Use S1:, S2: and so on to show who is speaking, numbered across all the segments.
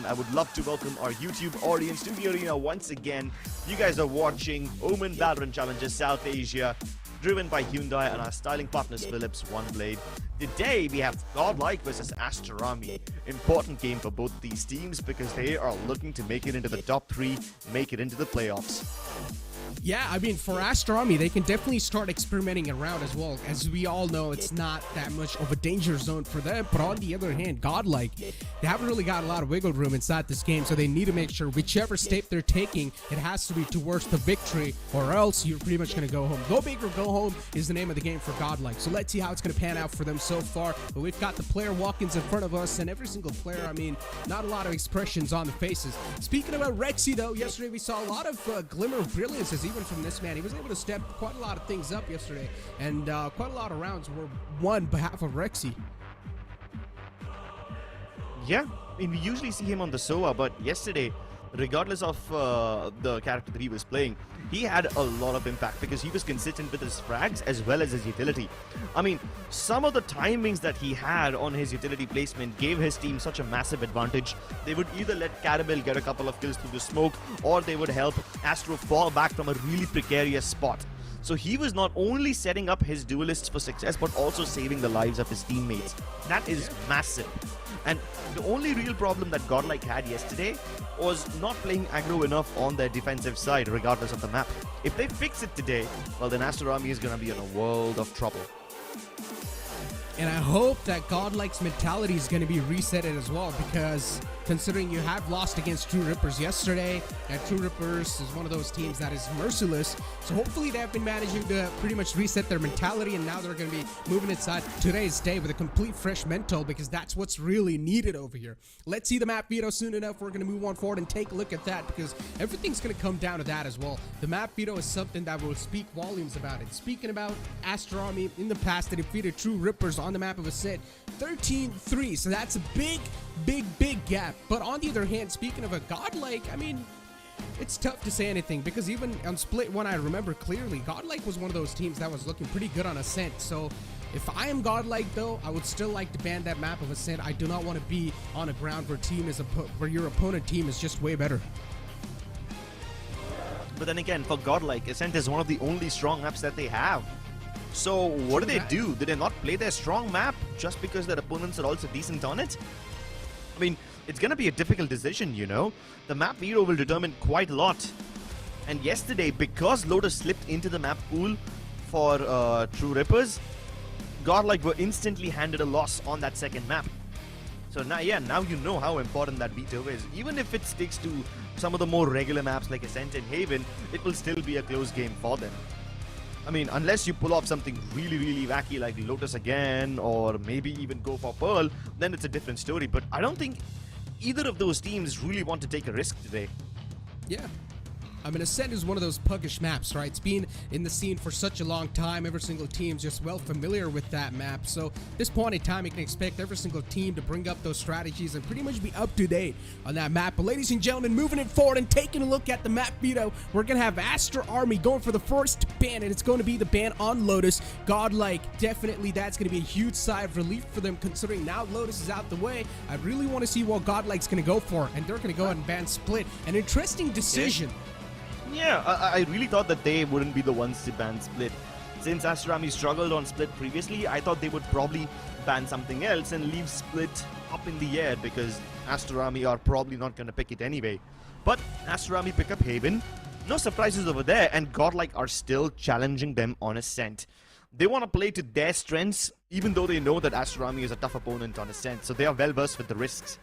S1: I would love to welcome our YouTube audience to the arena once again. You guys are watching OMEN Valorant Challenges South Asia, driven by Hyundai and our styling partners Philips OneBlade. Today we have Godlike versus Aster. Important game for both these teams because they are looking to make it into the top 3, make it into the playoffs.
S2: Yeah, I mean, for Aster, they can definitely start experimenting around as well. As we all know, it's not that much of a danger zone for them. But on the other hand, Godlike, they haven't really got a lot of wiggle room inside this game. So they need to make sure whichever step they're taking, it has to be towards the victory, or else you're pretty much going to go home. Go big or go home is the name of the game for Godlike. So let's see how it's going to pan out for them so far. But we've got the player walk-ins in front of us, and every single player, I mean, not a lot of expressions on the faces. Speaking about Rexy, though, yesterday we saw a lot of glimmer of brilliance even from this man. He was able to step quite a lot of things up yesterday, and quite a lot of rounds were won on behalf of Rexy.
S1: Yeah, I mean, we usually see him on the SOA, but yesterday, regardless of the character that he was playing, he had a lot of impact because he was consistent with his frags as well as his utility. I mean, some of the timings that he had on his utility placement gave his team such a massive advantage. They would either let Caramel get a couple of kills through the smoke, or they would help Astro fall back from a really precarious spot. So he was not only setting up his duelists for success, but also saving the lives of his teammates. That is massive. And the only real problem that Godlike had yesterday was not playing aggro enough on their defensive side, regardless of the map. If they fix it today, well, then Aster is going to be in a world of trouble.
S2: And I hope that Godlike's mentality is going to be resetted as well, because considering you have lost against True Rippers yesterday, and True Rippers is one of those teams that is merciless, so hopefully they have been managing to pretty much reset their mentality, and now they're going to be moving inside today's day with a complete fresh mental, because that's what's really needed over here. Let's see the map veto soon enough. We're going to move on forward and take a look at that, because everything's going to come down to that as well. The map veto is something that will speak volumes about it. Speaking about Aster in the past, they defeated True Rippers on the map of Ascent 13-3, so that's a big gap. But on the other hand, speaking of a Godlike, I mean, it's tough to say anything, because even on Split 1, I remember clearly Godlike was one of those teams that was looking pretty good on Ascent. So if I am Godlike, though, I would still like to ban that map of Ascent. I do not want to be on a ground where your opponent team is just way better.
S1: But then again, for Godlike, Ascent is one of the only strong maps that they have. So what do they do? Did they not play their strong map just because their opponents are also decent on it? I mean, it's going to be a difficult decision, you know. The map veto will determine quite a lot. And yesterday, because Lotus slipped into the map pool for True Rippers, Godlike were instantly handed a loss on that second map. So now, yeah, now you know how important that veto is. Even if it sticks to some of the more regular maps like Ascent and Haven, it will still be a close game for them. I mean, unless you pull off something really wacky like Lotus again, or maybe even go for Pearl, then it's a different story. But I don't think either of those teams really want to take a risk today.
S2: Yeah. I mean, Ascent is one of those puggish maps, right? It's been in the scene for such a long time. Every single team's just well familiar with that map. So at this point in time, you can expect every single team to bring up those strategies and pretty much be up to date on that map. But ladies and gentlemen, moving it forward and taking a look at the map veto, we're going to have Aster going for the first ban, and it's going to be the ban on Lotus. Godlike, definitely that's going to be a huge sigh of relief for them, considering now Lotus is out the way. I really want to see what Godlike's going to go for, and they're going to go ahead and ban Split. An interesting decision.
S1: Yeah, I really thought that they wouldn't be the ones to ban Split. Since Aster struggled on Split previously, I thought they would probably ban something else and leave Split up in the air, because Aster are probably not going to pick it anyway. But Aster pick up Haven. No surprises over there, and Godlike are still challenging them on Ascent. They want to play to their strengths, even though they know that Aster is a tough opponent on Ascent, so they are well versed with the risks.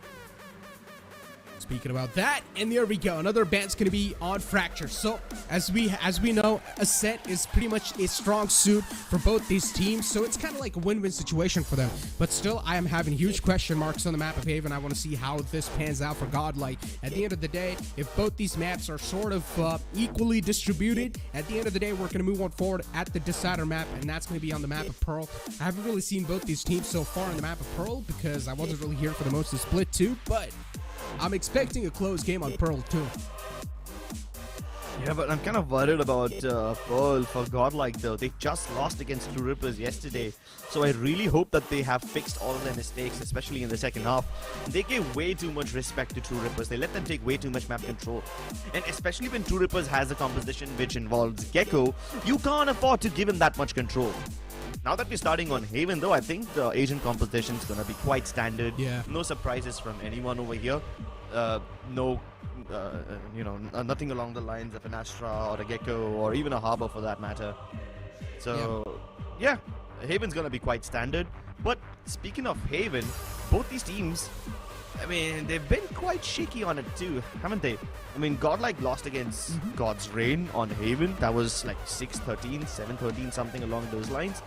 S2: Speaking about that, and there we go. Another ban's going to be on Fracture. So, as we know, Ascent is pretty much a strong suit for both these teams. So, it's kind of like a win-win situation for them. But still, I am having huge question marks on the map of Haven. I want to see how this pans out for Godlike. At the end of the day, if both these maps are sort of equally distributed, at the end of the day, we're going to move on forward at the decider map, and that's going to be on the map of Pearl. I haven't really seen both these teams so far on the map of Pearl, because I wasn't really here for the most of Split 2, but I'm expecting a close game on Pearl too.
S1: Yeah, but I'm kind of worried about Pearl for Godlike though. They just lost against True Rippers yesterday. So I really hope that they have fixed all of their mistakes, especially in the second half. They gave way too much respect to True Rippers. They let them take way too much map control. And especially when True Rippers has a composition which involves Gecko, you can't afford to give him that much control. Now that we're starting on Haven though, I think the Asian composition is going to be quite standard.
S2: Yeah.
S1: No surprises from anyone over here. Nothing along the lines of an Astra or a Gecko or even a Harbor for that matter. So, yeah, Haven's gonna be quite standard. But speaking of Haven, both these teams, I mean, they've been quite shaky on it too, haven't they? I mean, Godlike lost against God's Reign on Haven. That was like 6-13, 7-13, something along those lines.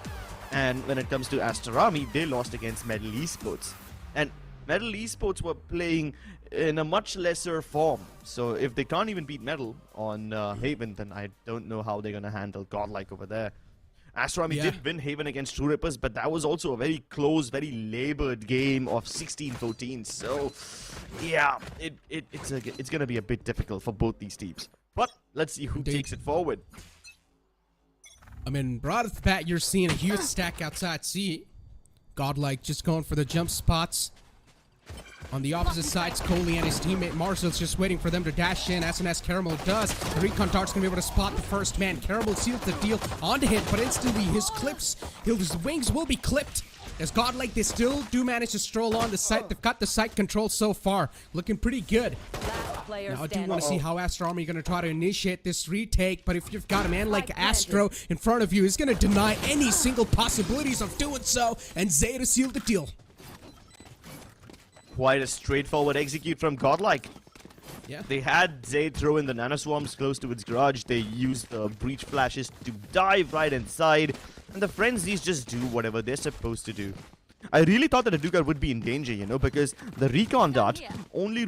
S1: And when it comes to Aster Army, they lost against MLT Esports. And MLT Esports were playing in a much lesser form. So if they can't even beat Metal on Haven, then I don't know how they're going to handle Godlike over there. Aster Army did win Haven against True Rippers, but that was also a very close, very labored game of 16-14. So, yeah, it's going to be a bit difficult for both these teams. But let's see who takes it forward.
S2: I mean, right off the bat, you're seeing a huge stack outside C. Godlike just going for the jump spots. On the opposite side, Scully and his teammate Marcel's just waiting for them to dash in. As soon as Caramel does, the recon dart's gonna be able to spot the first man. Caramel seals the deal onto him, but instantly his wings will be clipped. As Godlike, they still do manage to stroll on the site. They've got the site control so far, looking pretty good. Now, I do want to see how Aster Army are going to try to initiate this retake, but if you've got a man like Astro in front of you, he's going to deny any single possibilities of doing so, and Zeta sealed the deal.
S1: Quite a straightforward execute from Godlike.
S2: Yeah.
S1: They had Zay throw in the nanoswarms close to its garage. They used the breach flashes to dive right inside, and the frenzies just do whatever they're supposed to do. I really thought that Aduka would be in danger, you know, because the recon dart only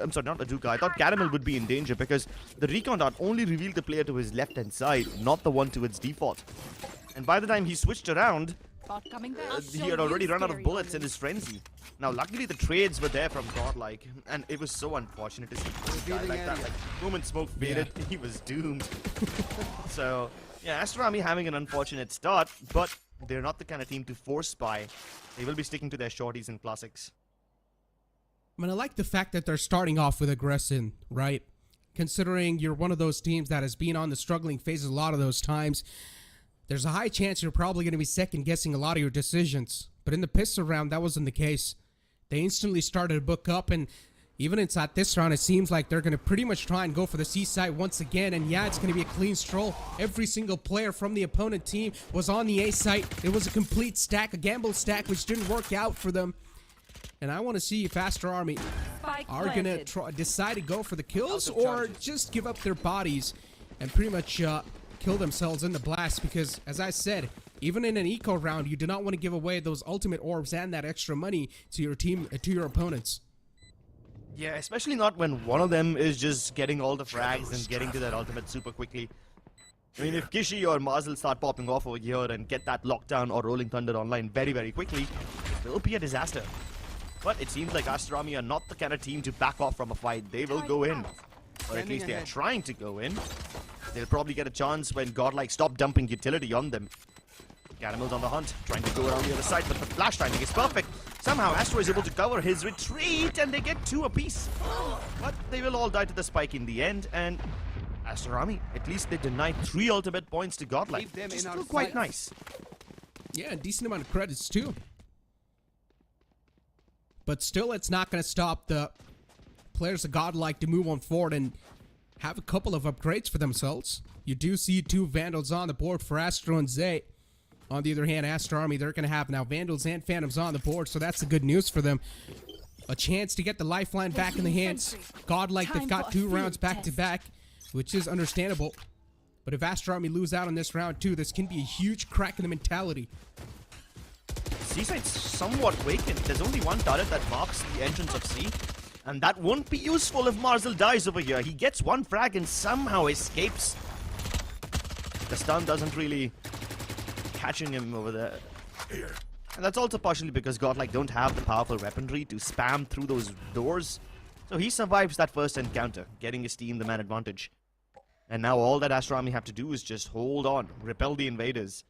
S1: I'm sorry, not Aduka. I thought Caramel would be in danger because the recon dart only revealed the player to his left-hand side, not the one to its default. And by the time he switched around, he had already run out of bullets in his frenzy. Now, luckily, the trades were there from Godlike, and it was so unfortunate to see a guy like that. Like, the moment smoke faded, he was doomed. So, yeah, Aster Army having an unfortunate start, but they're not the kind of team to force spy. They will be sticking to their shorties and classics.
S2: I mean, I like the fact that they're starting off with aggression, right? Considering you're one of those teams that has been on the struggling phases a lot of those times, there's a high chance you're probably going to be second-guessing a lot of your decisions. But in the pistol round, that wasn't the case. They instantly started to book up, and even inside this round, it seems like they're going to pretty much try and go for the C side once again. And yeah, it's going to be a clean stroll. Every single player from the opponent team was on the A site. It was a complete stack, a gamble stack, which didn't work out for them. And I want to see if Aster Army are going to decide to go for the kills or just give up their bodies and pretty much kill themselves in the blast. Because, as I said, even in an eco round, you do not want to give away those ultimate orbs and that extra money to your team, to your opponents.
S1: Yeah, especially not when one of them is just getting all the frags and getting to that ultimate super quickly. I mean, if Kishi or Marzel start popping off over here and get that lockdown or Rolling Thunder online very, very quickly, it will be a disaster. But it seems like Aster Army are not the kind of team to back off from a fight. They will go in. Or at least they are trying to go in. They'll probably get a chance when Godlike stop dumping utility on them. Caramel's on the hunt, trying to go around the other side, but the flash timing is perfect. Somehow Astro is able to cover his retreat, and they get 2 apiece. But they will all die to the spike in the end, and Aster Army, at least they denied 3 ultimate points to Godlike, which is still quite nice.
S2: Yeah, a decent amount of credits too. But still, it's not going to stop the players of Godlike to move on forward and have a couple of upgrades for themselves. You do see 2 Vandals on the board for Astro and Zay. On the other hand, Aster Army, they're going to have now Vandals and Phantoms on the board, so that's the good news for them. A chance to get the lifeline back in the hands. Godlike, they've got 2 rounds back-to-back, which is understandable. But if Aster Army lose out on this round too, this can be a huge crack in the mentality.
S1: C-side's somewhat vacant. There's only one turret that marks the entrance of C, and that won't be useful if Marzel dies over here. He gets 1 frag and somehow escapes. The stun doesn't really catching him over there. And that's also partially because Godlike don't have the powerful weaponry to spam through those doors. So he survives that first encounter, getting his team the man advantage. And now all that Aster Army have to do is just hold on, repel the invaders.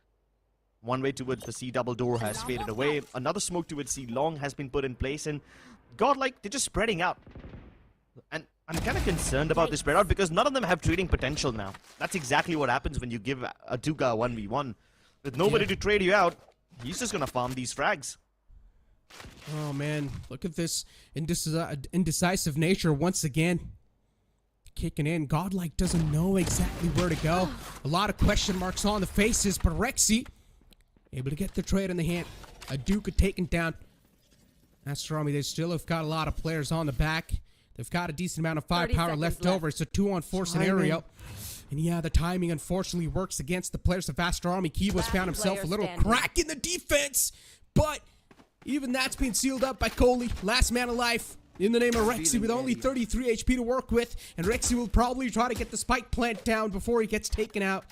S1: One way towards the C double door has faded away. Another smoke towards C long has been put in place. And Godlike, they're just spreading out. And I'm kind of concerned about this spread out because none of them have trading potential now. That's exactly what happens when you give a Duka a 1v1. With nobody to trade you out, he's just going to farm these frags.
S2: Oh man, look at this indecisive nature once again. Kicking in. Godlike doesn't know exactly where to go. A lot of question marks on the faces, but Rexy able to get the trade in the hand. A Duka taken down. Aster Army, they still have got a lot of players on the back. They've got a decent amount of firepower left over. It's a 2-on-4 scenario. And yeah, the timing unfortunately works against the players of Aster Army. Kibo's found himself a little crack in the defense, but even that's been sealed up by Coley. Last man alive in the name of Rexy with only 33 HP to work with. And Rexy will probably try to get the spike plant down before he gets taken out.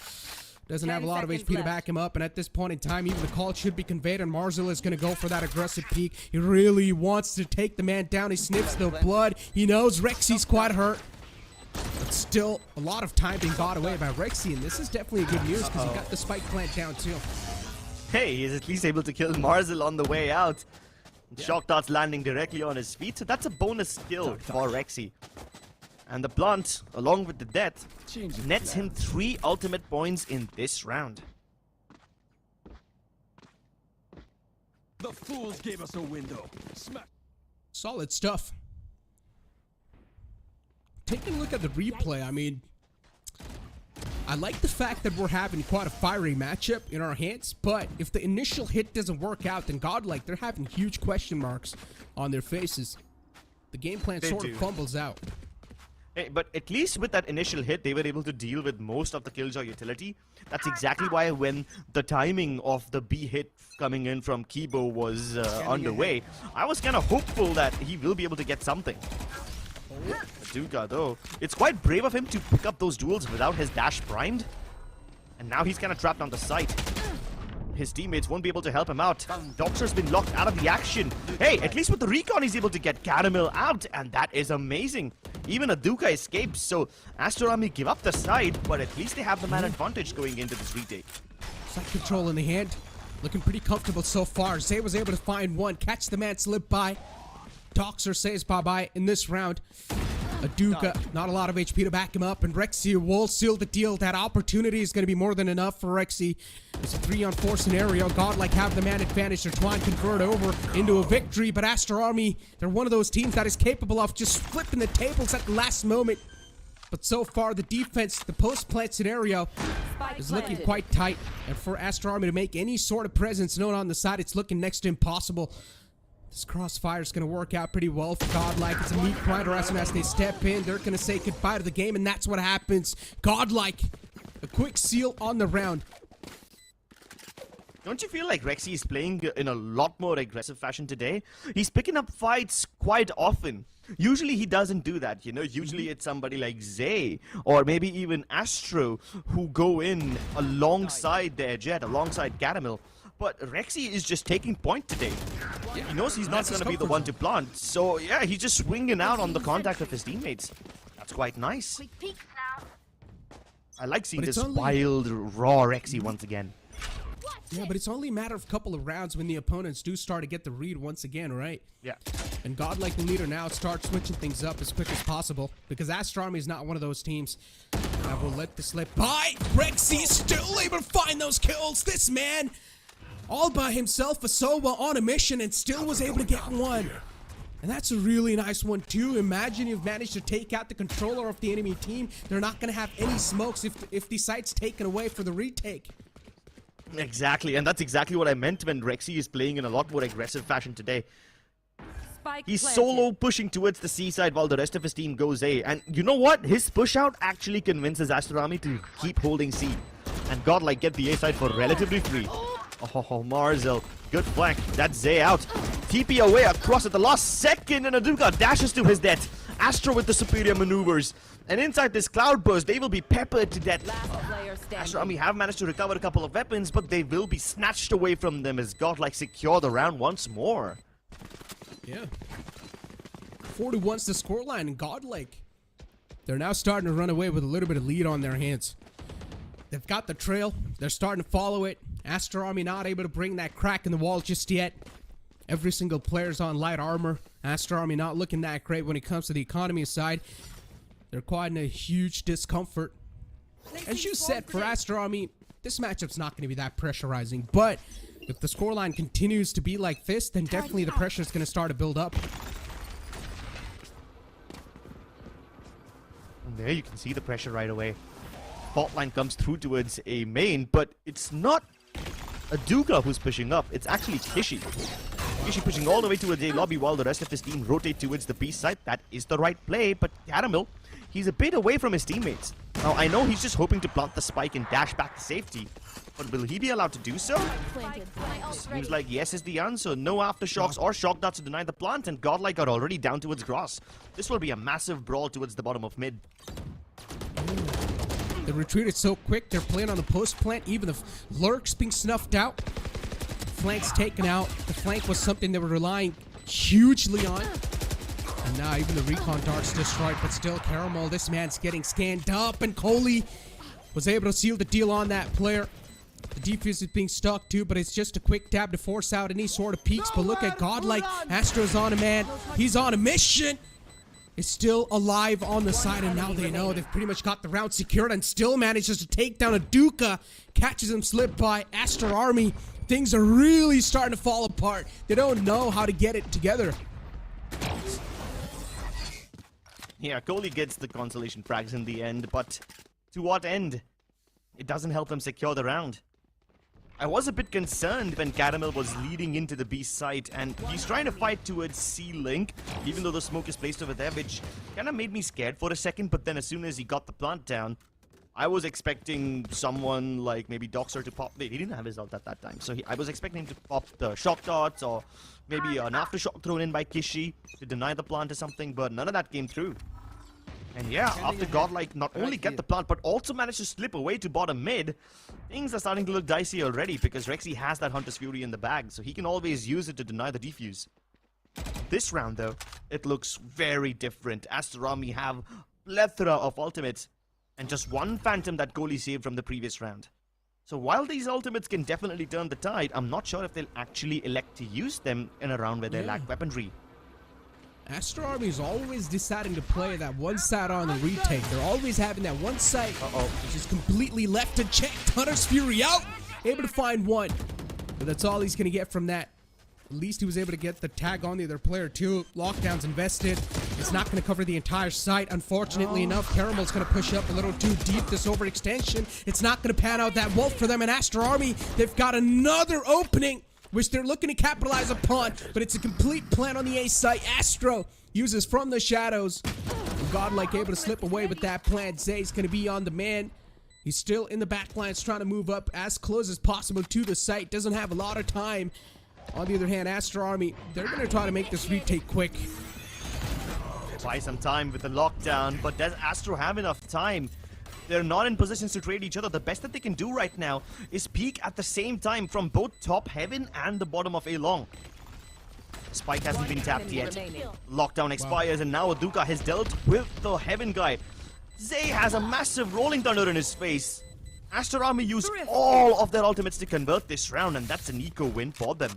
S2: Doesn't have a lot of HP to back him up, and at this point in time, even the call should be conveyed, and Marzel is going to go for that aggressive peek. He really wants to take the man down. He sniffs the blood. He knows Rexy's quite hurt. But still, a lot of time being bought away by Rexy, and this is definitely good news because he got the spike plant down too.
S1: Hey, he's at least able to kill Marzel on the way out. Shock darts landing directly on his feet, so that's a bonus skill for Rexy. And the plant, along with the death, nets him 3 ultimate points in this round.
S3: The fools gave us a window.
S2: Solid stuff. Taking a look at the replay, I mean, I like the fact that we're having quite a fiery matchup in our hands, but if the initial hit doesn't work out, then Godlike, they're having huge question marks on their faces. The game plan sort of fumbles out.
S1: Hey, but at least with that initial hit, they were able to deal with most of the Killjoy utility. That's exactly why when the timing of the B hit coming in from Kibo was underway, I was kind of hopeful that he will be able to get something. Duka, though, it's quite brave of him to pick up those duels without his dash primed. And now he's kind of trapped on the site. His teammates won't be able to help him out. Doctor's been locked out of the action. Hey, at least with the recon, he's able to get Caramel out, and that is amazing. Even a Duka escapes, so Aster Army give up the side, but at least they have the man advantage going into this retake.
S2: Side control in the hand. Looking pretty comfortable so far. Zay was able to find one, catch the man slip by. Doxer says bye-bye in this round. A Duka, not a lot of HP to back him up, and Rexy will seal the deal. That opportunity is going to be more than enough for Rexy. It's a 3-on-4 scenario. Godlike have the man advantage. They're trying to convert over into a victory, but Aster Army, they're one of those teams that is capable of just flipping the tables at the last moment. But so far, the defense, the post-plant scenario is looking quite tight. And for Aster Army to make any sort of presence known on the side, it's looking next to impossible. This crossfire is going to work out pretty well for Godlike. It's a meat grinder as soon as they step in. They're going to say goodbye to the game, and that's what happens. Godlike, a quick seal on the round.
S1: Don't you feel like Rexy is playing in a lot more aggressive fashion today? He's picking up fights quite often. Usually he doesn't do that, you know. Usually it's somebody like Zay or maybe even Astro who go in alongside their Jet, alongside Caramel. But Rexy is just taking point today. Yeah, he knows he's not going to be the one to plant. So yeah, he's just swinging out on the contact of his teammates. That's quite nice. I like seeing this wild, raw Rexy once again.
S2: Yeah, but it's only a matter of a couple of rounds when the opponents do start to get the read once again, right?
S1: Yeah.
S2: And Godlike, the leader, now start switching things up as quick as possible because Aster Army is not one of those teams that will let this slip by. Rexy still able to find those kills. This man, all by himself, a Sova on a mission and still was able to get one. And that's a really nice one too. Imagine you've managed to take out the controller of the enemy team. They're not going to have any smokes if the site's taken away for the retake.
S1: Exactly, and that's exactly what I meant when Rexy is playing in a lot more aggressive fashion today. He's solo pushing towards the C side while the rest of his team goes A. And you know what? His push out actually convinces Aster Army to keep holding C. And Godlike get the A side for relatively free. Oh, Marzel. Good flank. That's Zay out. TP away across at the last second, and Aduka dashes to his death. Astro with the superior maneuvers. And inside this cloud burst, they will be peppered to death. Aster Army have managed to recover a couple of weapons, but they will be snatched away from them as Godlike secure the round once more.
S2: Yeah. 41's the scoreline, and Godlike They're now starting to run away with a little bit of lead on their hands. They've got the trail. They're starting to follow it. Aster Army not able to bring that crack in the wall just yet. Every single player's on light armor. Aster Army not looking that great when it comes to the economy side. They're quite in a huge discomfort. As you said, for Aster Army, this matchup's not going to be that pressurizing. But if the scoreline continues to be like this, then definitely the pressure is going to start to build up.
S1: And there you can see the pressure right away. Fault line comes through towards a main, but it's not a Duga who's pushing up. It's actually Kishi. Kishi pushing all the way towards A lobby while the rest of his team rotate towards the B side. That is the right play, but Caramel, he's a bit away from his teammates. Now, I know he's just hoping to plant the spike and dash back to safety, but will he be allowed to do so? Seems like yes is the answer. No aftershocks or shock darts to deny the plant, and Godlike are already down towards grass. This will be a massive brawl towards the bottom of mid.
S2: The retreat is so quick. They're playing on the post plant. Even the lurks being snuffed out. Flank's taken out. The flank was something they were relying hugely on. And now even the recon dart's destroyed, but still Caramel, this man's getting scanned up, and Coley was able to seal the deal on that player. The defuse is being stuck too, but it's just a quick dab to force out any sort of peaks. But look at Godlike. Astro's on a man. He's on a mission. Is still alive on the side, and now they know they've pretty much got the round secured, and still manages to take down a Duka. Catches him slip by Aster Army. Things are really starting to fall apart. They don't know how to get it together.
S1: Yeah, Coley gets the consolation frags in the end, but to what end? It doesn't help them secure the round. I was a bit concerned when Caramel was leading into the B site, and he's trying to fight towards C-Link, even though the smoke is placed over there, which kind of made me scared for a second. But then as soon as he got the plant down, I was expecting someone like maybe Doxer to pop. Wait, he didn't have his ult at that time, so I was expecting him to pop the shock darts or maybe an aftershock thrown in by Kishi to deny the plant or something, but none of that came through. And yeah, after Godlike not only get the plant, but also managed to slip away to bottom mid, things are starting to look dicey already, because Rexy has that Hunter's Fury in the bag, so he can always use it to deny the defuse. This round, though, it looks very different. Aster Army have plethora of ultimates, and just one Phantom that Coley saved from the previous round. So while these ultimates can definitely turn the tide, I'm not sure if they'll actually elect to use them in a round where they lack weaponry.
S2: Aster Army is always deciding to play that one side on the retake. They're always having that one side which is completely left unchecked. Hunter's Fury out, able to find one, but that's all he's gonna get from that. At least he was able to get the tag on the other player too. Lockdown's invested. It's not gonna cover the entire site. Unfortunately enough, Caramel's gonna push up a little too deep. This overextension, it's not gonna pan out that well for them. And Aster Army, they've got another opening, which they're looking to capitalize upon, but it's a complete plan on the A site. Astro uses from the shadows. Godlike able to slip away with that plan. Zay's going to be on the man. He's still in the back lines trying to move up as close as possible to the site. Doesn't have a lot of time. On the other hand, Aster Army, they're going to try to make this retake quick.
S1: Buy some time with the lockdown, but does Astro have enough time? They're not in positions to trade each other. The best that they can do right now is peek at the same time from both top heaven and the bottom of A long. Spike hasn't been tapped yet. Lockdown expires, and now Aduka has dealt with the heaven guy. Zay has a massive rolling thunder in his face. Aster Army used all of their ultimates to convert this round, and that's an eco win for them.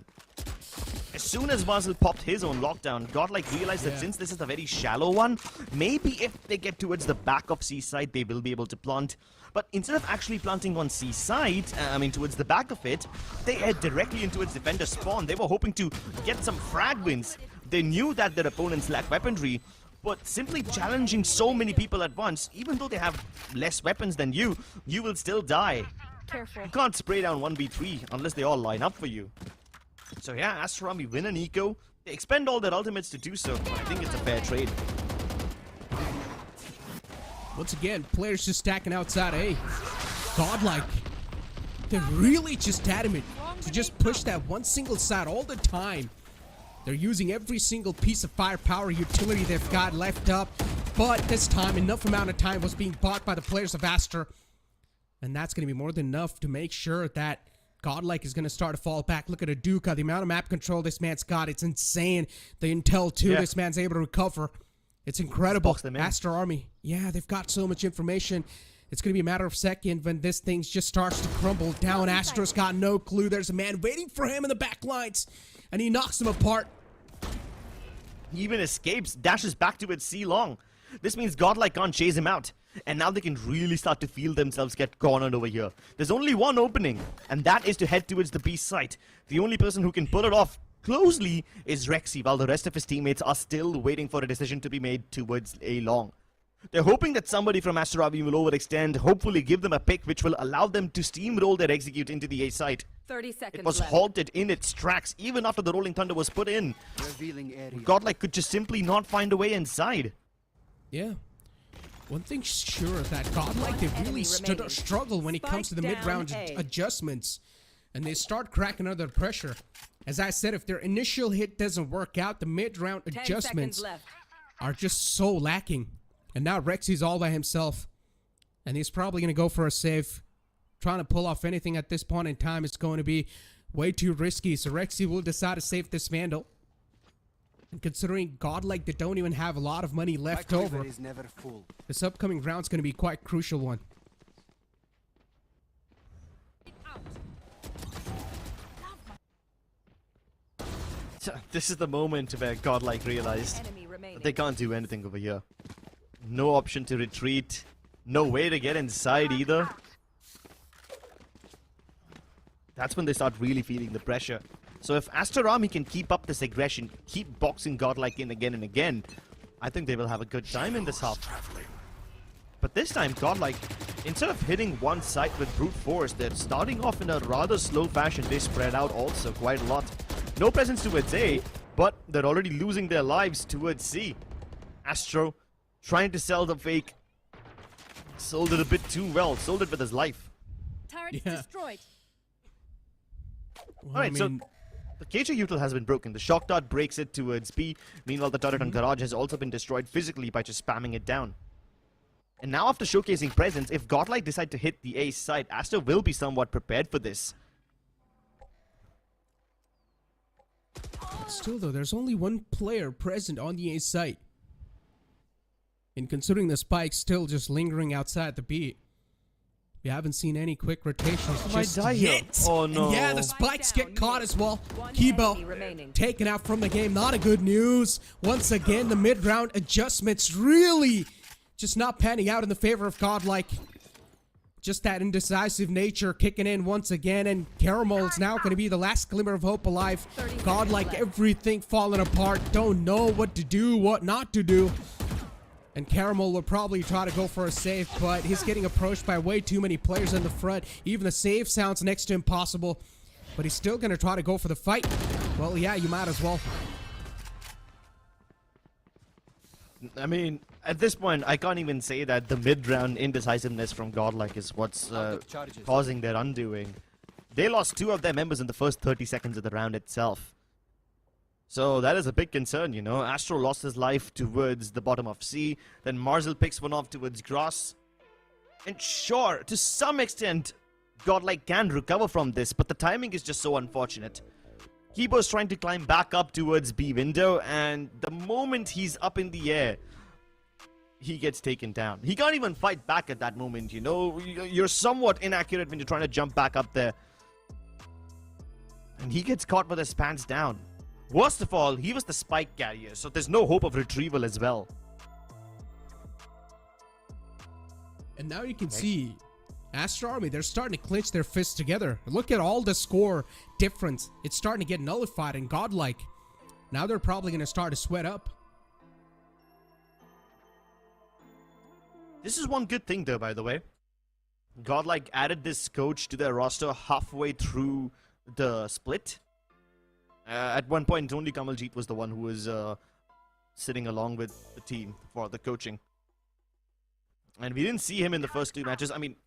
S1: As soon as Marcel popped his own lockdown, Godlike realized that since this is a very shallow one, maybe if they get towards the back of C side, they will be able to plant. But instead of actually planting on C side, towards the back of it, they head directly into its defender spawn. They were hoping to get some frag wins. They knew that their opponents lack weaponry, but simply challenging so many people at once, even though they have less weapons than you will still die.
S4: Careful.
S1: You can't spray down 1v3 unless they all line up for you. So yeah, Aster Army win an eco. They expend all their ultimates to do so. I think it's a fair trade.
S2: Once again, players just stacking outside A. Godlike, they're really just adamant to just push that one single side all the time. They're using every single piece of firepower utility they've got left up, but this time enough amount of time was being bought by the players of Aster, and that's going to be more than enough to make sure that Godlike is going to start to fall back. Look at Aduka, the amount of map control this man's got, it's insane. The intel too, this man's able to recover. It's incredible.
S1: Box them in.
S2: Aster Army. Yeah, they've got so much information. It's going to be a matter of second when this thing just starts to crumble down. Aster's got no clue. There's a man waiting for him in the back lines, and he knocks him apart.
S1: He even escapes, dashes back to its C long. This means Godlike can't chase him out. And now they can really start to feel themselves get cornered over here. There's only one opening, and that is to head towards the B site. The only person who can pull it off closely is Rexy, while the rest of his teammates are still waiting for a decision to be made towards A long. They're hoping that somebody from Aster Army will overextend, hopefully give them a pick which will allow them to steamroll their execute into the A site.
S4: 30 seconds
S1: It was
S4: left.
S1: halted in its tracks even after the Rolling Thunder was put in.
S3: Revealing area.
S1: Godlike could just simply not find a way inside.
S2: Yeah. One thing's sure is that Godlike, they really struggle when it comes to the
S4: Spike
S2: mid-round
S4: down A.
S2: adjustments. And they start cracking under pressure. As I said, if their initial hit doesn't work out, the mid-round
S4: 10
S2: adjustments
S4: seconds left.
S2: are just so lacking. And now Rexy's all by himself. And he's probably going to go for a save. Trying to pull off anything at this point in time is going to be way too risky. So Rexy will decide to save this Vandal. And considering Godlike, they don't even have a lot of money left over,
S3: Is never full.
S2: this upcoming round's going to be quite a crucial one.
S1: This is the moment where Godlike realized
S4: Enemy remaining.
S1: they can't do anything over here. No option to retreat. No way to get inside either. That's when they start really feeling the pressure. So if Aster Army can keep up this aggression, keep boxing Godlike in again and again, I think they will have a good time in this half. But this time, Godlike, instead of hitting one side with brute force, they're starting off in a rather slow fashion. They spread out also quite a lot. No presence towards A, but they're already losing their lives towards C. Astro, trying to sell the fake, sold it a bit too well, sold it with his life.
S4: Turret
S2: Yeah.
S4: destroyed.
S2: Well,
S1: Alright, so the KJ util has been broken. The shock dart breaks it towards B. Meanwhile, the turret on Garage has also been destroyed physically by just spamming it down. And now after showcasing presence, if Godlike decide to hit the A side, Aster will be somewhat prepared for this.
S2: Still though, there's only one player present on the A site. And considering the spike's still just lingering outside the B, we haven't seen any quick rotations just yet.
S1: Oh no.
S2: And yeah, the spikes
S4: Spike down
S2: get caught
S4: mid.
S2: as well.
S4: One enemy
S2: Kibo
S4: remaining.
S2: taken out from the game. Not a good news. Once again, the mid-round adjustments really just not panning out in the favor of Godlike. Just that indecisive nature kicking in once again, and Caramel is now going to be the last glimmer of hope alive.
S4: 30
S2: Godlike,
S4: seconds left.
S2: everything falling apart. Don't know what to do, what not to do. And Caramel will probably try to go for a save, but he's getting approached by way too many players in the front. Even the save sounds next to impossible. But he's still going to try to go for the fight. Well, yeah, you might as well.
S1: I mean, at this point, I can't even say that the mid-round indecisiveness from Godlike is what's causing their undoing. They lost 2 of their members in the first 30 seconds of the round itself. So that is a big concern, you know. Astro lost his life towards the bottom of C. Then Marzel picks one off towards Gross. And sure, to some extent, Godlike can recover from this, but the timing is just so unfortunate. Kibo's trying to climb back up towards B window, and the moment he's up in the air, he gets taken down. He can't even fight back at that moment, you know. You're somewhat inaccurate when you're trying to jump back up there. And he gets caught with his pants down. Worst of all, he was the spike carrier, so there's no hope of retrieval as well.
S2: And now you can see Aster Army, they're starting to clinch their fists together. Look at all the score difference. It's starting to get nullified and Godlike. Now they're probably going to start to sweat up.
S1: This is one good thing though, by the way. Godlike added this coach to their roster halfway through the split. At one point, only Kamaljeet was the one who was sitting along with the team for the coaching. And we didn't see him in the first 2 matches. I mean,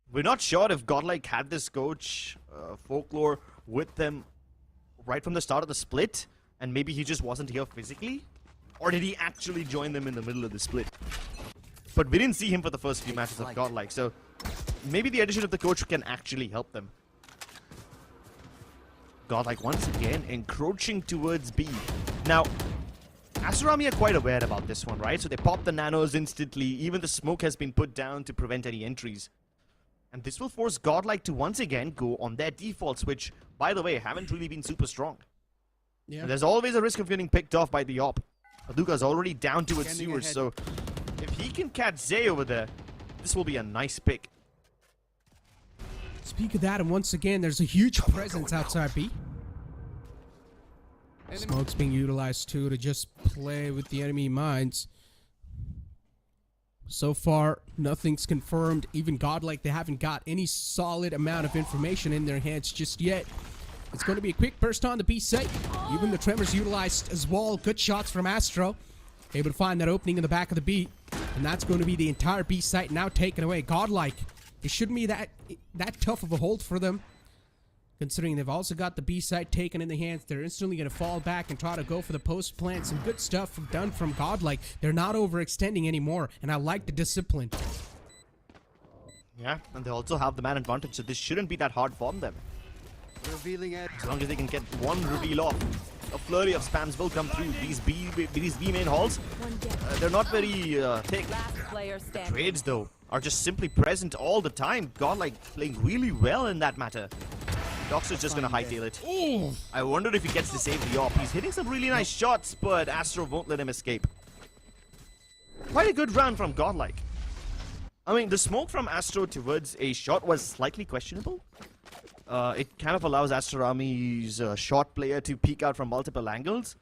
S1: we're not sure if Godlike had this coach, Folklore, with them right from the start of the split. And maybe he just wasn't here physically. Or did he actually join them in the middle of the split? But we didn't see him for the first few matches of Godlike. So maybe the addition of the coach can actually help them. Godlike once again encroaching towards B. Now, Aster Army are quite aware about this one, right? So they pop the nanos instantly. Even the smoke has been put down to prevent any entries. And this will force Godlike to once again go on their defaults, which, by the way, haven't really been super strong.
S2: Yeah.
S1: And there's always a risk of getting picked off by the op. Aduka's already down to its
S2: Scanning
S1: sewers,
S2: ahead.
S1: so if he can catch Zay over there, this will be a nice pick.
S2: Speak of that, and once again, there's a huge presence outside B. Smoke's being utilized too to just play with the enemy mines. So far, nothing's confirmed. Even Godlike, they haven't got any solid amount of information in their hands just yet. It's going to be a quick burst on the B site. Even the Tremors utilized as well. Good shots from Astro. Able to find that opening in the back of the B. And that's going to be the entire B site now taken away. Godlike, it shouldn't be that tough of a hold for them. Considering they've also got the B site taken in the hands, they're instantly going to fall back and try to go for the post plant. Some good stuff done from Godlike. They're not overextending anymore, and I like the discipline.
S1: Yeah, and they also have the man advantage, so this shouldn't be that hard for them.
S4: Revealing it.
S1: As long as they can get one reveal off, a flurry of spams will come through. These B main halls, they're not very thick.
S5: Last player
S1: The
S5: standing.
S1: trades, though, are just simply present all the time. Godlike playing really well in that matter. Doxer's just gonna hightail it.
S2: Ooh.
S1: I wonder if he gets to save the op. He's hitting some really nice shots, but Astro won't let him escape. Quite a good round from Godlike. I mean, the smoke from Astro towards a shot was slightly questionable. It kind of allows Aster Army's shot player to peek out from multiple angles.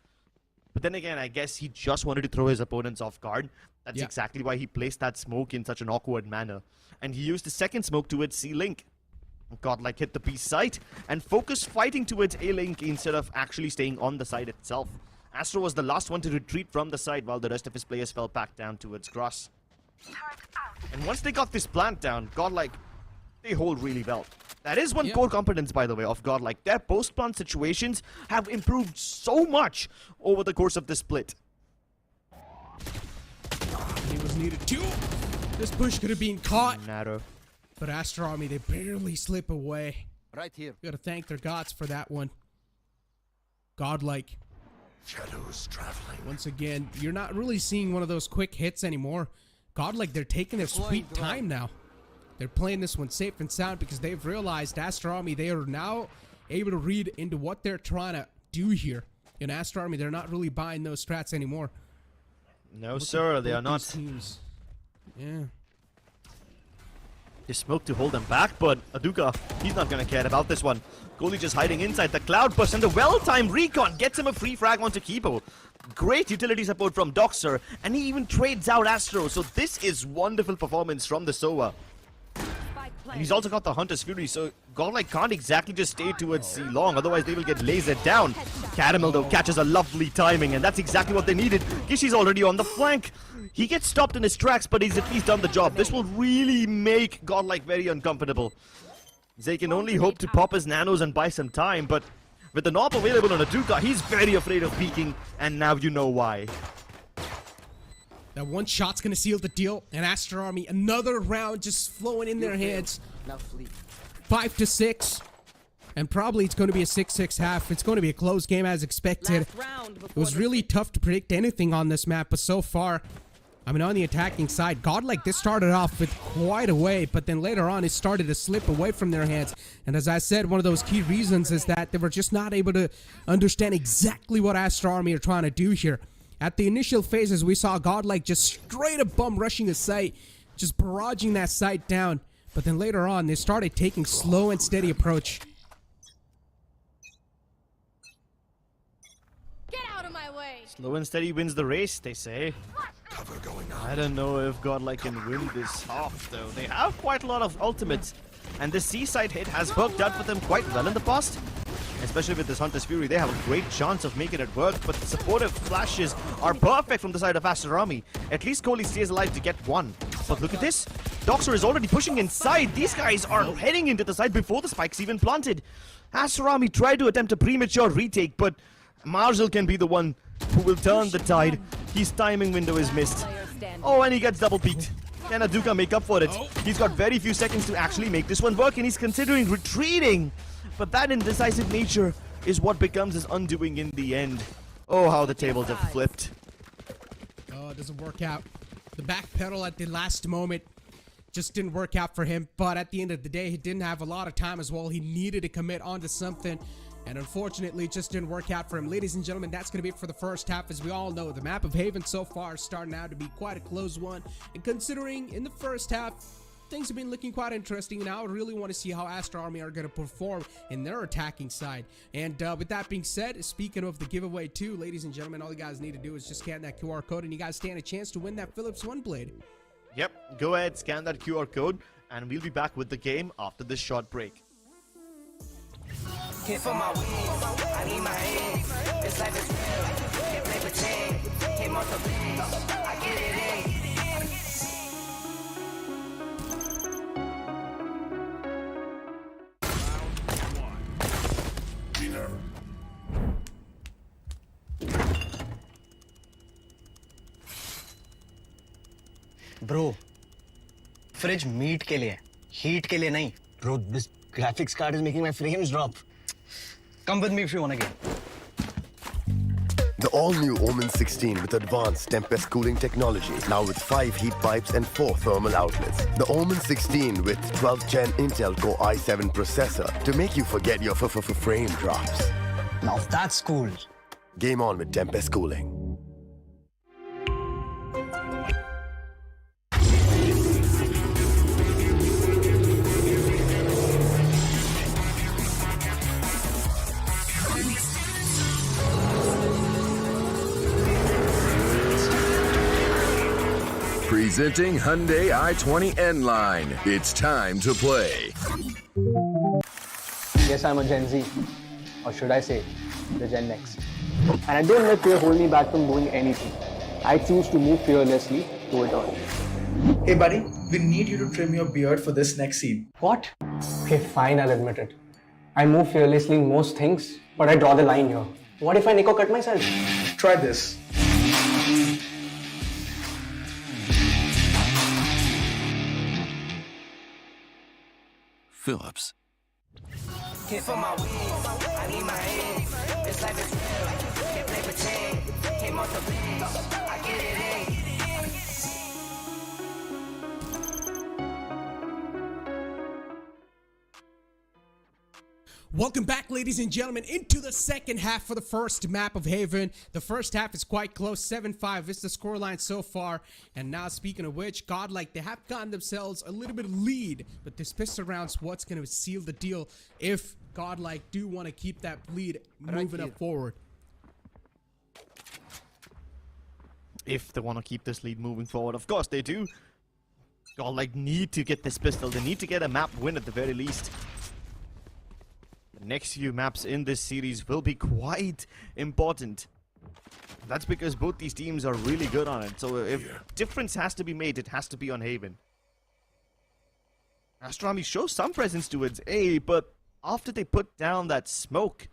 S1: But then again, I guess he just wanted to throw his opponents off guard. That's
S2: Yeah.
S1: exactly why he placed that smoke in such an awkward manner. And he used the second smoke towards C-Link. Godlike hit the B site and focused fighting towards A-Link instead of actually staying on the site itself. Astro was the last one to retreat from the site while the rest of his players fell back down towards Cross. And once they got this plant down, Godlike, they hold really well. That is one
S2: Yep.
S1: core competence, by the way, of Godlike. Their post-plant situations have improved so much over the course of this split.
S2: He was needed too. This push could have been caught.
S1: Narrow.
S2: But Aster Army, they barely slip away.
S4: Right here.
S2: Gotta thank their gods for that one. Godlike.
S3: Shadows traveling.
S2: Once again, you're not really seeing one of those quick hits anymore. Godlike, they're taking their sweet
S4: Deploying
S2: time now. They're playing this one safe and sound because they've realized Aster Army, they are now able to read into what they're trying to do here. In Aster Army, they're not really buying those strats anymore.
S1: No,
S2: Look
S1: sir,
S2: at
S1: they are
S2: both
S1: not.
S2: these teams. Yeah.
S1: They smoke to hold them back, but Aduka, he's not gonna care about this one. Goalie just hiding inside the cloud burst, and the well-timed recon gets him a free frag onto Kipo. Great utility support from Doxer, and he even trades out Astro, so this is wonderful performance from the Sova. And he's also got the Hunter's Fury, so Godlike can't exactly just stay towards C long, otherwise they will get lasered down. Caramel, though, catches a lovely timing, and that's exactly what they needed. Gishi's already on the flank. He gets stopped in his tracks, but he's at least done the job. This will really make Godlike very uncomfortable. They can only hope to pop his nanos and buy some time, but with the knob available on Aduka, he's very afraid of peeking, and now you know why.
S2: That one shot's gonna seal the deal, and Aster Army, another round just flowing in their hands.
S4: Now flee.
S2: 5-6. And probably it's going to be a 6-6 half. It's going to be a close game as expected.
S5: Last round
S2: It
S5: before
S2: was really tough to predict anything on this map, but so far, I mean, on the attacking side, Godlike, this started off with quite a way, but then later on, it started to slip away from their hands. And as I said, one of those key reasons is that they were just not able to understand exactly what Aster Army are trying to do here. At the initial phases, we saw Godlike just straight up bum rushing the site, just barraging that site down. But then later on, they started taking slow and steady approach.
S6: Get out of my way!
S1: Slow and steady wins the race, they say.
S3: Cover going on.
S1: I don't know if Godlike can win this half, though. They have quite a lot of ultimates, and the seaside hit has worked out for them quite well in the past. Especially with this Hunter's Fury, they have a great chance of making it work, but the supportive flashes are perfect from the side of Aster Army. At least Kohli stays alive to get one. But look at this. Doxer is already pushing inside. These guys are heading into the side before the spike's even planted. Aster Army tried to attempt a premature retake, but Marshall can be the one who will turn the tide. His timing window is missed.
S5: player standing.
S1: Oh, and he gets double peeked. Can Aduka make up for it? He's got very few seconds to actually make this one work, and he's considering retreating. But that indecisive nature is what becomes his undoing in the end. Oh, how the tables have flipped.
S2: it doesn't work out. The back pedal at the last moment just didn't work out for him. But at the end of the day, he didn't have a lot of time as well. He needed to commit onto something. And unfortunately, it just didn't work out for him. Ladies and gentlemen, that's going to be it for the first half. As we all know, the map of Haven so far is starting out to be quite a close one. And considering in the first half, things have been looking quite interesting. Now I really want to see how Aster Army are going to perform in their attacking side. And with that being said, speaking of the giveaway too, ladies and gentlemen, all you guys need to do is just scan that QR code and you guys stand a chance to win that Philips One Blade.
S1: Yep, go ahead, scan that QR code, and we'll be back with the game after this short break.
S5: Hit for my wings, I need my hands. This life is real, can't play pretend. Came off the bench, I get it in.
S6: Bro, fridge meat के लिए, heat के लिए नहीं. Bro, this graphics card is making my frames drop. Come with me if you want a game.
S7: The all-new OMEN 16 with advanced Tempest cooling technology, now with 5 heat pipes and 4 thermal outlets. The OMEN 16 with 12th Gen Intel Core i7 processor to make you forget your frame drops.
S6: Now that's cool.
S7: Game on with Tempest cooling.
S8: Presenting Hyundai i20 N-Line. It's time to play.
S9: Yes, I'm a Gen Z, or should I say, the Gen X. And I don't let fear hold me back from doing anything. I choose to move fearlessly to it all.
S10: Hey buddy, we need you to trim your beard for this next scene.
S9: What? Okay, fine, I'll admit it. I move fearlessly in most things, but I draw the line here. What if I Nico cut myself?
S10: Try this.
S3: Phillips.
S5: Hit for my wings, I need my hands. This life is real, can't play pretend. Came off the bench, I get it in.
S2: Welcome back, ladies and gentlemen, into the second half for the first map of Haven. The first half is quite close, 7-5 is the scoreline so far. And now, speaking of which, Godlike, they have gotten themselves a little bit of lead, but this pistol round's what's going to seal the deal if Godlike do want to keep that lead moving up forward.
S1: If they want to keep this lead moving forward, of course they do. Godlike need to get this pistol. They need to get a map win at the very least. Next few maps in this series will be quite important. That's because both these teams are really good on it. So if difference has to be made, it has to be on Haven. Aster Army shows some presence towards A, but after they put down that smoke,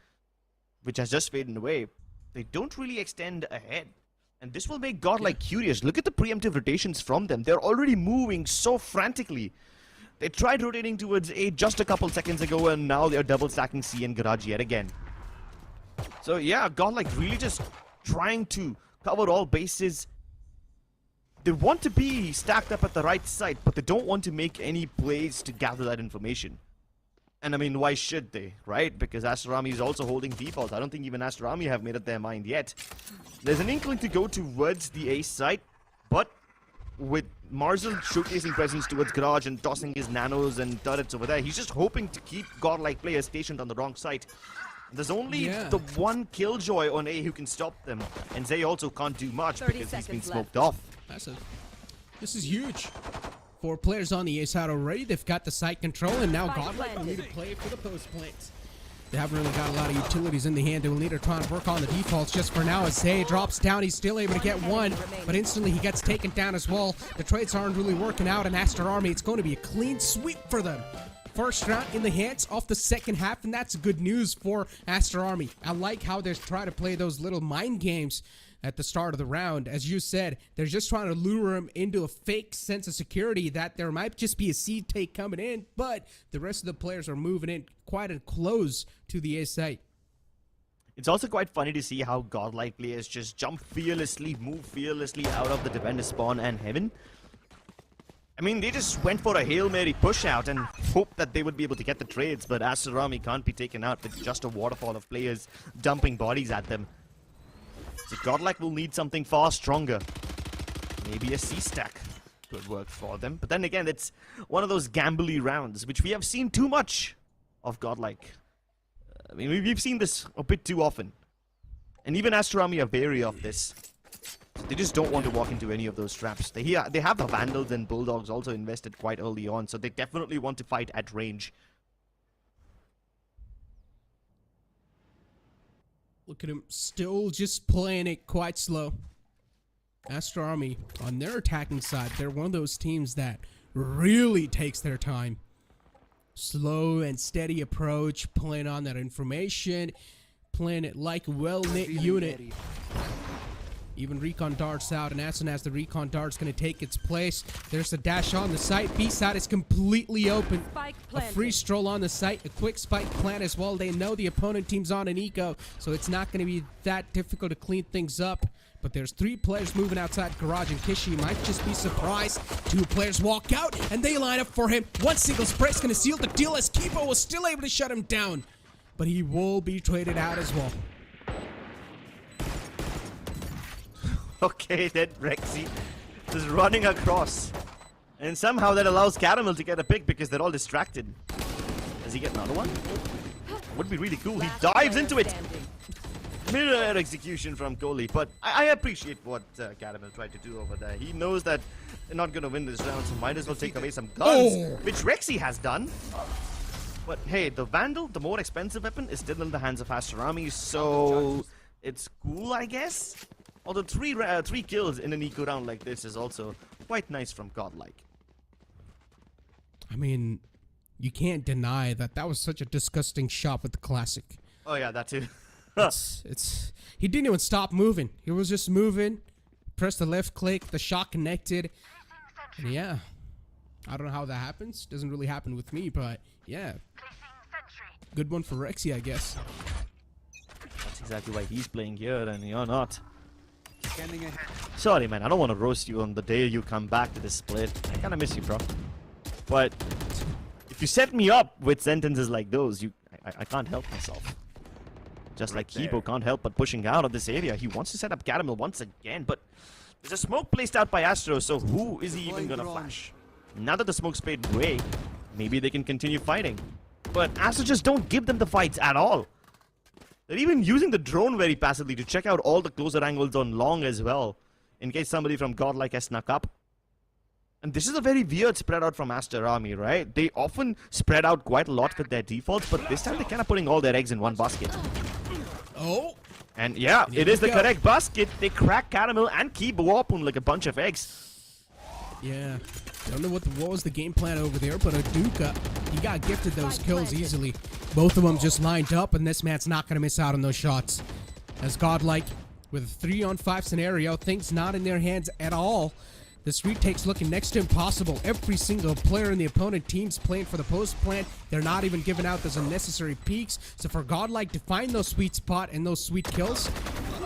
S1: which has just faded away, they don't really extend ahead. And this will make Godlike curious. Look at the preemptive rotations from them. They're already moving so frantically. They tried rotating towards A just a couple seconds ago, and now they're double stacking C and Garage yet again. So yeah, Godlike really just trying to cover all bases. They want to be stacked up at the right side, but they don't want to make any plays to gather that information. And I mean, why should they, right? Because Aster Army is also holding default. I don't think even Aster Army have made up their mind yet. There's an inkling to go towards the A side, but with Marzel showcasing presence towards Garage and tossing his nanos and turrets over there, he's just hoping to keep Godlike players stationed on the wrong side. There's only the one Killjoy on A who can stop them, and Zay also can't do much because he's been smoked off.
S2: This is huge. 4 players on the A side already. They've got the site control, and now Godlike will need to play for the post plates. They haven't really got a lot of utilities in the hand. They will need to try and work on the defaults just for now. As Zay drops down, he's still able to get one, but instantly he gets taken down as well. The trades aren't really working out, and Aster Army, it's going to be a clean sweep for them. First round in the hands off the second half, and that's good news for Aster Army. I like how they're trying to play those little mind games at the start of the round. As you said, they're just trying to lure him into a fake sense of security that there might just be a seed take coming in, but the rest of the players are moving in quite close to the A site.
S1: It's also quite funny to see how Godlike players just jump fearlessly, move fearlessly out of the defender spawn and heaven. I mean, they just went for a Hail Mary push out and hoped that they would be able to get the trades, but Aster Army can't be taken out with just a waterfall of players dumping bodies at them. So Godlike will need something far stronger. Maybe a C-stack could work for them. But then again, it's one of those gambly rounds, which we have seen too much of Godlike. I mean, we've seen this a bit too often. And even Aster Army are wary of this. They just don't want to walk into any of those traps. They have the Vandals and Bulldogs also invested quite early on, so they definitely want to fight at range.
S2: Look at him, still just playing it quite slow. Aster Army, on their attacking side, they're one of those teams that really takes their time. Slow and steady approach, playing on that information, playing it like a well-knit unit. Even recon darts out, and as soon as the recon dart's going to take its place, there's a dash on the site. B side is completely open. A free stroll on the site, a quick spike plant as well. They know the opponent team's on an eco, so it's not going to be that difficult to clean things up. But there's 3 players moving outside garage, and Kishi might just be surprised. 2 players walk out, and they line up for him. One single spray's going to seal the deal as Kibo was still able to shut him down. But he will be traded out as well.
S1: Okay, then Rexy is running across. And somehow that allows Caramel to get a pick because they're all distracted. Does he get another one? Would be really cool. He dives into it. Mirror execution from Kohli, but I appreciate what Caramel tried to do over there. He knows that they're not going to win this round, so might as well take away some guns, which Rexy has done. But hey, the Vandal, the more expensive weapon, is still in the hands of Aster Army, so it's cool, I guess. Although 3 kills in an eco round like this is also quite nice from Godlike.
S2: I mean, you can't deny that that was such a disgusting shot with the classic.
S1: Oh yeah, that too.
S2: He didn't even stop moving. He was just moving, pressed the left click, the shot connected. And yeah, I don't know how that happens. Doesn't really happen with me, but yeah. Good one for Rexy, I guess.
S1: That's exactly why he's playing here and you're not. Sorry, man, I don't want to roast you on the day you come back to this split. I kind of miss you, bro. But if you set me up with sentences like those, I can't help myself. Just like Kibo can't help but pushing out of this area. He wants to set up Caramel once again, but there's a smoke placed out by Astro, so who is he even gonna flash? Now that the smoke's played away, maybe they can continue fighting. But Astro just don't give them the fights at all. They're even using the drone very passively to check out all the closer angles on long as well, in case somebody from Godlike has snuck up. And this is a very weird spread out from Aster Army, right? They often spread out quite a lot with their defaults, but this time they're kind of putting all their eggs in one basket.
S2: Oh!
S1: And yeah, it is the correct basket. They crack Caramel and Kibo open like a bunch of eggs.
S2: Yeah. I don't know what was the game plan over there, but Aduka, he got gifted those kills easily. Both of them just lined up, and this man's not going to miss out on those shots. As Godlike, with a 3-on-5 scenario, things not in their hands at all. This retake's looking next to impossible. Every single player in the opponent team's playing for the post plant. They're not even giving out those unnecessary peaks. So for Godlike to find those sweet spot and those sweet kills,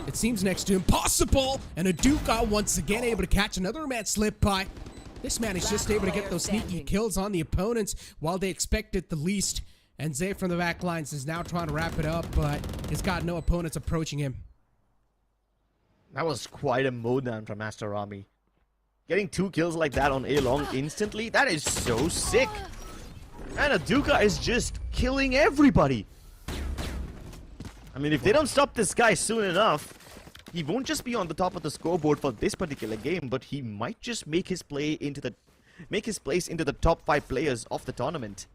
S2: it seems next to impossible. And Aduka once again able to catch another man slip by. This man is just able to get those sneaky kills on the opponents while they expected the least. And Zay from the back lines is now trying to wrap it up, but he's got no opponents approaching him.
S1: That was quite a mowdown from Aster Army. Getting 2 kills like that on A-Long instantly, that is so sick. And Aduka is just killing everybody. I mean, if they don't stop this guy soon enough, he won't just be on the top of the scoreboard for this particular game, but he might just make his place into the top 5 players of the tournament.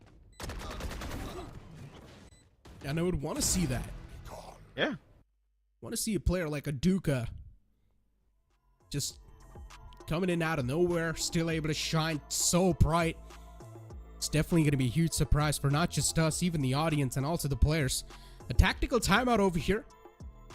S2: And I would want to see that.
S1: Yeah.
S2: Want to see a player like Aduka just coming in out of nowhere, still able to shine so bright. It's definitely going to be a huge surprise for not just us, even the audience and also the players. A tactical timeout over here.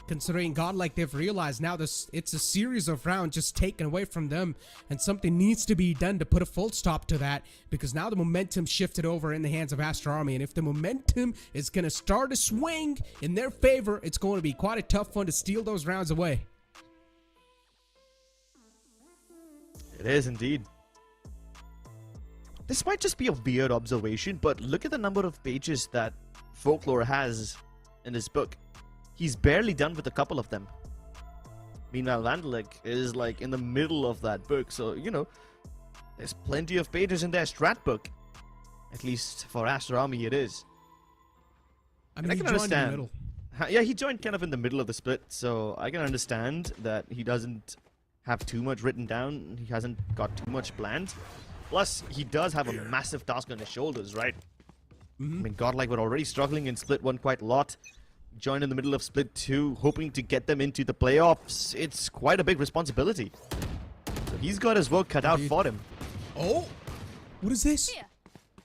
S2: Considering Godlike, they've realized now it's a series of rounds just taken away from them, and something needs to be done to put a full stop to that, because now the momentum shifted over in the hands of Aster Army, and if the momentum is going to start to swing in their favor, it's going to be quite a tough one to steal those rounds away.
S1: It is indeed. This might just be a weird observation, but look at the number of pages that Folklore has in his book. He's barely done with a couple of them. Meanwhile, Vandalic is like in the middle of that book, so you know, there's plenty of pages in their strat book. At least for Aster Army, it is.
S2: I mean,
S1: I
S2: he
S1: can
S2: joined
S1: understand.
S2: in the middle.
S1: Yeah, he joined kind of in the middle of the split, so I can understand that he doesn't have too much written down. He hasn't got too much planned. Plus, he does have a massive task on his shoulders, right? I mean, Godlike were already struggling in Split 1 quite a lot. Joined in the middle of Split 2, hoping to get them into the playoffs. It's quite a big responsibility. So he's got his work cut out for him.
S2: Oh, what is this?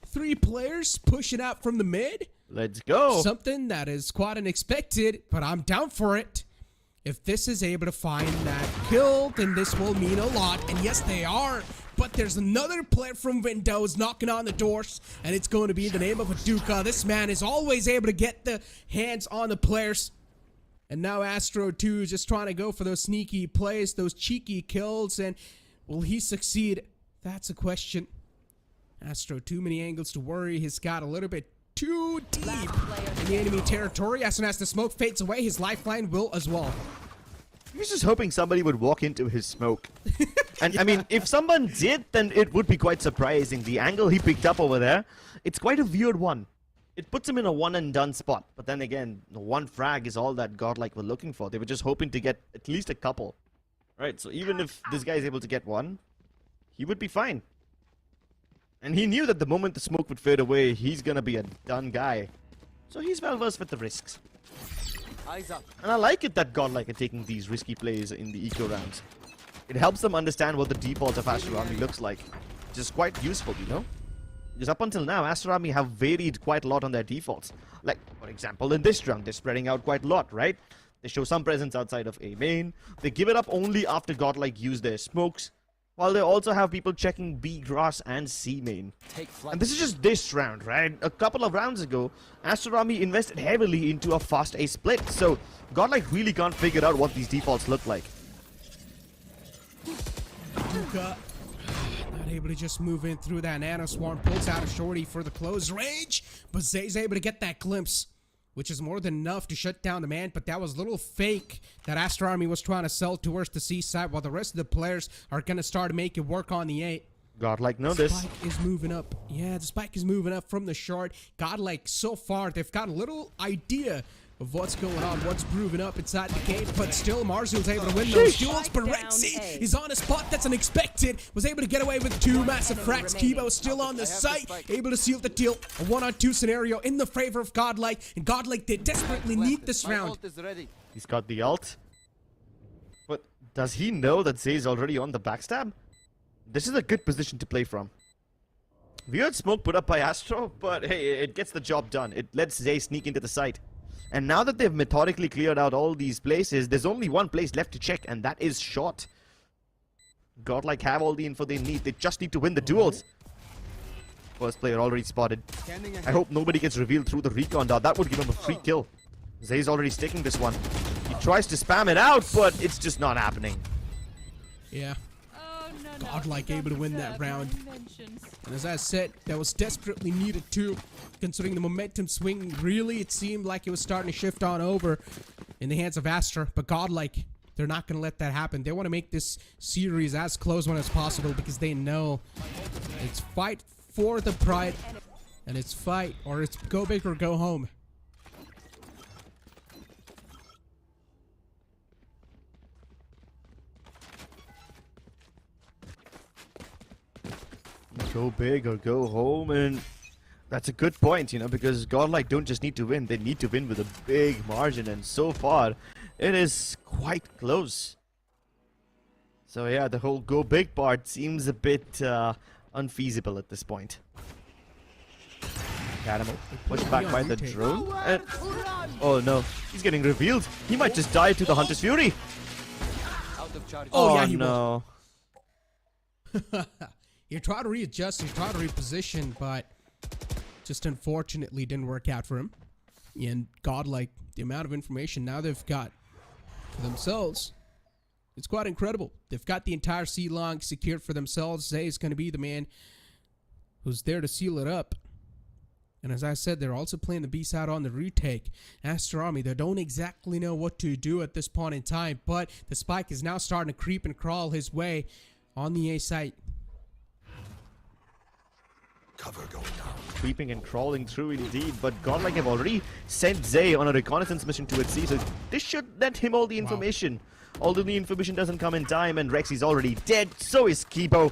S2: 3 players pushing out from the mid?
S1: Let's go.
S2: Something that is quite unexpected, but I'm down for it. If this is able to find that kill, then this will mean a lot. And yes, they are. But there's another player from Windows knocking on the doors, and it's going to be in the name of Aduka. This man is always able to get the hands on the players. And now Astro 2 is just trying to go for those sneaky plays, those cheeky kills, and will he succeed? That's a question. Astro, too many angles to worry. He's got a little bit too deep in the enemy territory. As soon as the smoke fades away, his lifeline will as well.
S1: He was just hoping somebody would walk into his smoke. And I mean, if someone did, then it would be quite surprising. The angle he picked up over there, it's quite a weird one. It puts him in a one and done spot. But then again, the one frag is all that Godlike were looking for. They were just hoping to get at least a couple. Right, so even if this guy is able to get one, he would be fine. And he knew that the moment the smoke would fade away, he's gonna be a done guy. So he's well versed with the risks.
S4: Eyes up.
S1: And I like it that Godlike are taking these risky plays in the eco rounds. It helps them understand what the default of Aster Army looks like, which is quite useful, you know? Because up until now, Aster Army have varied quite a lot on their defaults. Like, for example, in this round, they're spreading out quite a lot, right? They show some presence outside of A main. They give it up only after Godlike use their smokes, while they also have people checking B grass and C main. And this is just this round, right? A couple of rounds ago, Aster Army invested heavily into a fast A split, so Godlike really can't figure out what these defaults look like.
S2: Duka not able to just move in through that nano swarm, pulls out a shorty for the close range, but Zay's able to get that glimpse, which is more than enough to shut down the man. But that was a little fake that Aster Army was trying to sell towards the C side, while the rest of the players are going to start to make it work on the 8.
S1: Godlike know this.
S2: Spike is moving up. Yeah, the spike is moving up from the short. Godlike, so far, they've got a little idea of what's going on, what's brewing up inside the cave, but still Marzu's able to win those duels. But Rexy is on a spot that's unexpected, was able to get away with 2 massive frags. Kibo still on the site, able to seal the deal. A 1-on-2 scenario in the favor of Godlike, and Godlike, they desperately need this round.
S1: He's got the ult. But does he know that Zay's already on the backstab? This is a good position to play from. Weird smoke put up by Astro, but hey, it gets the job done. It lets Zay sneak into the site. And now that they've methodically cleared out all these places, there's only one place left to check, and that is short. Godlike have all the info they need. They just need to win the duels. First player already spotted. I hope nobody gets revealed through the recon dot. That would give him a free kill. Zay's already sticking this one. He tries to spam it out, but it's just not happening.
S2: Yeah. Godlike able to win that round. And as I said, that was desperately needed too. Considering the momentum swing, really it seemed like it was starting to shift on over in the hands of Aster. But Godlike, they're not going to let that happen. They want to make this series as close one as possible, because they know it's fight for the pride. And it's fight, or it's go big or go home.
S1: Go big or go home, and that's a good point, you know, because Godlike don't just need to win, they need to win with a big margin, and so far, it is quite close. So yeah, the whole go big part seems a bit unfeasible at this point. Caramel pushed back by the drone. And oh no, he's getting revealed. He might just die to the Hunter's Fury.
S2: Oh yeah, he
S1: no.
S2: He tried to readjust, he tried to reposition, but just unfortunately didn't work out for him. And Godlike, the amount of information now they've got for themselves, it's quite incredible. They've got the entire C-Long secured for themselves. Zay is going to be the man who's there to seal it up. And as I said, they're also playing the B side on the retake. Aster Army, they don't exactly know what to do at this point in time, but the spike is now starting to creep and crawl his way on the A site.
S8: Cover going down.
S1: Creeping and crawling through indeed, but Godlike have already sent Zay on a reconnaissance mission towards C, so this should let him all the information. Although the information doesn't come in time and Rexy's already dead, so is Kibo.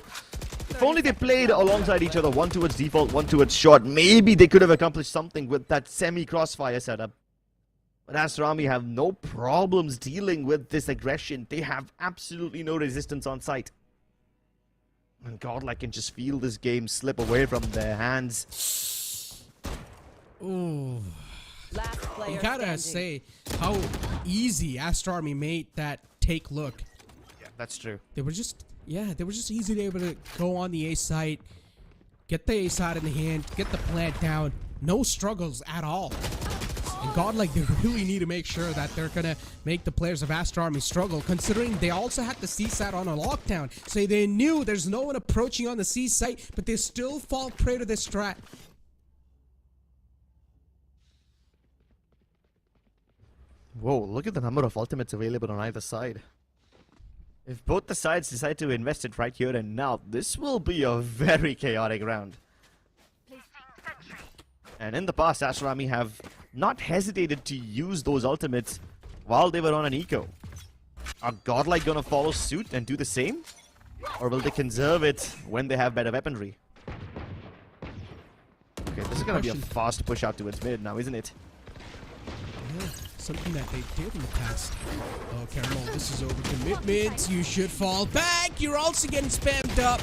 S1: If only they played alongside each other, one towards default, one towards short, maybe they could have accomplished something with that semi-crossfire setup. But Aster Army have no problems dealing with this aggression. They have absolutely no resistance on site. And Godlike can just feel this game slip away from their hands.
S2: Ooh. You gotta say how easy Aster Army made that take look.
S1: Yeah, that's true.
S2: They were just easily able to go on the A site, get the A site in the hand, get the plant down. No struggles at all. And Godlike, they really need to make sure that they're gonna make the players of Aster Army struggle, considering they also had the C site on a lockdown. So they knew there's no one approaching on the C site, but they still fall prey to this strat.
S1: Whoa, look at the number of ultimates available on either side. If both the sides decide to invest it right here and now, this will be a very chaotic round. And in the past, Aster Army have not hesitated to use those ultimates while they were on an eco. Are Godlike gonna follow suit and do the same? Or will they conserve it when they have better weaponry? Okay, this is gonna be a fast push out towards mid now, isn't it?
S2: Yeah, something that they did in the past. Oh, Caramel, this is over commitment. You should fall back. You're also getting spammed up.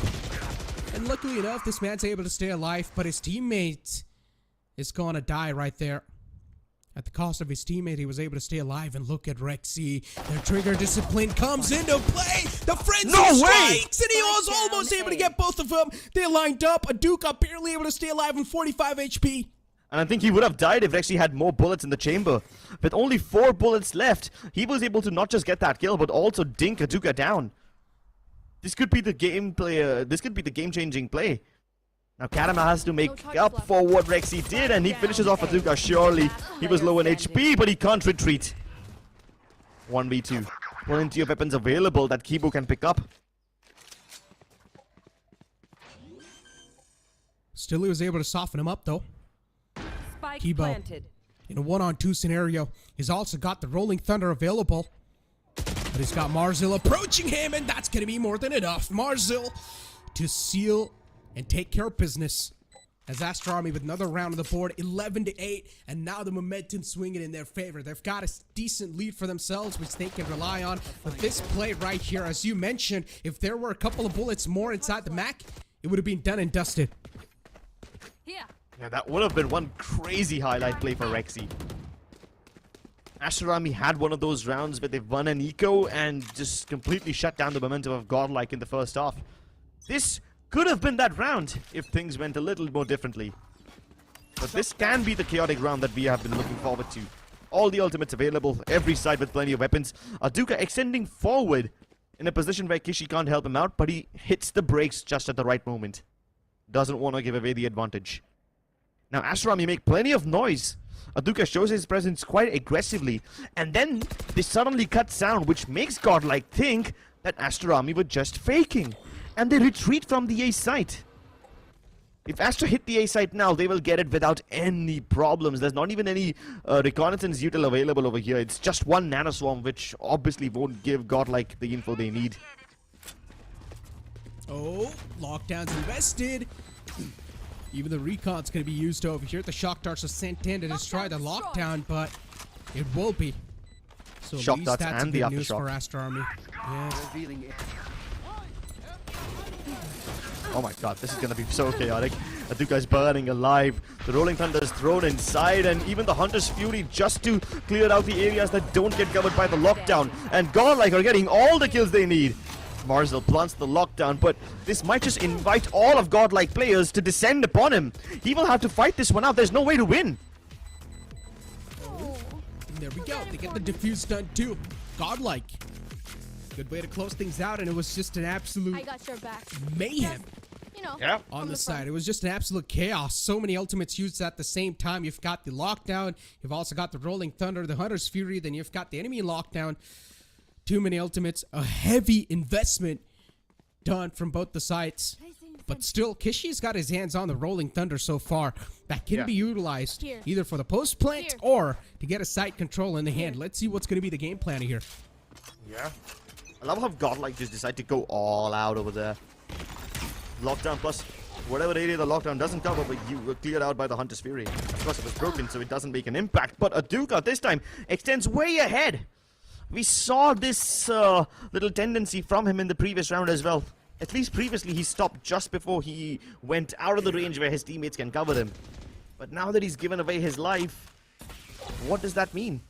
S2: And luckily enough, this man's able to stay alive, but his teammate is gonna die right there. At the cost of his teammate, he was able to stay alive, and look at Rexy. Their trigger discipline comes into play. The frenzy strikes, and he was almost able to get both of them. They lined up. Aduka barely able to stay alive on 45 HP.
S1: And I think he would have died if Rexy had more bullets in the chamber. With only 4 bullets left, he was able to not just get that kill, but also dink Aduka down. This could be the gameplay. This could be the game-changing play. Now Caramel has to make up for what Rexy did, and he finishes off Aduka surely. He was low in HP, but he can't retreat. 1v2. Plenty of weapons available that Kibo can pick up.
S2: Still, he was able to soften him up, though. Kibo, in a 1-on-2 scenario, he's also got the Rolling Thunder available. But he's got Marzil approaching him, and that's going to be more than enough. Marzil to seal and take care of business. As Aster Army with another round on the board, 11-8, and now the momentum swinging in their favor. They've got a decent lead for themselves, which they can rely on. But this play right here, as you mentioned, if there were a couple of bullets more inside the Mac, it would have been done and dusted.
S1: Yeah, that would have been one crazy highlight play for Rexy. Aster Army had one of those rounds where they've won an eco and just completely shut down the momentum of Godlike in the first half. This could have been that round if things went a little more differently. But this can be the chaotic round that we have been looking forward to. All the ultimates available, every side with plenty of weapons. Aduka extending forward in a position where Kishi can't help him out, but he hits the brakes just at the right moment. Doesn't want to give away the advantage. Now Aster Army make plenty of noise. Aduka shows his presence quite aggressively, and then they suddenly cut sound, which makes Godlike think that Aster Army were just faking, and they retreat from the A site. If Aster hit the A site now, they will get it without any problems. There's not even any reconnaissance util available over here. It's just one nanoswarm, which obviously won't give Godlike the info they need.
S2: Oh, lockdown's invested. Even the recon's going to be used over here. The shock darts are sent in to destroy the lockdown, but it will be. So
S1: shock
S2: at least
S1: darts
S2: that's
S1: and the
S2: good news
S1: aftershock
S2: for Aster Army. Yeah.
S1: Oh my god, this is going to be so chaotic. Aduka is burning alive. The Rolling Thunder is thrown inside, and even the Hunter's Fury just to clear out the areas that don't get covered by the lockdown. And Godlike are getting all the kills they need. Marzel plants the lockdown, but this might just invite all of Godlike players to descend upon him. He will have to fight this one out. There's no way to win.
S2: There we go. They get the defuse done too. Godlike. Good way to close things out, and it was just an absolute
S11: I got your back.
S2: mayhem.
S11: You know,
S1: Yeah.
S2: On the side. It was just an absolute chaos. So many ultimates used at the same time. You've got the lockdown. You've also got the Rolling Thunder, the Hunter's Fury. Then you've got the enemy in lockdown. Too many ultimates. A heavy investment done from both the sides. But still, Kishi's got his hands on the Rolling Thunder so far. That can be utilized either for the post plant or to get a site control in the hand. Let's see what's going to be the game plan here.
S1: Yeah. I love how Godlike just decide to go all out over there. Lockdown plus whatever area the lockdown doesn't cover, but you were cleared out by the Hunter's Fury. Of course, it was broken, so it doesn't make an impact. But Aduka this time extends way ahead. We saw this little tendency from him in the previous round as well. At least previously, he stopped just before he went out of the range where his teammates can cover him. But now that he's given away his life, what does that mean?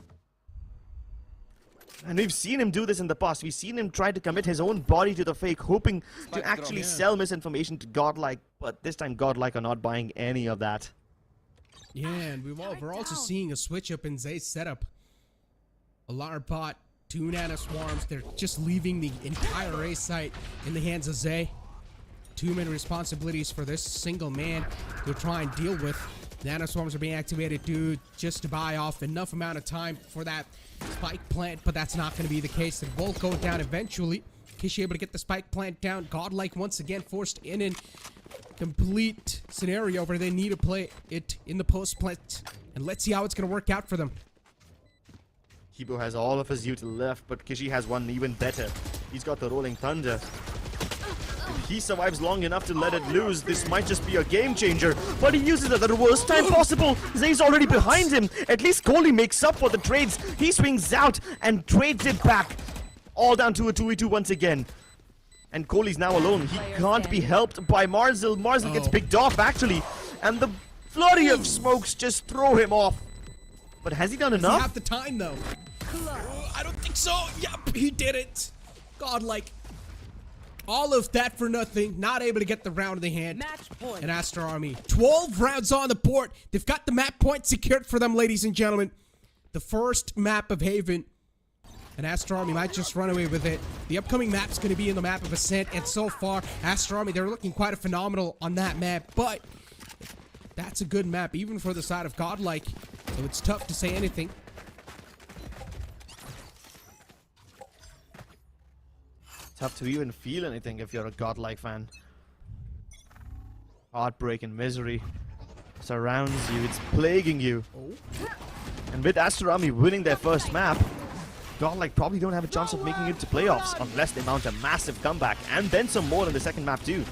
S1: And we've seen him do this in the past. We've seen him try to commit his own body to the fake, hoping to actually sell misinformation to Godlike. But this time, Godlike are not buying any of that.
S2: Yeah, and we're also seeing a switch up in Zay's setup. Alarm bot, 2 Nana Swarms. They're just leaving the entire A site in the hands of Zay. Too many responsibilities for this single man to try and deal with. Nano Swarms are being activated, dude, just to buy off enough amount of time for that spike plant, but that's not going to be the case. It will go down eventually. Kishi able to get the spike plant down. Godlike once again forced in a complete scenario where they need to play it in the post plant. And let's see how it's going to work out for them.
S1: Kibo has all of his util left, but Kishi has one even better. He's got the Rolling Thunder. If he survives long enough to let it loose, this might just be a game changer. But he uses it at the worst time possible. Zay's already behind him. At least Kohli makes up for the trades. He swings out and trades it back. All down to a 2v2 once again. And Kohli's now alone. He can't be helped by Marzel. Marzel gets picked off, actually. And the flurry of smokes just throw him off. But has he done enough?
S2: Does he have the time, though? I don't think so. Yep, he did it. Godlike. All of that for nothing. Not able to get the round in the hand.
S4: Match point.
S2: And Aster Army. 12 rounds on the board. They've got the map point secured for them, ladies and gentlemen. The first map of Haven. And Aster Army might just run away with it. The upcoming map's going to be in the map of Ascent. And so far, Aster Army, they're looking quite phenomenal on that map. But that's a good map, even for the side of Godlike. So it's tough to say anything.
S1: Tough to even feel anything if you're a Godlike fan. Heartbreak and misery surrounds you. It's plaguing you. And with Aster Army winning their first map, Godlike probably don't have a chance of making it to playoffs unless they mount a massive comeback, and then some more in the second map too.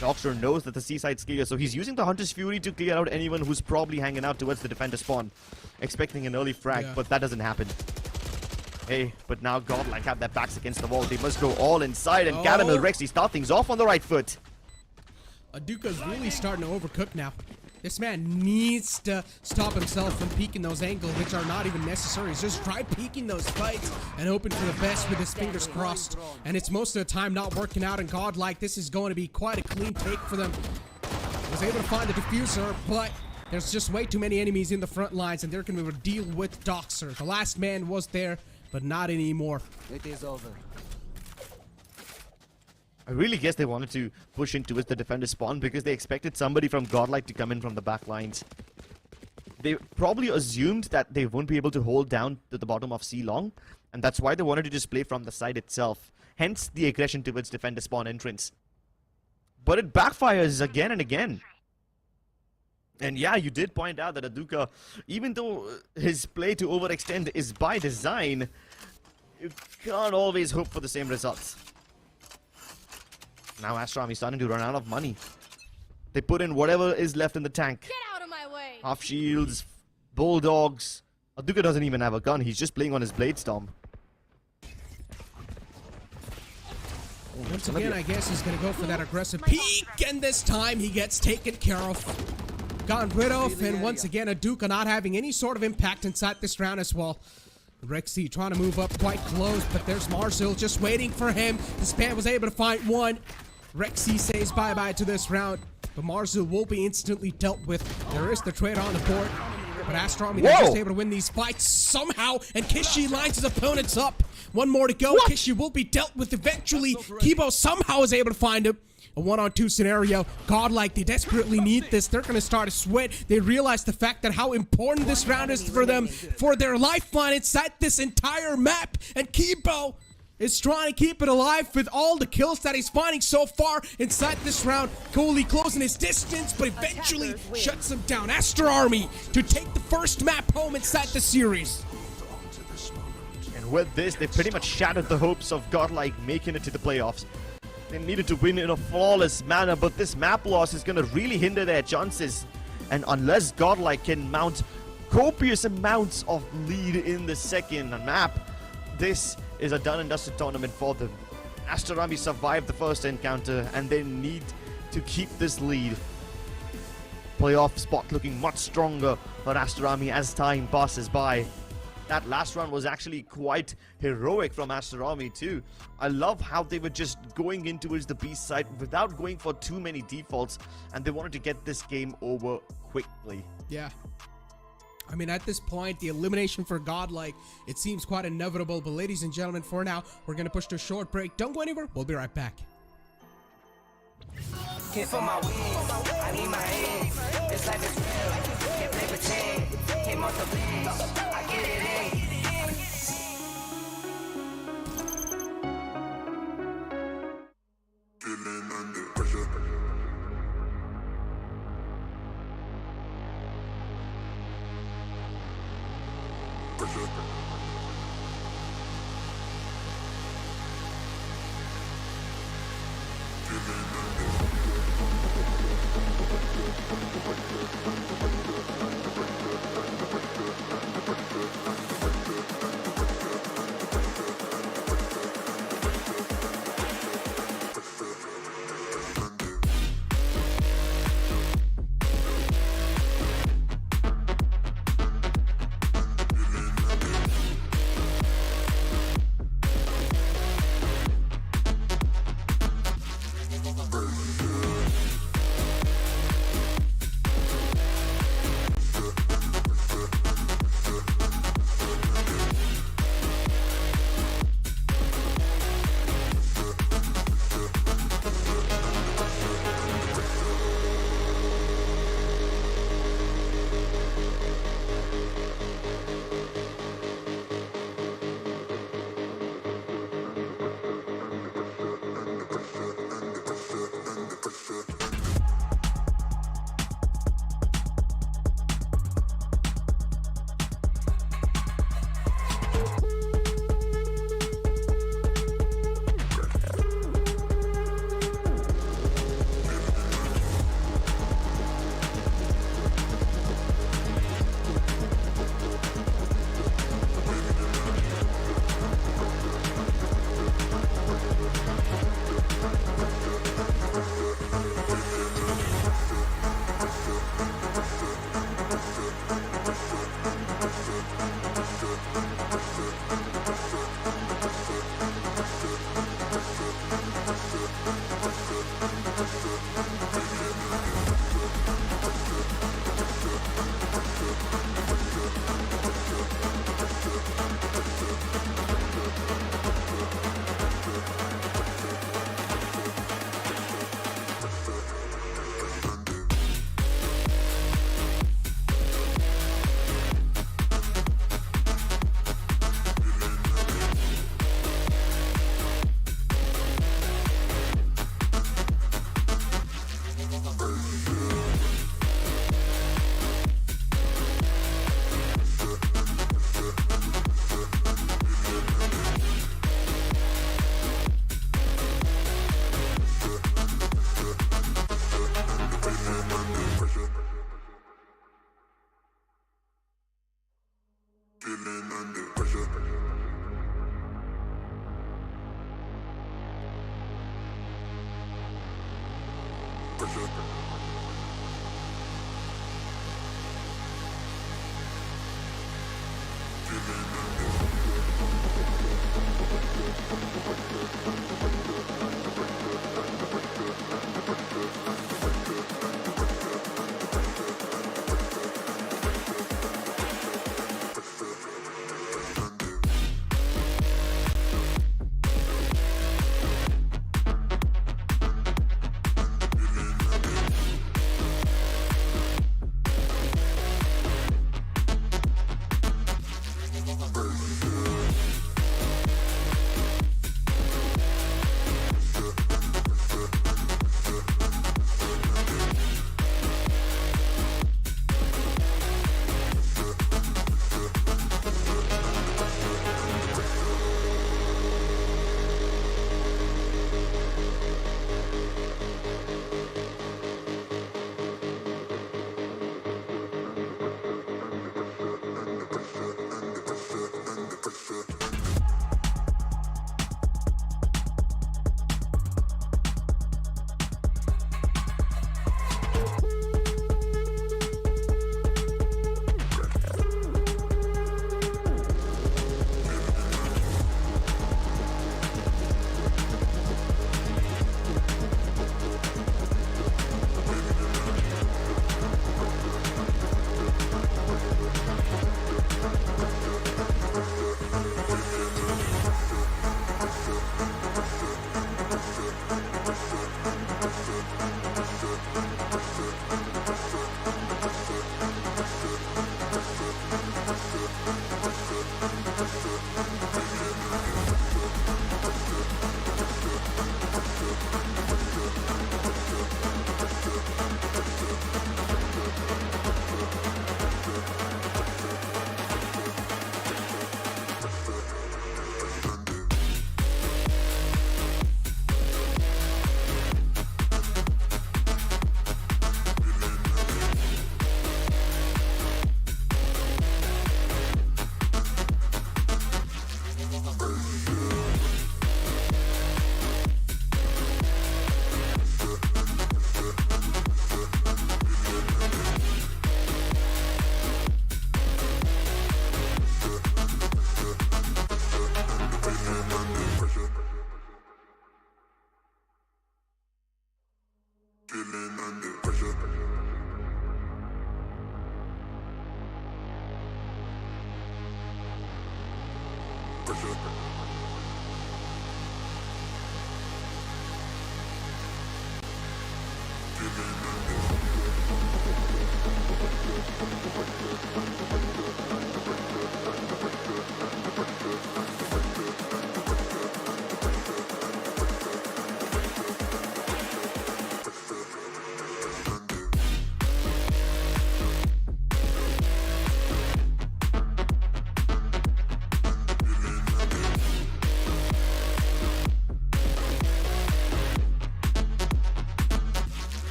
S1: Doctor knows that the seaside's clear, so he's using the Hunter's Fury to clear out anyone who's probably hanging out towards the defender spawn, expecting an early frag, but that doesn't happen. Hey, but now Godlike have their backs against the wall. They must go all inside, and Caramel Rexy start things off on the right foot.
S2: Aduka's really starting to overcook now. This man needs to stop himself from peeking those angles, which are not even necessary. He's just try peeking those fights and hoping for the best with his fingers crossed. And it's most of the time not working out, and Godlike, this is going to be quite a clean take for them. Was able to find the diffuser, but there's just way too many enemies in the front lines, and they're going to be able to deal with Doxer. The last man was there, but not anymore.
S4: It is over.
S1: I really guess they wanted to push in towards the defender spawn because they expected somebody from Godlike to come in from the back lines. They probably assumed that they won't be able to hold down to the bottom of C long, and that's why they wanted to just play from the side itself. Hence the aggression towards defender spawn entrance. But it backfires again and again. And yeah, you did point out that Aduka, even though his play to overextend is by design, you can't always hope for the same results. Now Aster Army starting to run out of money. They put in whatever is left in the tank.
S11: Get out of my way.
S1: Half shields, bulldogs. Aduka doesn't even have a gun. He's just playing on his blade storm.
S2: Once again, I guess he's going to go for that aggressive peek, and this time he gets taken care of. Gotten rid of, and once again, a Duke not having any sort of impact inside this round as well. Rexy trying to move up quite close, but there's Marcel just waiting for him. The Span was able to find one. Rexy says bye-bye to this round, but Marcel will be instantly dealt with. There is the trade on the board, but Aster Army they're just able to win these fights somehow, and Kishi lines his opponents up. One more to go. Kishi will be dealt with eventually. Kibo somehow is able to find him. A 1-on-2 scenario. Godlike, they desperately need this. They're going to start to sweat. They realize the fact that how important this round is for them, for their lifeline inside this entire map. And Kibo is trying to keep it alive with all the kills that he's finding so far inside this round. Coley closing his distance, but eventually shuts him down. Aster Army to take the first map home inside the series.
S1: And with this, they pretty much shattered the hopes of Godlike making it to the playoffs. They needed to win in a flawless manner, but this map loss is going to really hinder their chances. And unless Godlike can mount copious amounts of lead in the second map, this is a done and dusted tournament for them. Aster Army survived the first encounter, and they need to keep this lead. Playoff spot looking much stronger for Aster Army as time passes by. That last round was actually quite heroic from Aster Army too. I love how they were just going in towards the B side without going for too many defaults, and they wanted to get this game over quickly.
S2: Yeah. I mean, at this point, the elimination for Godlike, it seems quite inevitable. But ladies and gentlemen, for now, we're going to push to a short break. Don't go anywhere. We'll be right back.
S5: Hit for my wins, I need my ends. This life is real, can't play pretend. Came off the bench, I get it in.
S11: Feeling under pressure.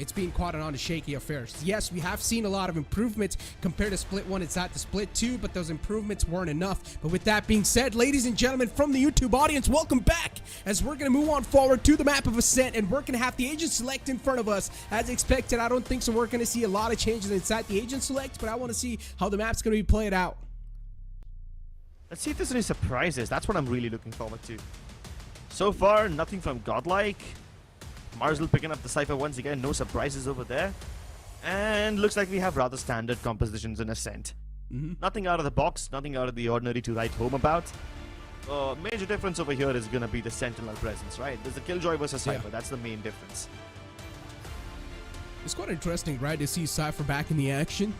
S2: it's been quite an shaky affair. Yes, we have seen a lot of improvements compared to Split 1 inside the Split 2, but those improvements weren't enough. But with that being said, ladies and gentlemen from the YouTube audience, welcome back as we're going to move on forward to the map of Ascent, and we're going to have the Agent Select in front of us. As expected, I don't think so we're going to see a lot of changes inside the Agent Select, but I want to see how the map's going to be played out.
S1: Let's see if there's any surprises. That's what I'm really looking forward to. So far, nothing from Godlike. Marzel picking up the Cypher once again. No surprises over there. And looks like we have rather standard compositions in Ascent. Nothing out of the box, nothing out of the ordinary to write home about. major difference over here is gonna be the Sentinel presence, right? There's the Killjoy versus Cypher. That's the main difference.
S2: It's quite interesting, right, to see Cypher back in the action.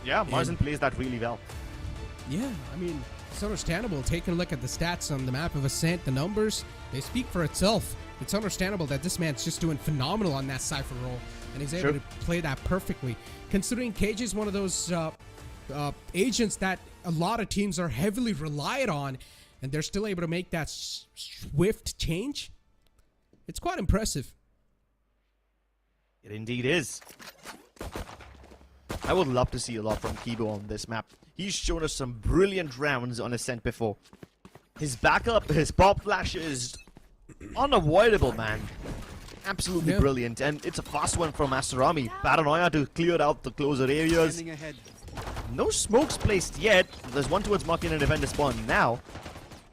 S1: Yeah, Marzen plays that really well.
S2: Yeah, I mean, it's understandable. Taking a look at the stats on the map of Ascent, the numbers, they speak for itself. It's understandable that this man's just doing phenomenal on that Cypher role, and he's able to play that perfectly. Considering Cage is one of those agents that a lot of teams are heavily reliant on, and they're still able to make that swift change, it's quite impressive.
S1: It indeed is. I would love to see a lot from Kibo on this map. He's shown us some brilliant rounds on Ascent before. His backup, his pop flash is unavoidable, man. Absolutely brilliant. And it's a fast one from Aster. Paranoia to clear out the closer areas. No smokes placed yet. There's one towards Markin and Defender spawn now.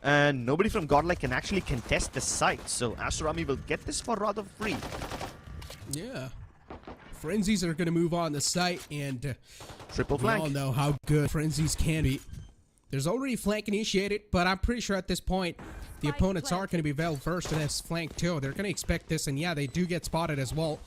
S1: And nobody from Godlike can actually contest the site. So Aster will get this for rather free.
S2: Yeah. Frenzies are going to move on the site, and
S1: triple
S2: we
S1: flank.
S2: all know how good Frenzies can be. There's already flank initiated, but I'm pretty sure at this point the opponents are going to be well versed in this flank too. They're going to expect this, and yeah, they do get spotted as well.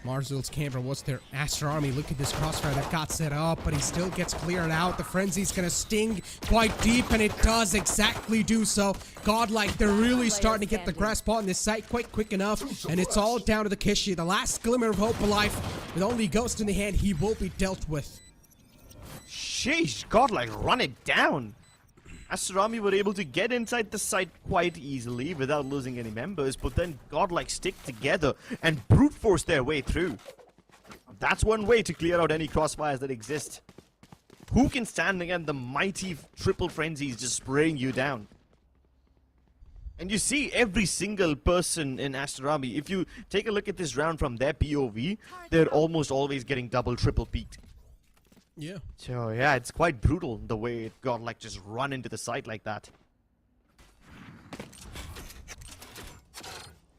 S2: Marzul's camera was their Aster. Look at this crossfire that got set up, but he still gets cleared out. The Frenzy's gonna sting quite deep, and it does exactly do so. Godlike, they're really starting to get the grasp on this site quite quick enough, and it's all down to the Kishi. The last glimmer of hope alive, with only Ghost in the hand, he will be dealt with.
S1: Sheesh, Godlike, run it down. Aster were able to get inside the site quite easily without losing any members, but then Godlike stick together and brute force their way through. That's one way to clear out any crossfires that exist. Who can stand against the mighty triple frenzies just spraying you down? And you see every single person in Aster, if you take a look at this round from their POV, they're almost always getting double, triple peaked.
S2: Yeah.
S1: So yeah, it's quite brutal the way it got like just run into the site like that.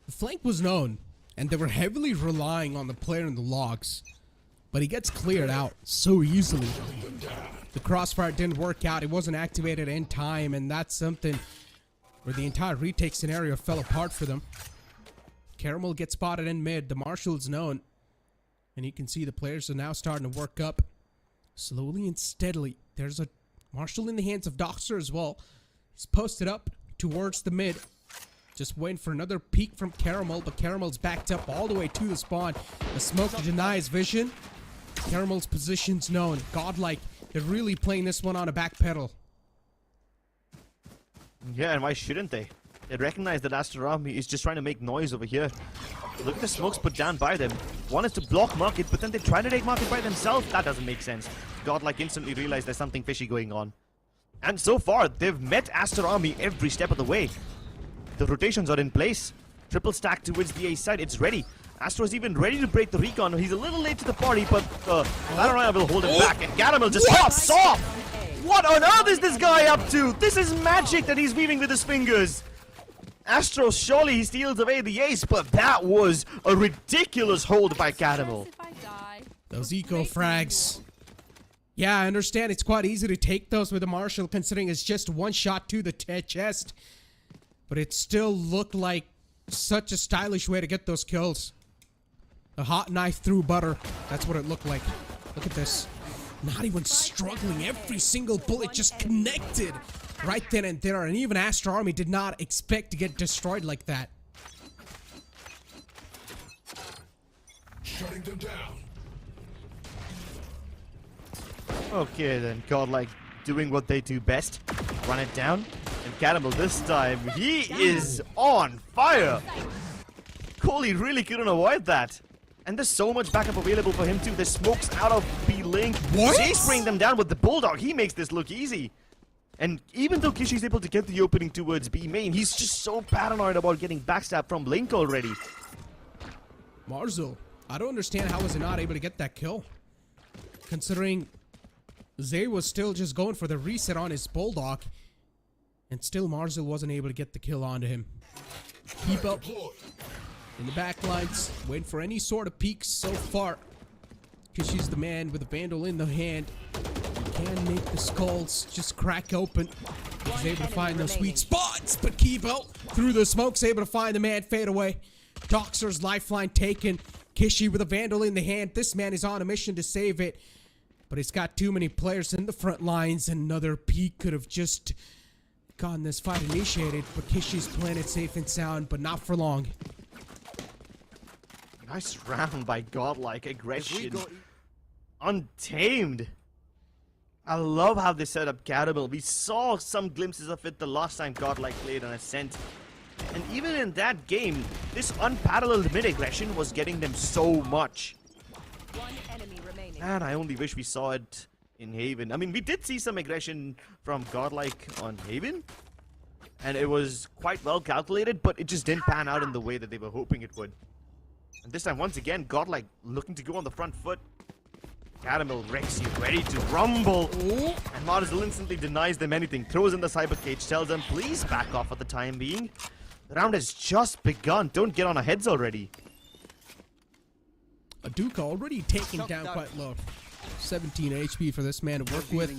S2: The flank was known, and they were heavily relying on the player in the logs, but he gets cleared out so easily. The crossfire didn't work out, it wasn't activated in time, and that's something where the entire retake scenario fell apart for them. Caramel gets spotted in mid, the Marshal's known, and you can see the players are now starting to work up. Slowly and steadily. There's a Marshal in the hands of Doxter as well. He's posted up towards the mid. Just waiting for another peek from Caramel, but Caramel's backed up all the way to the spawn. The smoke to deny his vision. Caramel's position's known. Godlike, they're really playing this one on a back pedal.
S1: Yeah, and why shouldn't they? They recognize that Aster is just trying to make noise over here. Look at the smokes put down by them. One is to block Market, but then they try to take Market by themselves. That doesn't make sense. Godlike instantly realized there's something fishy going on. And so far, they've met Aster every step of the way. The rotations are in place. Triple stack towards the A side. It's ready. Aster is even ready to break the recon. He's a little late to the party, but Paranoia will hold him back. And Caramel just pops off! What on earth is this guy up to? This is magic that he's weaving with his fingers. Astro, surely he steals away the ace, but that was a ridiculous hold by Caramel.
S2: Those eco frags. Yeah, I understand it's quite easy to take those with a Marshal, considering it's just one shot to the chest. But it still looked like such a stylish way to get those kills. A hot knife through butter. That's what it looked like. Look at this. Not even struggling. Every single bullet just connected right then and there. And even Aster did not expect to get destroyed like that.
S8: Shutting them down.
S1: Okay then, Godlike doing what they do best. Run it down. And Caramel this time, he is on fire. Coley really couldn't avoid that. And there's so much backup available for him too. There's smokes out of B-Link. Jay spraying them down with the Bulldog. He makes this look easy. And even though Kishi's able to get the opening towards B main, he's just so paranoid about getting backstabbed from Link already.
S2: Marzo, I don't understand how was he not able to get that kill. Considering Zay was still just going for the reset on his Bulldog. And still Marzo wasn't able to get the kill onto him. Keep up in the back lines, waiting for any sort of peaks so far. Kishi's the man with the Vandal in the hand. He can make the skulls just crack open. He's able to find those sweet spots, but Kibo through the smoke's able to find the man fade away. Doxer's lifeline taken. Kishi with a Vandal in the hand. This man is on a mission to save it, but he's got too many players in the front lines. Another peek could have just gotten this fight initiated, but Kishi's playing it safe and sound, but not for long.
S1: Nice round by Godlike. Aggression. Untamed. I love how they set up Caramel. We saw some glimpses of it the last time Godlike played on Ascent. And even in that game, this unparalleled mid-aggression was getting them so much.
S11: One enemy remaining.
S1: And I only wish we saw it in Haven. I mean, we did see some aggression from Godlike on Haven. And it was quite well calculated, but it just didn't pan out in the way that they were hoping it would. And this time, once again, Godlike looking to go on the front foot. Caramel, Rexy ready to rumble.
S2: Ooh.
S1: And Marzal instantly denies them anything. Throws in the cyber cage, tells them, please back off for the time being. The round has just begun. Don't get on our heads already.
S2: Aduka already taken down quite low. 17 HP for this man to work with.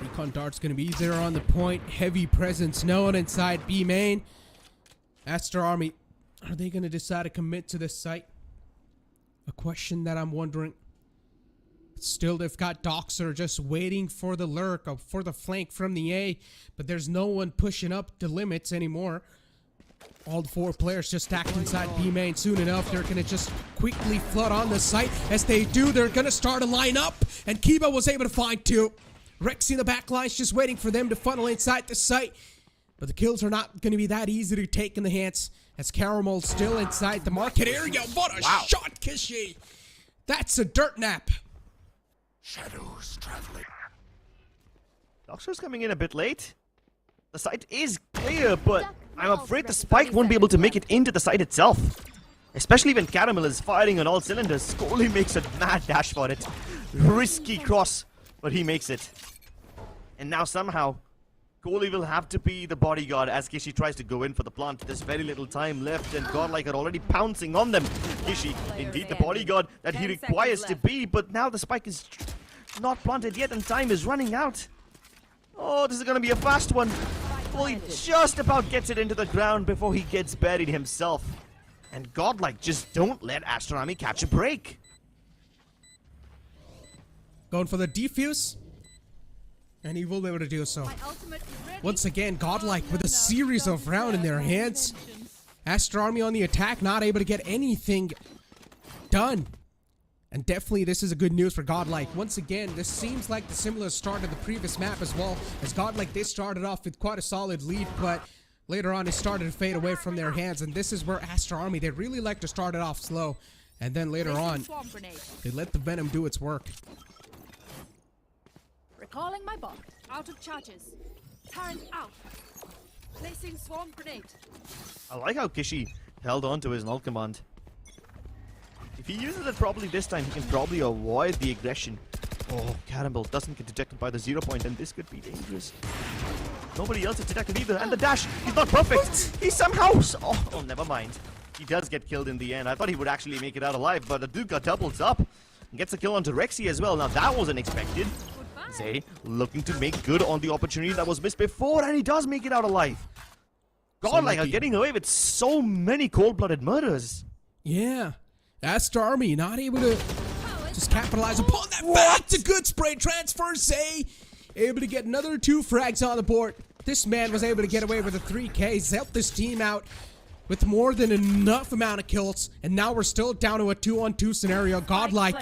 S2: Recon Dart's going to be there on the point. Heavy presence. No one inside B main. Aster Army. Are they going to decide to commit to this site? A question that I'm wondering. Still, they've got Doxer just waiting for the lurk or for the flank from the A, but there's no one pushing up the limits anymore. All the 4 players just stacked inside B main. Soon enough, they're gonna just quickly flood on the site. As they do, they're gonna start a lineup, and Kiba was able to find 2. Rexy in the back line's just waiting for them to funnel inside the site, but the kills are not gonna be that easy to take in the hands. As Caramel's still inside the market area. What a shot, Kishi! That's a dirt nap.
S8: Shadows traveling.
S1: Doxer's coming in a bit late. The site is clear, but I'm afraid the spike won't be able to make it into the site itself. Especially when Caramel is firing on all cylinders. Scully makes a mad dash for it. Risky cross, but he makes it. And now somehow, Coley will have to be the bodyguard as Kishi tries to go in for the plant. There's very little time left, and Godlike are already pouncing on them. Kishi, indeed the bodyguard that he requires to be, but now the spike is not planted yet, and time is running out. Oh, this is gonna be a fast one. Coley just about gets it into the ground before he gets buried himself. And Godlike just don't let Aster Army catch a break.
S2: Going for the defuse. And he will be able to do so. Once again, Godlike with a series of rounds in their hands. Aster Army on the attack, not able to get anything done. And definitely this is a good news for Godlike. Once again, this seems like the similar start of the previous map as well. As Godlike, they started off with quite a solid lead, but later on it started to fade away from their hands. And this is where Aster Army, they really like to start it off slow. And then later on, they let the Venom do its work.
S11: Recalling my bot. Out of charges. Turn out. Placing swarm grenade.
S1: I like how Kishi held on to his null command. If he uses it properly this time, he can probably avoid the aggression. Oh, Caramel doesn't get detected by the 0 point, and this could be dangerous. Nobody else is detected either, and the dash, he's not perfect. He somehow... Oh, never mind. He does get killed in the end. I thought he would actually make it out alive, but Aduka doubles up and gets a kill onto Rexy as well. Now, that wasn't expected. Zay looking to make good on the opportunity that was missed before, and he does make it out alive. Godlike are getting away with so many cold-blooded murders.
S2: Yeah. Aster Army not able to just capitalize upon that fact. A good spray transfer. Zay able to get another 2 frags on the board. This man was able to get away with a 3K. He's helped this team out with more than enough amount of kills. And now we're still down to a 2-on-2 scenario. Godlike.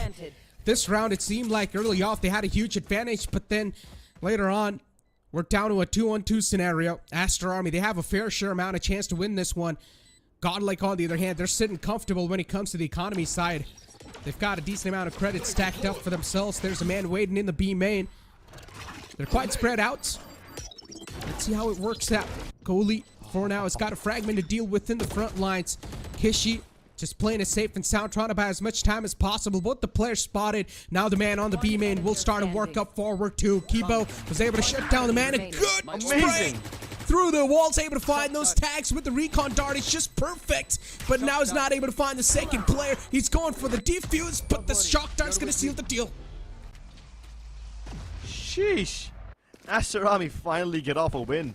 S2: This round, it seemed like early off they had a huge advantage, but then later on, we're down to a 2-on-2 scenario. Aster Army, they have a fair share amount of chance to win this one. Godlike, on the other hand, they're sitting comfortable when it comes to the economy side. They've got a decent amount of credit stacked up for themselves. There's a man waiting in the B main. They're quite spread out. Let's see how it works out. Coley, for now, has got a fragment to deal with in the front lines. Kishi just playing it safe and sound, trying to buy as much time as possible. Both the players spotted. Now the man on the B main will start to work up forward too. Kibo was able to shut down the man. A good spray through the walls, able to find those tags with the recon dart. It's just perfect. But now he's not able to find the second player. He's going for the defuse, but the shock dart's going to seal the deal.
S1: Sheesh. Aster Army finally get off a win.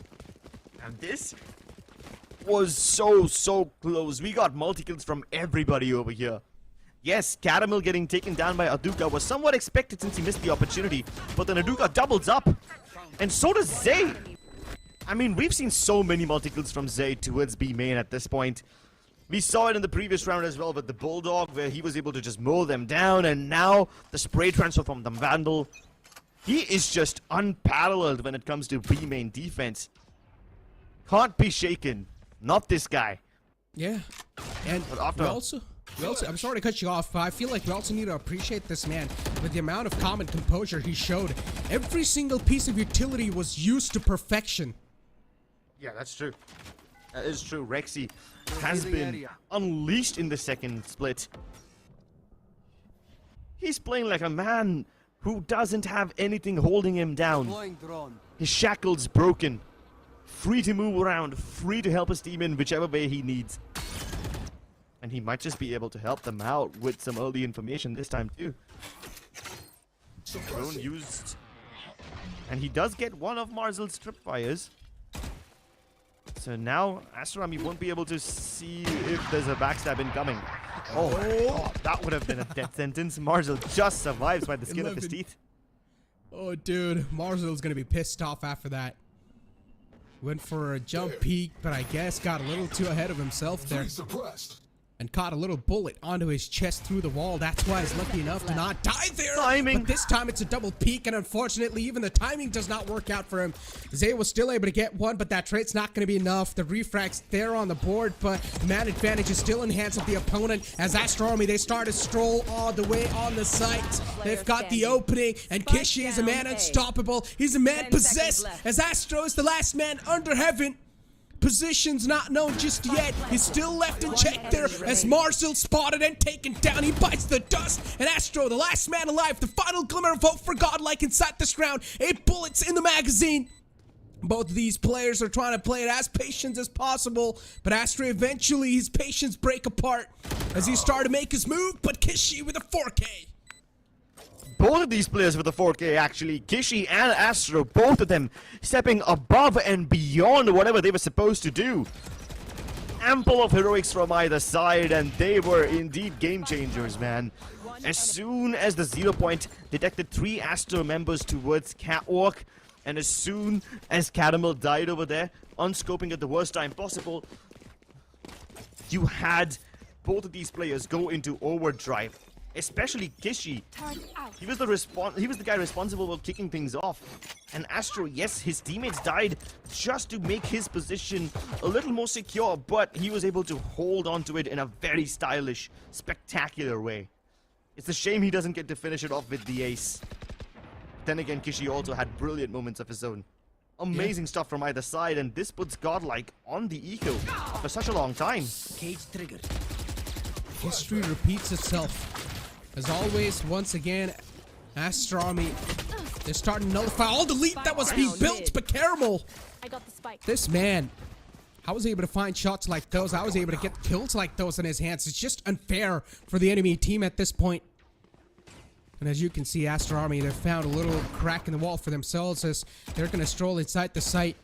S1: And this was so close. We got multi-kills from everybody over here. Yes, Caramel getting taken down by Aduka was somewhat expected since he missed the opportunity. But then Aduka doubles up. And so does Zay. I mean, we've seen so many multi-kills from Zay towards B main at this point. We saw it in the previous round as well with the Bulldog, where he was able to just mow them down. And now the spray transfer from the Vandal. He is just unparalleled when it comes to B main defense. Can't be shaken. Not this guy.
S2: Yeah. And we also, I'm sorry to cut you off, but I feel like we also need to appreciate this man with the amount of calm and composure he showed. Every single piece of utility was used to perfection.
S1: Yeah, that's true. That is true. Rexy has been unleashed in the second split. He's playing like a man who doesn't have anything holding him down. His shackles broken. Free to move around, free to help his team in whichever way he needs. And he might just be able to help them out with some early information this time too. Drone used. And he does get one of Marzel's tripwires. So now Aster Army won't be able to see if there's a backstab incoming. Oh my god, that would have been a death sentence. Marzel just survives by the skin of his teeth.
S2: Oh dude, Marzel's gonna be pissed off after that. Went for a jump peek, but I guess got a little too ahead of himself there. And caught a little bullet onto his chest through the wall. That's why he's lucky enough to not die there.
S1: Timing.
S2: But this time it's a double peek, and unfortunately even the timing does not work out for him. Zay was still able to get one, but that trade's not going to be enough. The refrag's there on the board, but the man advantage is still in hands of the opponent. As Aster Army, they start to stroll all the way on the site. They've got the opening, and Kishi is a man unstoppable. He's a man possessed, as Astro is the last man under heaven. Positions not known just yet. He's still left in check there as Marzel spotted and taken down. He bites the dust, and Astro, the last man alive, the final glimmer of hope for Godlike inside this round. 8 bullets in the magazine. Both of these players are trying to play it as patient as possible, but Astro eventually, his patience break apart as he started to make his move, but Kishi with a 4K.
S1: Both of these players with the 4K actually, Kishi and Astro, both of them stepping above and beyond whatever they were supposed to do. Ample of heroics from either side, and they were indeed game changers, man. As soon as the 0 point detected 3 Astro members towards Catwalk, and as soon as Caramel died over there, unscoping at the worst time possible, you had both of these players go into overdrive. Especially Kishi. He was the guy responsible for kicking things off. And Astro, yes, his teammates died just to make his position a little more secure, but he was able to hold on to it in a very stylish, spectacular way. It's a shame he doesn't get to finish it off with the ace. Then again, Kishi also had brilliant moments of his own. Amazing stuff from either side, and this puts Godlike on the eco for such a long time.
S2: Cage triggered. History repeats itself. As always, once again, Aster Army, they're starting to nullify all the lead that was being built, but Caramel, this man, I was able to find shots like those, I was able to get kills like those in his hands. It's just unfair for the enemy team at this point. And as you can see, Aster Army, they've found a little crack in the wall for themselves as they're going to stroll inside the site,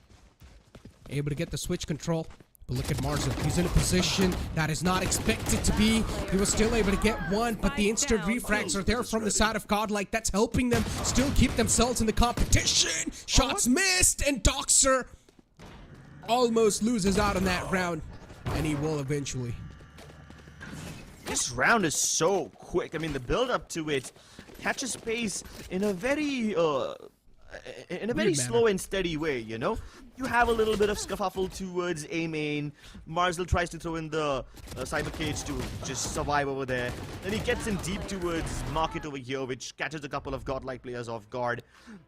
S2: able to get the switch control. But look at Marzel. He's in a position that is not expected to be. He was still able to get one, but the instant refrags are there from the side of Godlike. That's helping them still keep themselves in the competition. Shots missed, and Doxer almost loses out on that round, and he will eventually.
S1: This round is so quick. I mean, the build up to it catches pace in a very slow and steady way, you know? You have a little bit of scuffle towards A main. Marzel tries to throw in the cyber cage to just survive over there. Then he gets in deep towards Market over here, which catches a couple of Godlike players off guard.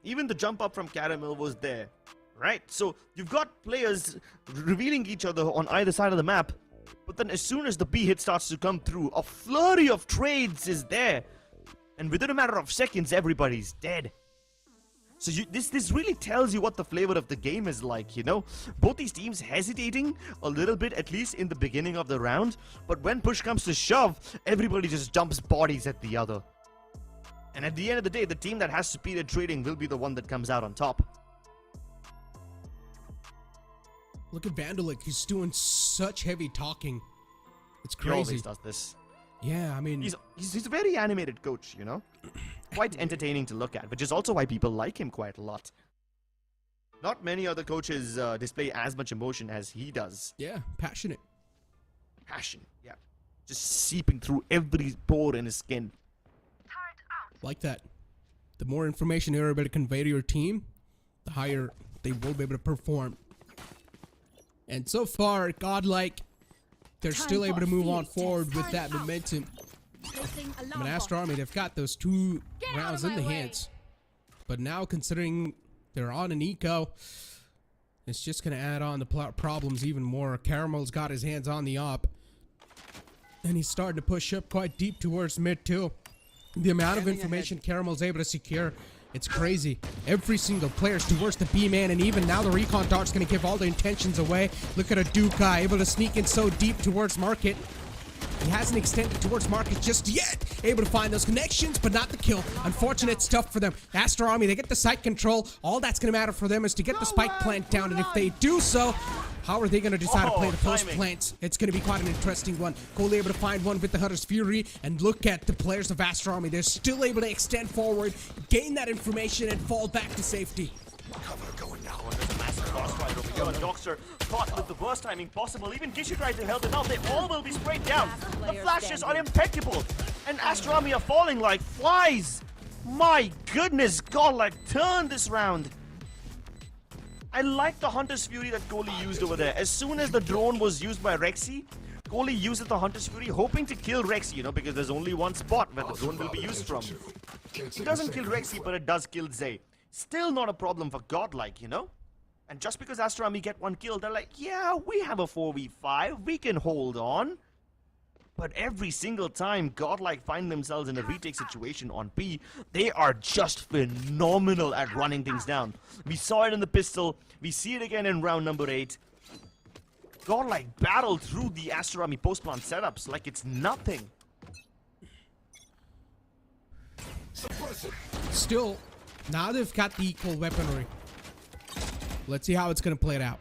S1: Even the jump up from Caramel was there, right? So you've got players revealing each other on either side of the map. But then as soon as the B hit starts to come through, a flurry of trades is there. And within a matter of seconds, everybody's dead. So this really tells you what the flavor of the game is like, you know? Both these teams hesitating a little bit, at least in the beginning of the round. But when push comes to shove, everybody just dumps bodies at the other. And at the end of the day, the team that has superior trading will be the one that comes out on top.
S2: Look at Vandalik. He's doing such heavy talking. It's
S1: He
S2: crazy.
S1: always does this.
S2: Yeah, I mean,
S1: He's a very animated coach, you know? Quite entertaining to look at, which is also why people like him quite a lot. Not many other coaches display as much emotion as he does.
S2: yeah, passionate.
S1: Passion, yeah. Just seeping through every pore in his skin.
S2: Like that. The more information you're able to convey to your team, the higher they will be able to perform. And so far, Godlike, they're still able to move on forward with that momentum.
S11: Placing
S2: I mean,
S11: alarm
S2: Aster
S11: bot.
S2: Army, they've got those 2
S11: Get out
S2: rounds
S11: of
S2: in the
S11: my way.
S2: hands. But now, considering they're on an eco, it's just going to add on the problems even more. Caramel's got his hands on the op. And he's starting to push up quite deep towards mid too. The amount of information Caramel's able to secure, it's crazy. Every single player's towards the B man, and even now the recon dart's gonna give all the intentions away. Look at a Duka able to sneak in so deep towards market. He hasn't extended towards market just yet. Able to find those connections, but not the kill. Unfortunate stuff for them. Aster Army, they get the site control. All that's gonna matter for them is to get the spike plant down, and if they do so, how are they going to decide to play the post plants? It's going to be quite an interesting one. Cole able to find one with the Hunter's Fury, and look at the players of Aster Army. They're still able to extend forward, gain that information, and fall back to safety.
S12: Cover going now. There's a massive crossfire over here. And Doxer caught with the worst timing possible. Even Gishu tried to help him out. They all will be sprayed down. The flashes are impeccable. And Aster Army are falling like flies. My goodness, Godlike turned this round. I like the Hunter's Fury that Kohli used over there. As soon as the drone was used by Rexy, Kohli uses the Hunter's Fury hoping to kill Rexy, you know, because there's only one spot where the drone will be used from. It doesn't kill Rexy, but it does kill Zay. Still not a problem for Godlike, you know? And just because Aster Army get one kill, they're like, yeah, we have a 4v5, we can hold on. But every single time Godlike find themselves in a retake situation on B, they are just phenomenal at running things down. We saw it in the pistol, we see it again in round number 8. Godlike battled through the Aster Army post-plant setups like it's nothing.
S2: Still, now they've got the equal weaponry. Let's see how it's going to play it out.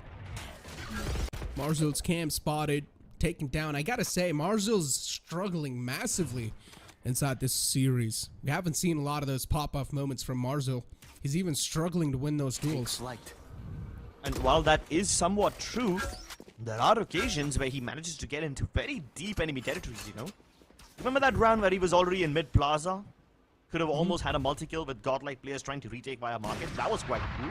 S2: Marzul's cam spotted. Taken down. I gotta say, Marzul's struggling massively inside this series. We haven't seen a lot of those pop-off moments from Marzul. He's even struggling to win those duels.
S1: And while that is somewhat true, there are occasions where he manages to get into very deep enemy territories, you know? Remember that round where he was already in mid-plaza? Could have almost had a multi-kill with Godlike players trying to retake via market. That was quite cool.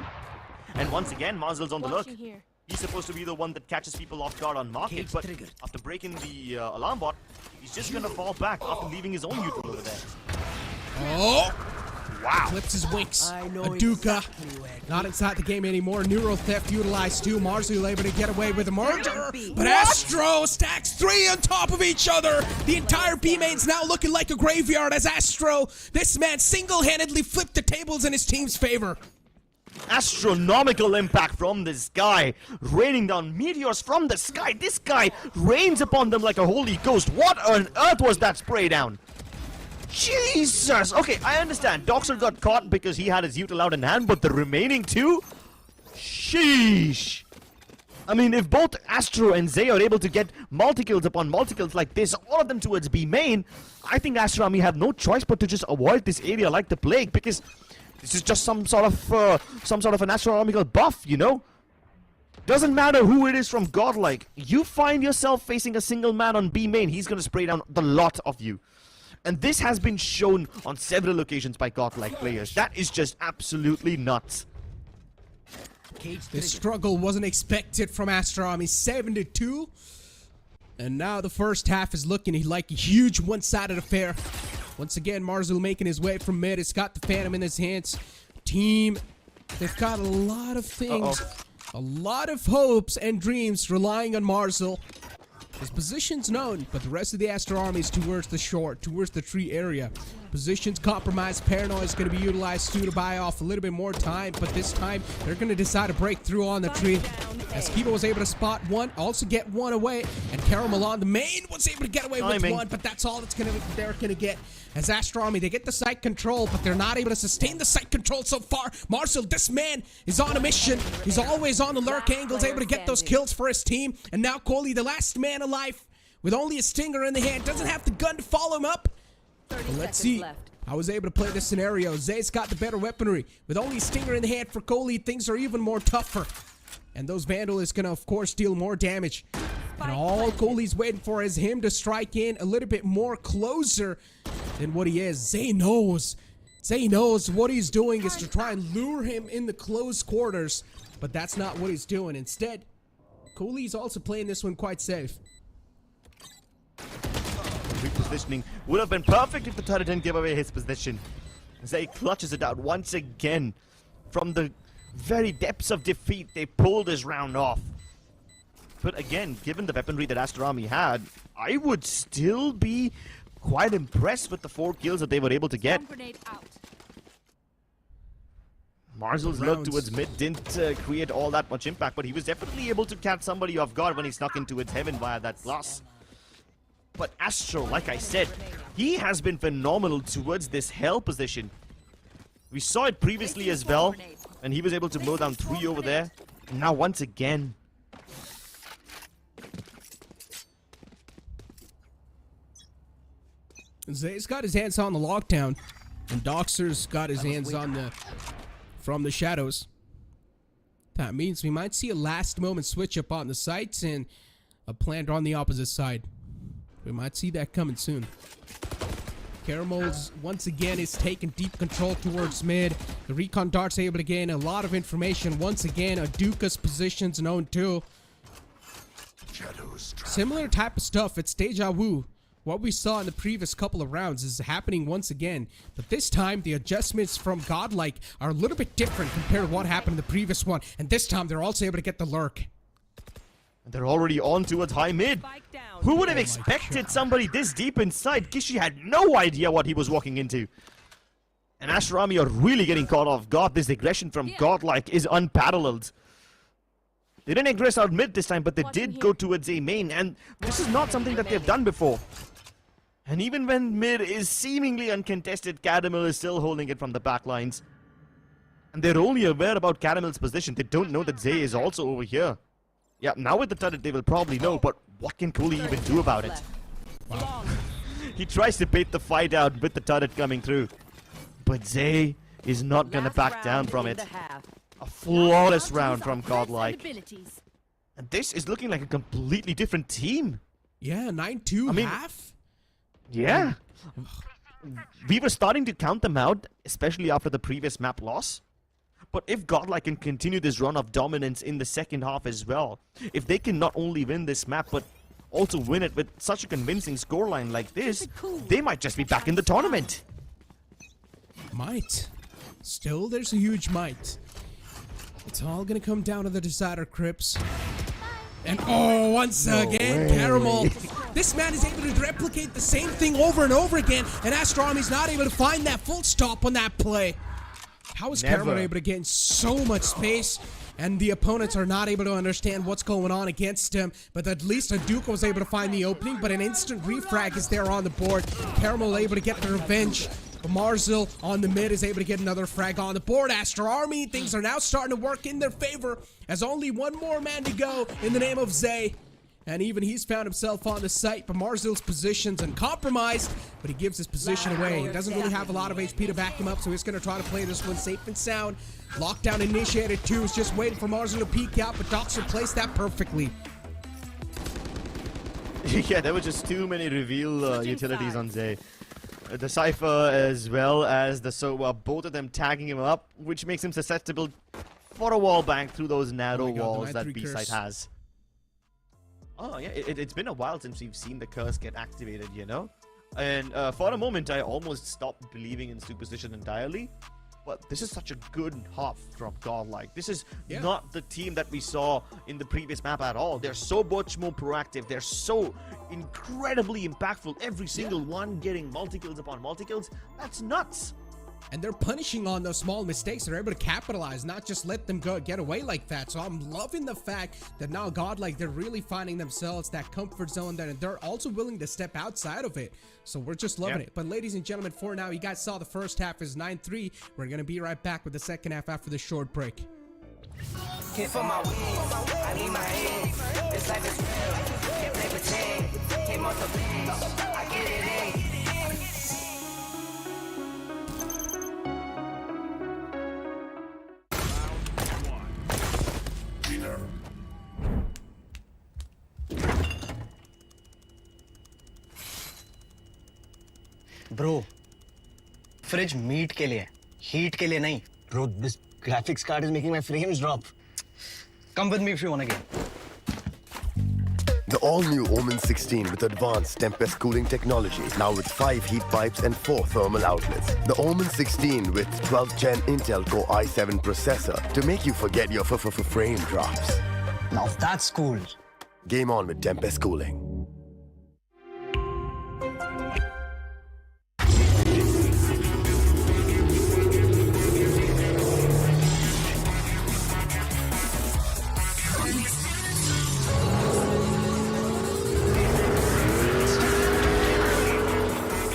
S1: And once again, Marzul's on the look.
S11: Here.
S1: He's supposed to be the one that catches people off guard on market, but after breaking the alarm bot, he's just gonna fall back after leaving his own neutral over there.
S2: Oh!
S1: Wow!
S2: Clips his winks. Aduka. Not inside the game anymore. Neuro theft utilized too. Marzul able to get away with a murder. But Astro stacks 3 on top of each other. The entire B main's now looking like a graveyard as Astro, this man single-handedly flipped the tables in his team's favor.
S1: Astronomical impact from this guy, raining down meteors from the sky. This guy rains upon them like a holy ghost. What on earth was that spray down? Jesus! Okay, I understand. Doxer got caught because he had his util out in hand, but the remaining 2? Sheesh! I mean, if both Astro and Zay are able to get multi-kills upon multi-kills like this, all of them towards B main, I think Aster Army have no choice but to just avoid this area like the plague, because this is just some sort of an astronomical buff, you know? Doesn't matter who it is from Godlike. You find yourself facing a single man on B main, he's gonna spray down the lot of you. And this has been shown on several occasions by Godlike players. That is just absolutely nuts.
S2: This struggle wasn't expected from Aster Army. 7-2. And now the first half is looking like a huge one-sided affair. Once again, Marzul making his way from mid. It's got the Phantom in his hands. Team, they've got a lot of things, a lot of hopes and dreams relying on Marzul. His position's known, but the rest of the Aster Army is towards the shore, towards the tree area. Positions compromised. Paranoia is going to be utilized to buy off a little bit more time, but this time they're going to decide to break through on the tree. As Kiba was able to spot one, also get one away, and Caramel on the main was able to get away with one, but that's all they're gonna get. As Aster Army, they get the site control, but they're not able to sustain the site control so far. Marcel, this man is on a mission. He's always on the lurk angles, able to get those kills for his team. And now Coley, the last man alive, with only a stinger in the hand, doesn't have the gun to follow him up. But let's see. I was able to play this scenario. Zay's got the better weaponry. With only a stinger in the hand for Coley, things are even more tougher. And those Vandal is gonna, of course, deal more damage. And all Coley's waiting for is him to strike in a little bit more closer than what he is. Zay knows. Zay knows what he's doing is to try and lure him in the close quarters. But that's not what he's doing. Instead, Coley's also playing this one quite safe.
S1: Repositioning would have been perfect if the turret didn't give away his position. Zay clutches it out once again. From the very depths of defeat, they pulled his round off. But again, given the weaponry that Aster Army had, I would still be quite impressed with the 4 kills that they were able to get. Marzel's look towards mid didn't create all that much impact, but he was definitely able to catch somebody off guard when he snuck into its heaven via that glass. But Astro, like I said, he has been phenomenal towards this hell position. We saw it previously as well, and he was able to mow down 3 over there. And now once again.
S2: Zay's got his hands on the lockdown, and Doxer's got his hands on the from the shadows. That means we might see a last moment switch up on the sites and a plant on the opposite side. We might see that coming soon. Caramels once again is taking deep control towards mid. The recon dart's able to gain a lot of information. Once again, Aduka's positions known too. Similar type of stuff. It's deja vu. What we saw in the previous couple of rounds is happening once again. But this time, the adjustments from Godlike are a little bit different compared to what happened in the previous one. And this time, they're also able to get the lurk.
S1: They're already on towards high mid. Who would have expected somebody this deep inside? Kishi had no idea what he was walking into. And Aster Army are really getting caught off guard. This aggression from Godlike is unparalleled. They didn't aggress out mid this time, but they did go towards a main. And this is not something that they've done before. And even when mid is seemingly uncontested, Caramel is still holding it from the back lines. And they're only aware about Caramel's position. They don't know that Zay is also over here. Yeah, now with the turret they will probably know, but what can Coley even do about it? Wow. He tries to bait the fight out with the turret coming through. But Zay is not gonna back down from it. A flawless round from Godlike. And this is looking like a completely different team.
S2: Yeah, 9-2 half?
S1: Yeah. We were starting to count them out, especially after the previous map loss. But if Godlike can continue this run of dominance in the second half as well, if they can not only win this map, but also win it with such a convincing scoreline like this, they might just be back in the tournament.
S2: Might. Still, there's a huge might. It's all gonna come down to the decider, Crips. And oh, once again, Caramel. This man is able to replicate the same thing over and over again, and Aster Army's not able to find that full stop on that play. How is Caramel able to gain so much space, and the opponents are not able to understand what's going on against him? But at least Aduka was able to find the opening, but an instant refrag is there on the board. Caramel able to get the revenge. Marzel on the mid is able to get another frag on the board. Aster Army, things are now starting to work in their favor as only one more man to go in the name of Zay. And even he's found himself on the site, but Marzel's position's uncompromised, but he gives his position away. He doesn't really have a lot of HP to back him up, so he's going to try to play this one safe and sound. Lockdown initiated too, is just waiting for Marzel to peek out, but Doxer placed that perfectly.
S1: Yeah, there were just too many reveal utilities on Zay. The Cypher as well as the Sova, both of them tagging him up, which makes him susceptible for a wall bang through those narrow walls that B-side has. Oh yeah, it's been a while since we've seen the curse get activated, you know? And for a moment I almost stopped believing in superstition entirely. But this is such a good half from Godlike. This is
S2: Yeah.
S1: not the team that we saw in the previous map at all. They're so much more proactive. They're so incredibly impactful. Every single one getting multi-kills upon multi-kills. That's nuts.
S2: And they're punishing on those small mistakes. They're able to capitalize, not just let them get away like that. So I'm loving the fact that now Godlike, they're really finding themselves that comfort zone that, and they're also willing to step outside of it. So we're just loving it. But ladies and gentlemen, for now, you guys saw the first half is 9-3. We're going to be right back with the second half after this short break.
S5: Came for my wins, I need my ends. This life is real, can't play pretend. Came off the bench, I get it in.
S6: Bro, fridge meat के लिए, heat के लिए नहीं. Bro, this graphics card is making my frames drop. Come with me if you wanna game.
S7: The all-new OMEN 16 with advanced Tempest cooling technology, now with 5 heat pipes and 4 thermal outlets. The OMEN 16 with 12th Gen Intel Core i7 processor to make you forget your frame drops.
S6: Now that's cool.
S7: Game on with Tempest cooling.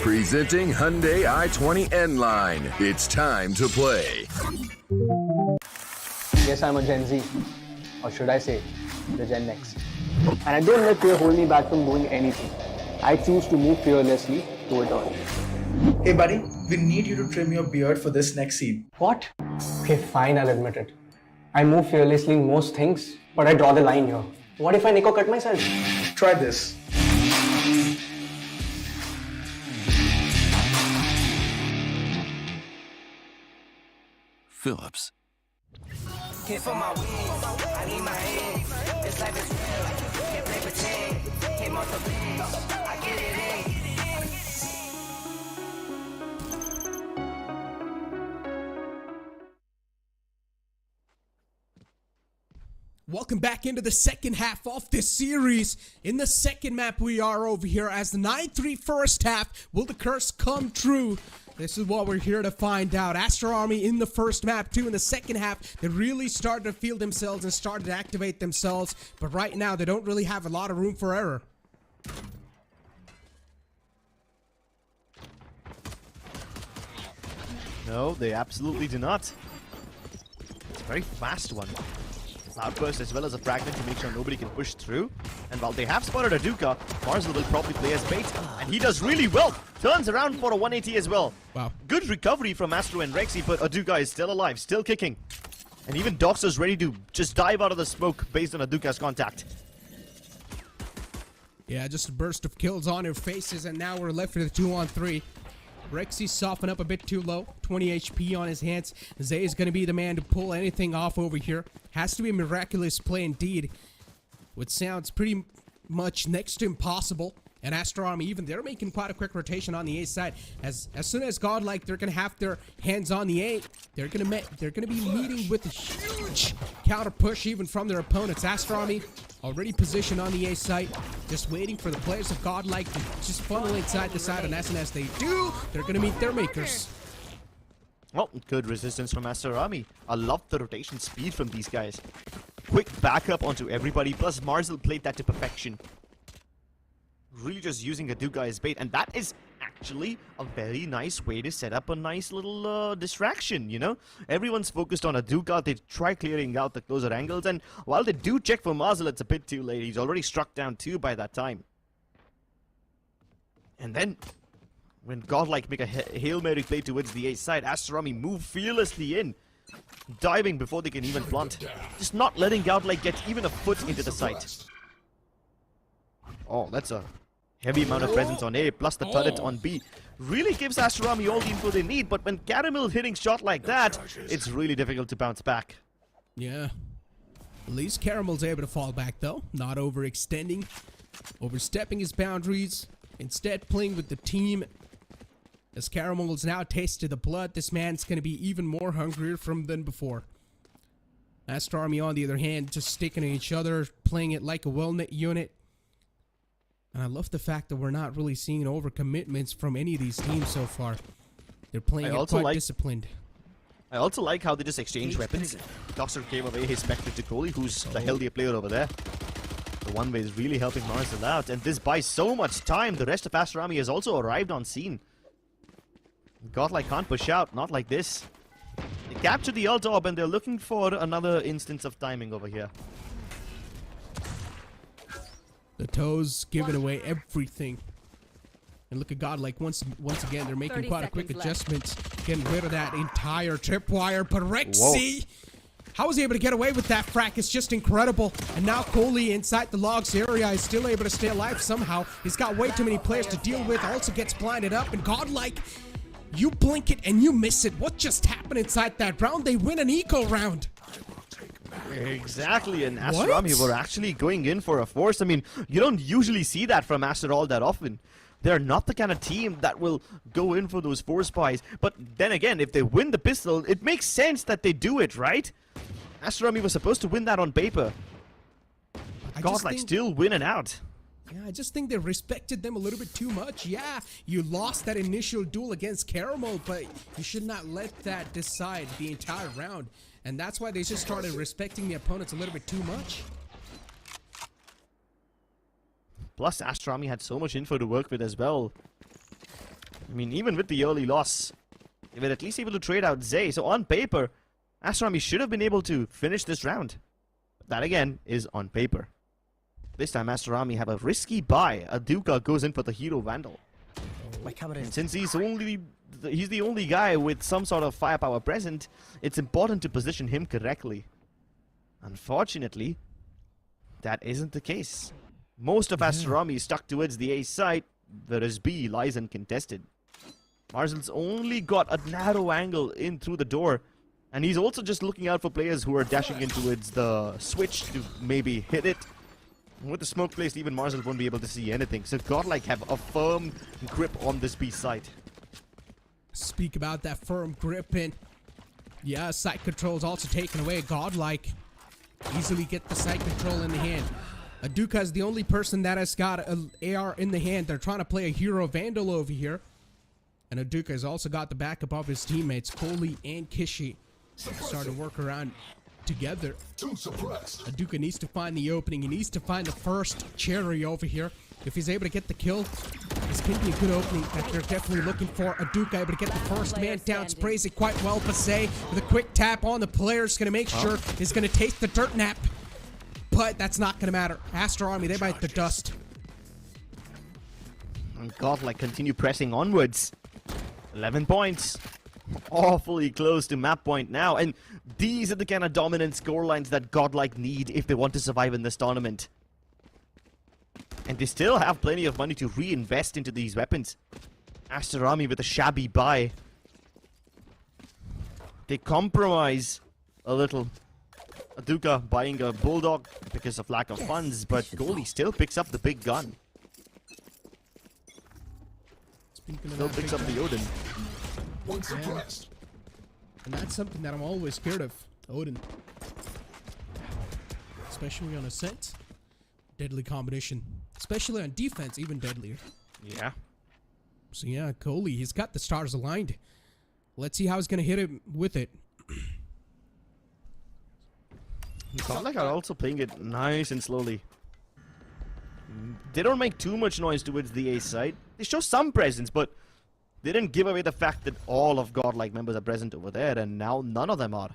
S8: Presenting Hyundai i20 N-Line. It's time to play.
S9: Yes, I'm a Gen Z, or should I say, the Gen X. And I don't let fear hold me back from doing anything. I choose to move fearlessly through it all.
S10: Hey buddy, we need you to trim your beard for this next scene.
S9: What? Okay, fine, I'll admit it. I move fearlessly in most things, but I draw the line here. What if I Nico cut myself?
S10: Try this.
S3: Phillips.
S5: Came for my wins, I need my ends. This life is real, can't play pretend. Came off the bench, I get it in.
S2: Welcome back into the second half of this series. In the second map, we are over here as the 9-3 first half. Will the curse come true? This is what we're here to find out. Aster Army in the first map, too. In the second half, they really started to feel themselves and started to activate themselves. But right now, they don't really have a lot of room for error.
S1: No, they absolutely do not. It's a very fast one. Outburst as well as a fragment to make sure nobody can push through. And while they have spotted Aduka, Marzel will probably play as bait. And he does really well. Turns around for a 180 as well.
S2: Wow.
S1: Good recovery from Astro and Rexy, but Aduka is still alive, still kicking. And even Doxer's ready to just dive out of the smoke based on Aduka's contact.
S2: Yeah, just a burst of kills on their faces, and now we're left with a 2-on-3. Rexy softened up a bit too low. 20 HP on his hands. Zay is going to be the man to pull anything off over here. Has to be a miraculous play indeed. Which sounds pretty much next to impossible. And Aster Army, even they're making quite a quick rotation on the A side. As soon as Godlike, they're gonna have their hands on the A. They're gonna be meeting with a huge counter push even from their opponents. Aster Army already positioned on the A site, just waiting for the players of Godlike to just funnel inside the side. And as soon as they do, they're gonna meet their makers.
S1: Well, good resistance from Aster Army. I love the rotation speed from these guys. Quick backup onto everybody. Plus Marzel played that to perfection. Really just using Aduka as bait, and that is actually a very nice way to set up a nice little distraction, you know? Everyone's focused on Aduka, they try clearing out the closer angles, and while they do check for Marzel, it's a bit too late. He's already struck down 2 by that time. And then, when Godlike make a Hail Mary play towards the A side, Aster Army move fearlessly in, diving before they can even plant. Just not letting Godlike get even a foot into the site. Oh, that's a heavy amount of presence on A, plus the turret on B. Really gives Aster Army all the info they need, but when Caramel hitting shot like that, it's really difficult to bounce back.
S2: Yeah. At least Caramel's able to fall back though, not overextending, overstepping his boundaries, instead playing with the team As Caramel's now tasted the blood, this man's going to be even more hungrier than before. Aster Army, on the other hand, just sticking to each other, playing it like a well-knit unit. And I love the fact that we're not really seeing overcommitments from any of these teams so far. They're playing it quite disciplined.
S1: I also like how they just exchange weapons. Doctor gave away his Spectre to Crowley, who's the healthier player over there. The one way is really helping Marcel out, and this buys so much time. The rest of Aster Army has also arrived on scene. Godlike can't push out, not like this. They captured the ult orb and they're looking for another instance of timing over here.
S2: The toes giving away everything. And look at Godlike once again. They're making quite a quick adjustment, getting rid of that entire tripwire. But Rexy, how was he able to get away with that frack? It's just incredible. And now Coley inside the logs area is still able to stay alive somehow. He's got way too many players to deal with. Also gets blinded up. And Godlike, you blink it and you miss it. What just happened inside that round? They win an eco round.
S1: Exactly, and Aster Army were actually going in for a force. I mean, you don't usually see that from Aster all that often. They're not the kind of team that will go in for those force buys. But then again, if they win the pistol, it makes sense that they do it, right? Aster Army was supposed to win that on paper. Godlike still winning out.
S2: Yeah, I just think they respected them a little bit too much. Yeah, you lost that initial duel against Caramel, but you should not let that decide the entire round. And that's why they just started respecting the opponents a little bit too much.
S1: Plus, Aster Army had so much info to work with as well. I mean, even with the early loss, they were at least able to trade out Zay. So on paper, Aster Army should have been able to finish this round. But that again is on paper. This time, Aster Army have a risky buy. Aduka goes in for the Hero Vandal. And since he's the only guy with some sort of firepower present, it's important to position him correctly. Unfortunately, that isn't the case. Most of Aster Army is stuck towards the A side, whereas B lies uncontested. Marcel's only got a narrow angle in through the door, and he's also just looking out for players who are dashing in towards the switch to maybe hit it. With the smoke placed, even Marcel won't be able to see anything. So Godlike have a firm grip on this B site.
S2: Speak about that firm grip, and yeah, site control is also taken away. Godlike easily get the site control in the hand. Aduka is the only person that has got an AR in the hand. They're trying to play a Hero Vandal over here. And Aduka has also got the backup of his teammates, Coley and Kishi. Starting to work around together. Aduka needs to find the opening. He needs to find the first cherry over here. If he's able to get the kill, this can be a good opening that they're definitely looking for. Aduka able to get the first man down, sprays it quite well. Pasay with a quick tap on the player is going to make sure he's going to taste the dirt nap. But that's not going to matter. Aster Army, they bite the dust.
S1: And Godlike continue pressing onwards. 11 points. Awfully close to map point now. And these are the kind of dominant scorelines that Godlike need if they want to survive in this tournament. And they still have plenty of money to reinvest into these weapons. Aster Army with a shabby buy. They compromise a little. Aduka buying a Bulldog because of lack of funds, but Goalie still picks up the big gun. Still picks up the Odin.
S2: Yeah. And that's something that I'm always scared of, Odin. Especially on ascent. Deadly combination. Especially on defense, even deadlier.
S1: Yeah.
S2: So yeah, Coley, he's got the stars aligned. Let's see how he's going to hit it with it.
S1: Godlike are also playing it nice and slowly. They don't make too much noise towards the A side. They show some presence, but they didn't give away the fact that all of Godlike members are present over there, and now none of them are.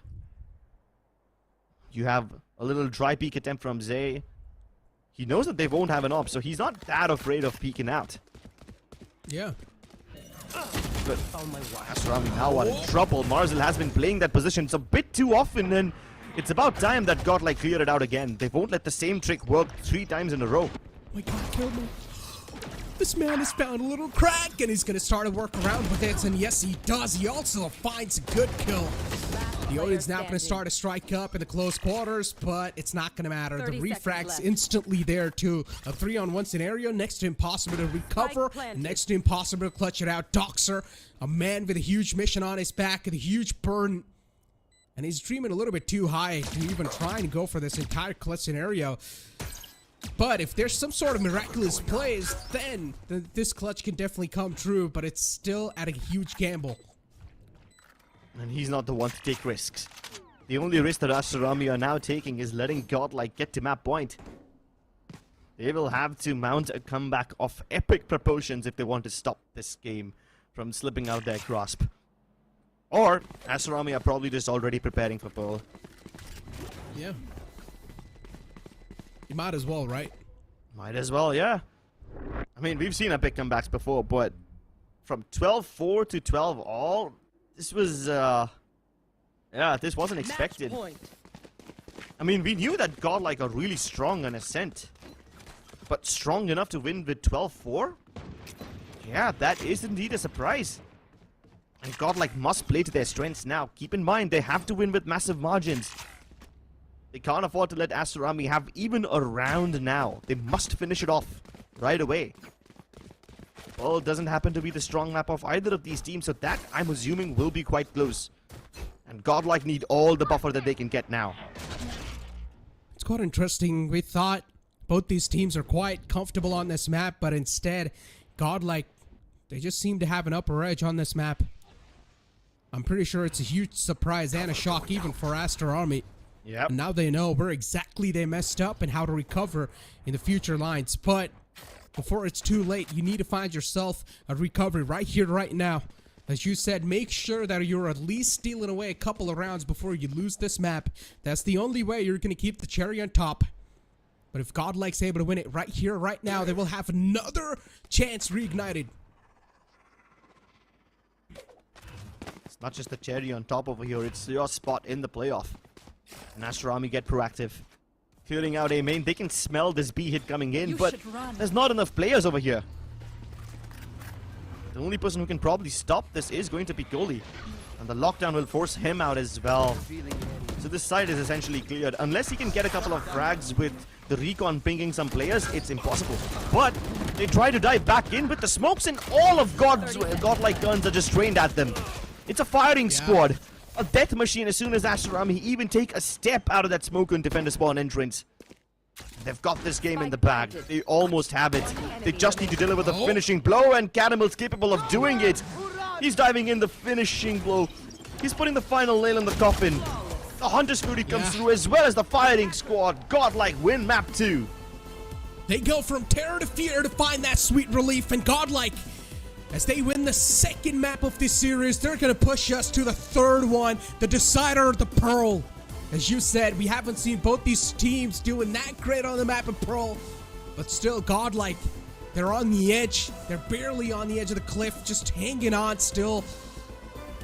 S1: You have a little dry peek attempt from Zay. He knows that they won't have an op, so he's not that afraid of peeking out.
S2: Yeah.
S1: But Aster Army now are in trouble. Marcel has been playing that position a bit too often, and it's about time that Godlike cleared it out again. They won't let the same trick work 3 times in a row.
S2: Oh my god, killed me. This man has found a little crack, and he's going to start to work around with it, and yes, he does. He also finds a good kill. The Odin's now going to start to strike up in the close quarters, but it's not going to matter. The refrag's instantly there too. A 3-on-1 scenario, next to impossible to recover, next to impossible to clutch it out. Doxer, a man with a huge mission on his back and a huge burden. And he's dreaming a little bit too high to even try and go for this entire clutch scenario. But if there's some sort of miraculous plays, then this clutch can definitely come true, but it's still at a huge gamble.
S1: And he's not the one to take risks. The only risk that Aster Army are now taking is letting Godlike get to map point. They will have to mount a comeback of epic proportions if they want to stop this game from slipping out their grasp. Or Aster Army are probably just already preparing for Pearl.
S2: Yeah. You might as well, right?
S1: Might as well, yeah. I mean, we've seen epic comebacks before, but from 12-4 to 12-all, this was, yeah, this wasn't expected. I mean, we knew that Godlike are really strong on Ascent, but strong enough to win with 12-4? Yeah, that is indeed a surprise. And Godlike must play to their strengths now. Keep in mind, they have to win with massive margins. They can't afford to let Aster Army have even a round now. They must finish it off right away. Well, it doesn't happen to be the strong map of either of these teams, so that, I'm assuming, will be quite close. And Godlike need all the buffer that they can get now.
S2: It's quite interesting. We thought both these teams are quite comfortable on this map, but instead, Godlike, they just seem to have an upper edge on this map. I'm pretty sure it's a huge surprise and a shock even for Aster Army.
S1: Yep.
S2: And now they know where exactly they messed up and how to recover in the future lines. But before it's too late, you need to find yourself a recovery right here, right now. As you said, make sure that you're at least stealing away a couple of rounds before you lose this map. That's the only way you're going to keep the cherry on top. But if Godlike's able to win it right here, right now, they will have another chance reignited.
S1: It's not just the cherry on top over here, it's your spot in the playoff. And Aster Army get proactive. Clearing out A main, they can smell this B hit coming in, but there's not enough players over here. The only person who can probably stop this is going to be Goalie. And the lockdown will force him out as well. So this side is essentially cleared. Unless he can get a couple of frags with the recon pinging some players, it's impossible. But they try to dive back in with the smokes, and all of Godlike guns are just trained at them. It's a firing squad. A death machine as soon as Aster Army even take a step out of that smoke and defender spawn entrance. They've got this game in the bag. They almost have it. They just need to deliver the finishing blow, and Catamel's capable of doing it. He's diving in the finishing blow. He's putting the final nail in the coffin. The Hunter's Fury comes through as well as the firing squad. Godlike win map 2.
S2: They go from terror to fear to find that sweet relief, and Godlike, as they win the second map of this series, they're going to push us to the third one, the decider of the Pearl. As you said, we haven't seen both these teams doing that great on the map of Pearl, but still, Godlike, they're on the edge. They're barely on the edge of the cliff, just hanging on still.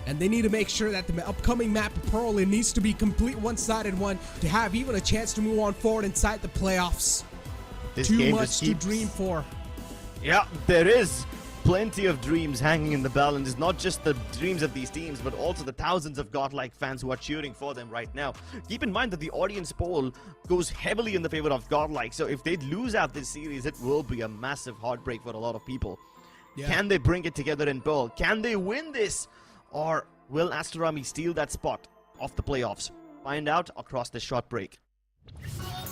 S2: And they need to make sure that the upcoming map of Pearl, it needs to be a complete one-sided one to have even a chance to move on forward inside the playoffs.
S1: This
S2: Too
S1: game
S2: much to dream for.
S1: Yeah, there is plenty of dreams hanging in the balance. Not just the dreams of these teams, but also the thousands of Godlike fans who are cheering for them right now. Keep in mind that the audience poll goes heavily in the favor of Godlike, so if they lose out this series, it will be a massive heartbreak for a lot of people. Yeah. Can they bring it together in Pearl? Can they win this? Or will Aster Army steal that spot off the playoffs? Find out across this short break.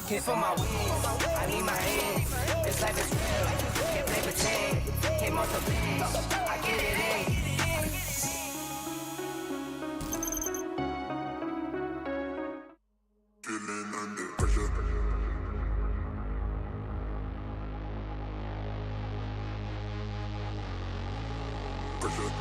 S5: Can't feel my wings, I need my hands. This life is real, can't play pretend. Came off the bench, I get it in.
S13: Feeling under pressure. Pressure.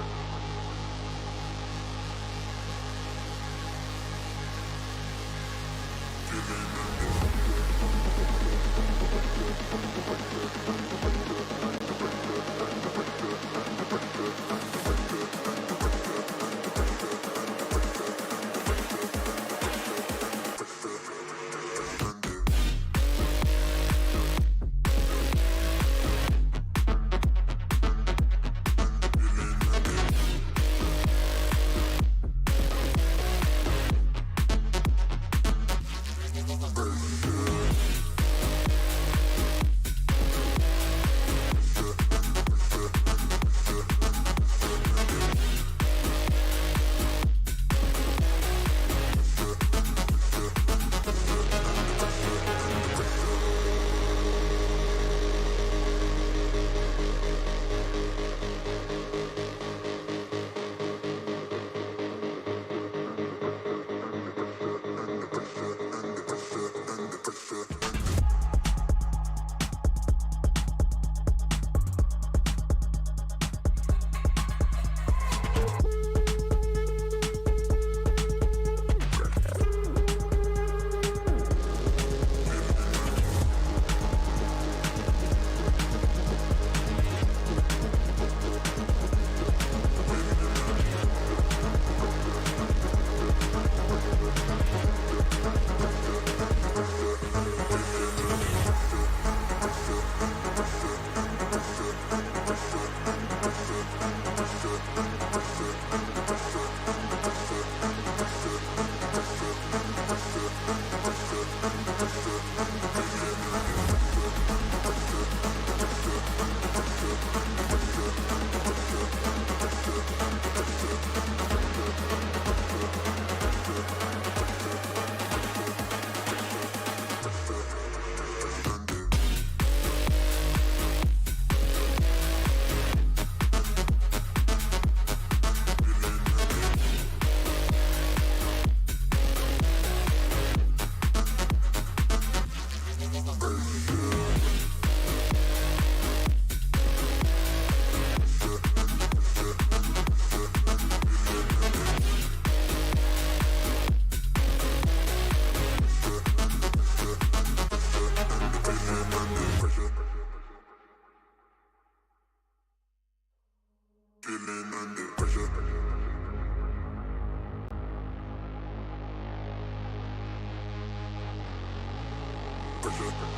S13: pressure.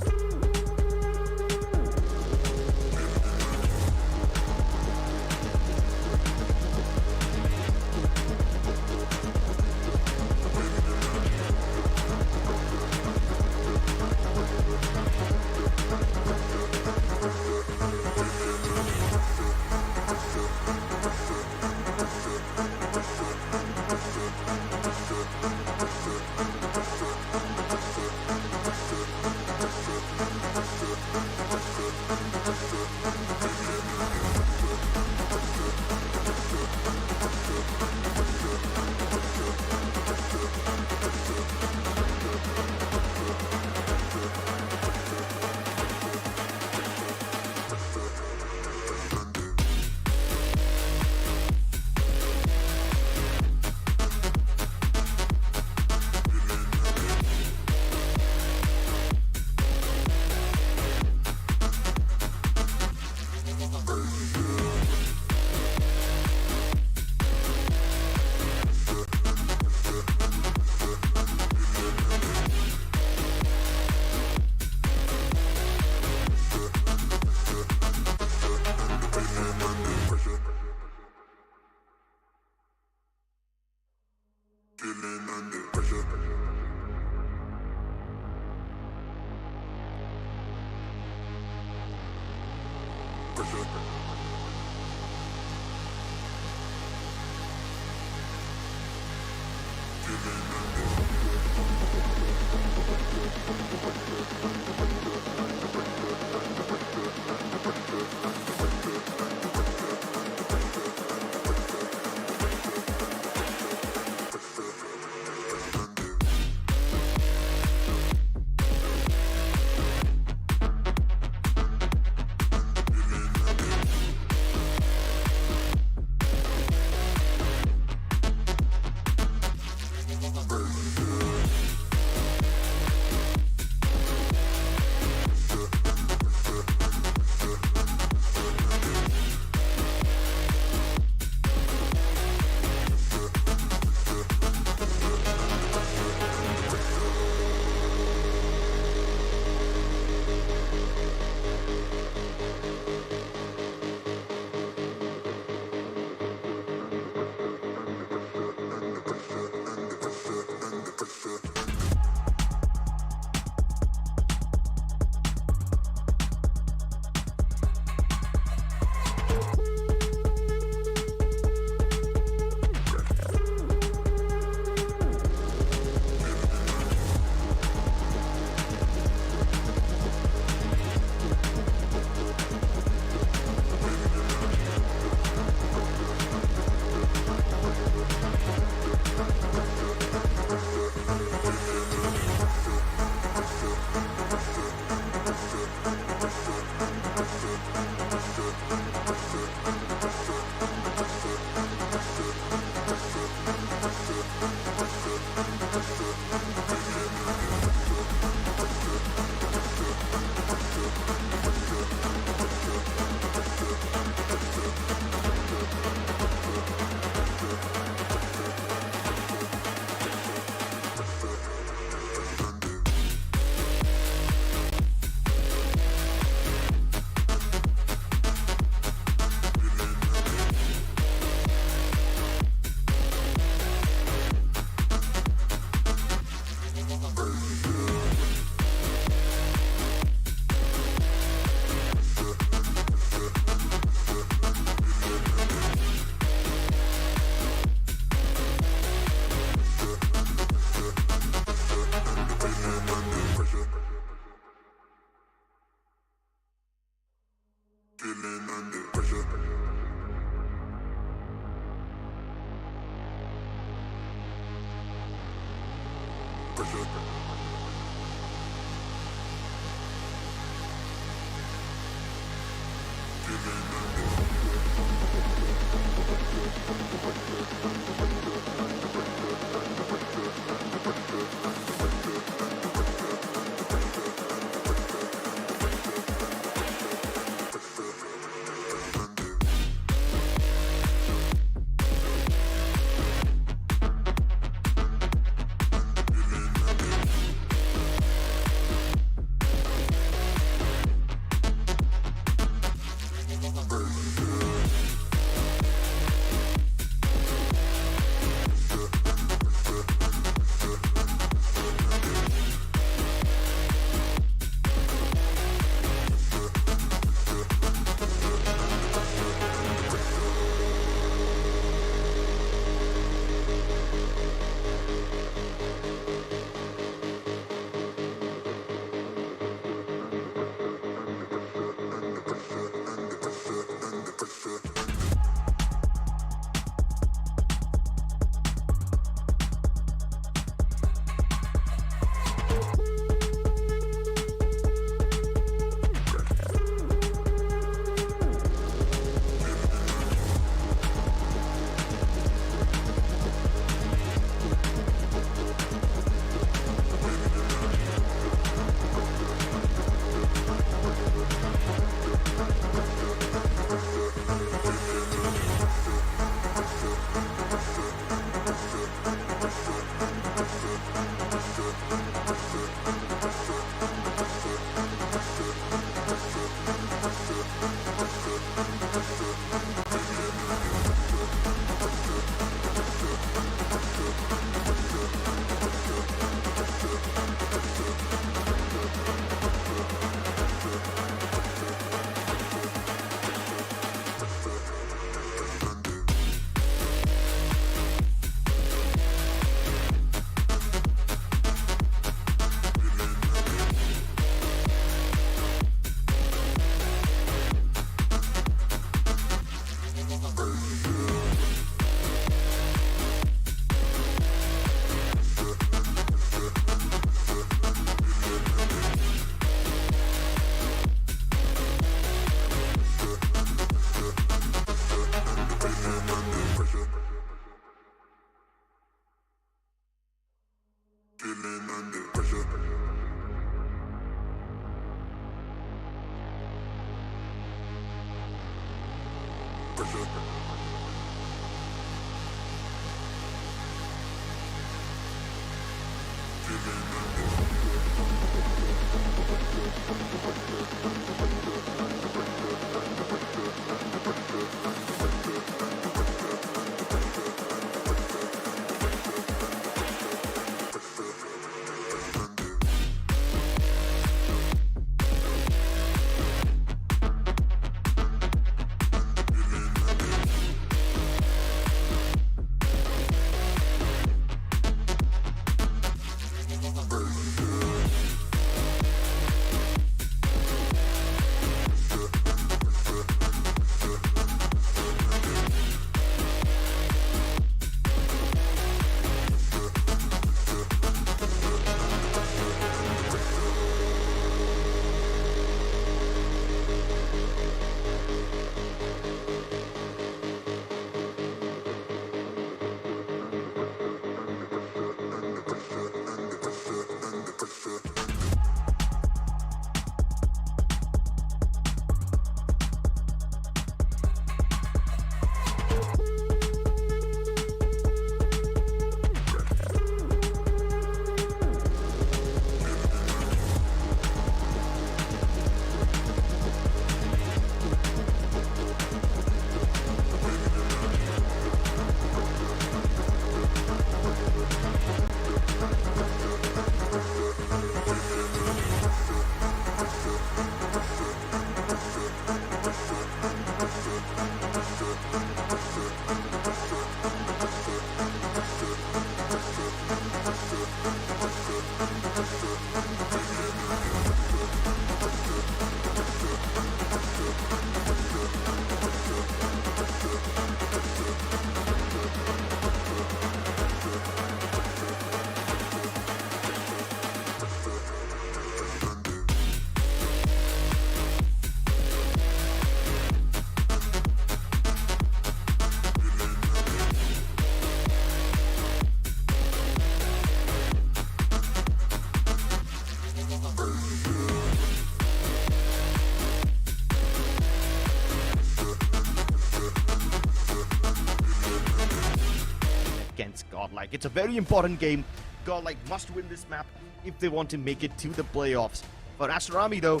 S1: against Godlike. It's a very important game. Godlike must win this map if they want to make it to the playoffs. For Aster Army, though,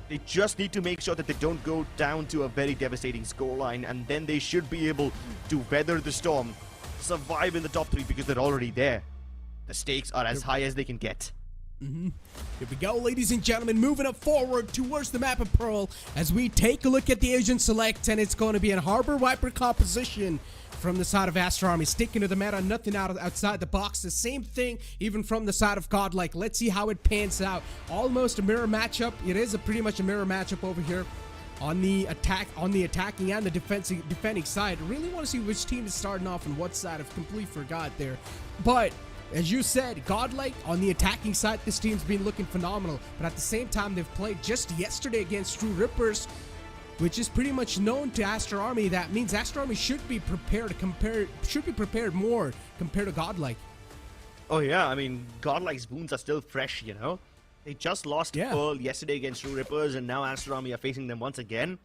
S1: they just need to make sure that they don't go down to a very devastating scoreline, and then they should be able to weather the storm, survive in the top 3 because they're already there. The stakes are as high as they can get.
S2: Here we go, ladies and gentlemen, moving up forward towards the map of Pearl as we take a look at the Asian select, and it's going to be a Harbor Viper composition from the side of Aster Army, sticking to the meta, nothing outside the box. The same thing even from the side of Godlike. Let's see how it pans out. Almost a mirror matchup. It is pretty much a mirror matchup over here on the attacking and the defending side. I really want to see which team is starting off on what side. I've completely forgot there, but as you said, Godlike on the attacking side, this team's been looking phenomenal. But at the same time, they've played just yesterday against True Rippers, which is pretty much known to Aster Army. That means Aster Army should be prepared more compared to Godlike.
S1: Oh yeah, I mean, Godlike's wounds are still fresh, you know? They just lost Pearl yesterday against True Rippers, and now Aster Army are facing them once again.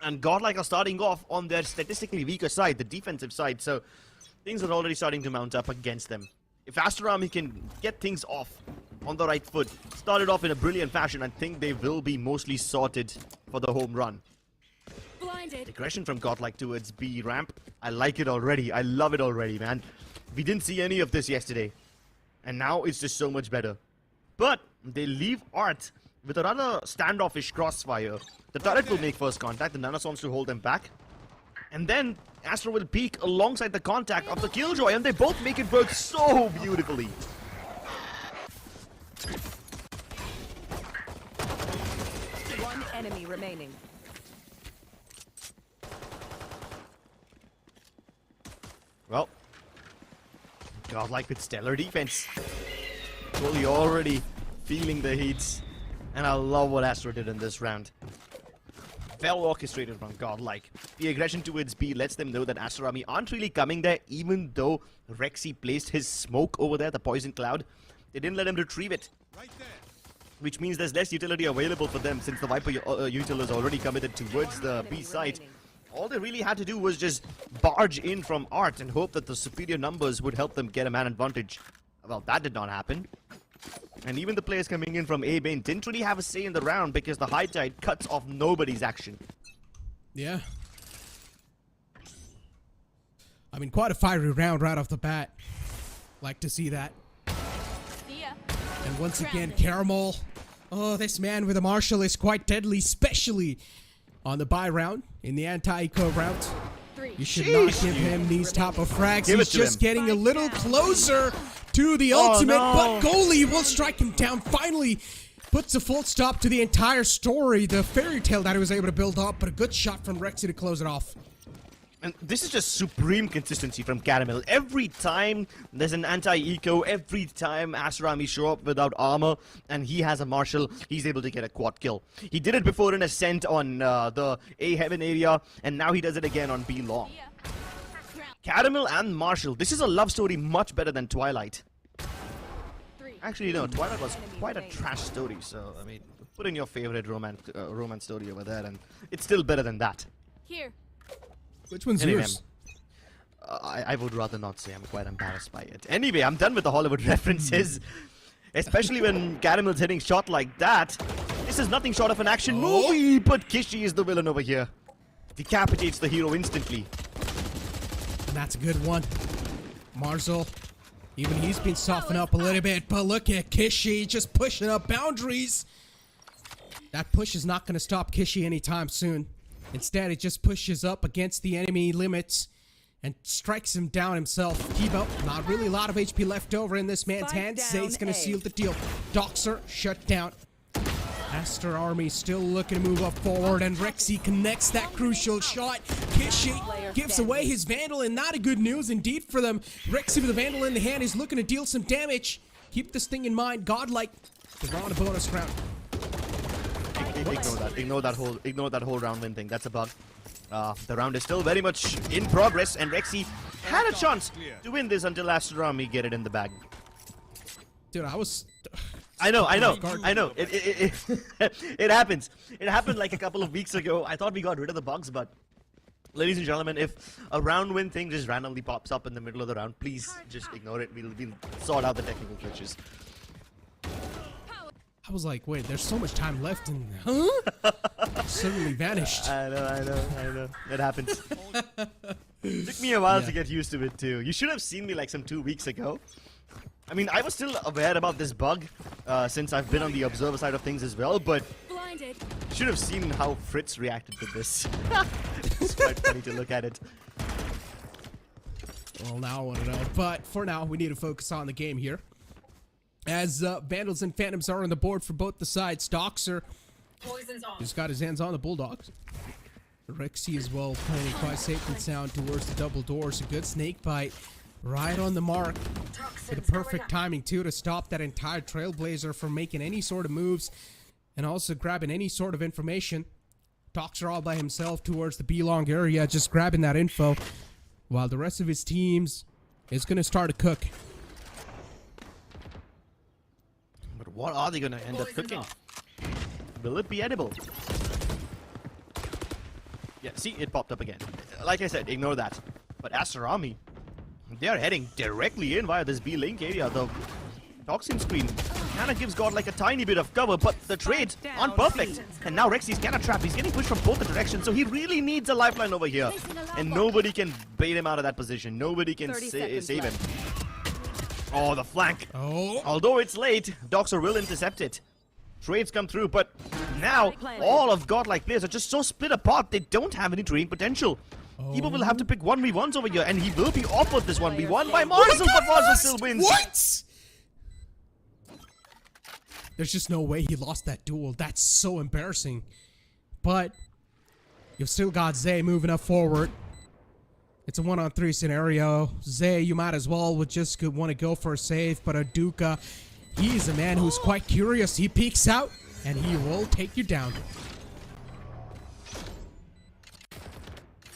S1: And Godlike are starting off on their statistically weaker side, the defensive side, so things are already starting to mount up against them. If Aster Army can get things off on the right foot, start it off in a brilliant fashion, I think they will be mostly sorted for the home run.
S11: Blinded.
S1: Aggression from Godlike towards B ramp. I like it already. I love it already, man. We didn't see any of this yesterday, and now it's just so much better. But they leave Art with a rather standoffish crossfire. The turret will make first contact. The Nanas wants to hold them back. And then Aster will peek alongside the contact of the Killjoy, and they both make it work so beautifully.
S14: One enemy remaining.
S1: Well, Godlike with stellar defense. Fully already feeling the heats, and I love what Aster did in this round. Well orchestrated from Godlike. The aggression towards B lets them know that Aster Army aren't really coming there, even though Rexy placed his smoke over there, the poison cloud. They didn't let him retrieve it. Right there. Which means there's less utility available for them since the Viper util is already committed towards the B site. All they really had to do was just barge in from Art and hope that the superior numbers would help them get a man advantage. Well, that did not happen. And even the players coming in from A-Bane didn't really have a say in the round because the high tide cuts off nobody's action.
S2: Yeah. I mean, quite a fiery round right off the bat. Like to see that. And once again, Caramel. Oh, this man with a Marshall is quite deadly, especially on the buy round, in the anti-eco route. You should not give him these type of frags. He's just getting a little closer to the ultimate, but Goalie will strike him down. Finally puts a full stop to the entire story, the fairy tale that he was able to build up, but a good shot from Rexy to close it off.
S1: And this is just supreme consistency from Caramel. Every time there's an anti-eco, every time Aster Army show up without armor and he has a Marshal, he's able to get a quad kill. He did it before in Ascent on the A Heaven area, and now he does it again on B Long. Caramel and Marshal, this is a love story much better than Twilight. Actually, no, Twilight was quite a trash story, so, I mean, put in your favorite romance story over there, and it's still better than that.
S11: Here.
S2: Which one's
S1: anyway,
S2: yours?
S1: I would rather not say. I'm quite embarrassed by it. Anyway, I'm done with the Hollywood references. Especially when Caramel's hitting shot like that. This is nothing short of an action movie, but Kishi is the villain over here. Decapitates the hero instantly.
S2: And that's a good one. Marzel, even he's been softened up a little bit, but look at Kishi just pushing up boundaries. That push is not going to stop Kishi anytime soon. Instead, it just pushes up against the enemy limits and strikes him down himself. Kibo, not really a lot of HP left over in this man's hands. Zayd's gonna seal the deal. Doxer shut down. Aster Army still looking to move up forward, and Rexy connects that crucial shot. Kishi gives away his Vandal, and not a good news indeed for them. Rexy with the Vandal in the hand is looking to deal some damage. Keep this thing in mind. Godlike, they're on a bonus round.
S1: Ignore that whole round win thing. That's a bug. The round is still very much in progress, and Rexy had a chance to win this until Aster Army get it in the bag.
S2: Dude,
S1: I know. It happens. It happened like a couple of weeks ago. I thought we got rid of the bugs, but Ladies and gentlemen, if a round win thing just randomly pops up in the middle of the round, please just ignore it. We'll sort out the technical glitches.
S2: I was like, wait, there's so much time left and suddenly vanished.
S1: I know. It happens. Took me a while to get used to it too. You should have seen me like some 2 weeks ago. I mean, I was still aware about this bug since I've been on the observer side of things as well, but you should have seen how Fritz reacted to this. It's quite funny to look at it.
S2: Well, now I want to know. But for now, we need to focus on the game here. As Vandals and Phantoms are on the board for both the sides. Doxer just got his hands on the Bulldogs. Rexy as well, playing it quite safe and sound towards the double doors. A good snake bite. Right on the mark. With the perfect timing, too, to stop that entire Trailblazer from making any sort of moves. And also grabbing any sort of information. Doxer all by himself towards the B-long area, just grabbing that info. While the rest of his teams is going to start to cook.
S1: But what are they going to end up cooking? Will it be edible? Yeah, see, it popped up again. Like I said, ignore that. But Aster Army, they are heading directly in via this B-link area. The toxin screen kind of gives Godlike a tiny bit of cover, but the trades aren't perfect. And now Rexy's kind of trapped. He's getting pushed from both the directions, so he really needs a lifeline over here. And nobody can bait him out of that position. Nobody can save him. Oh, the flank. Although it's late, Doxer will intercept it. Trades come through, but now all of Godlike players are just so split apart, they don't have any trading potential. People will have to pick 1v1s over here, and he will be offered this 1v1 by Marzel, but Marzel still wins.
S2: What? There's just no way he lost that duel. That's so embarrassing. But you've still got Zay moving up forward. It's a 1-on-3 scenario. Zay, you might as well would just want to go for a save, but Aduka, he's a man who's quite curious. He peeks out, and he will take you down.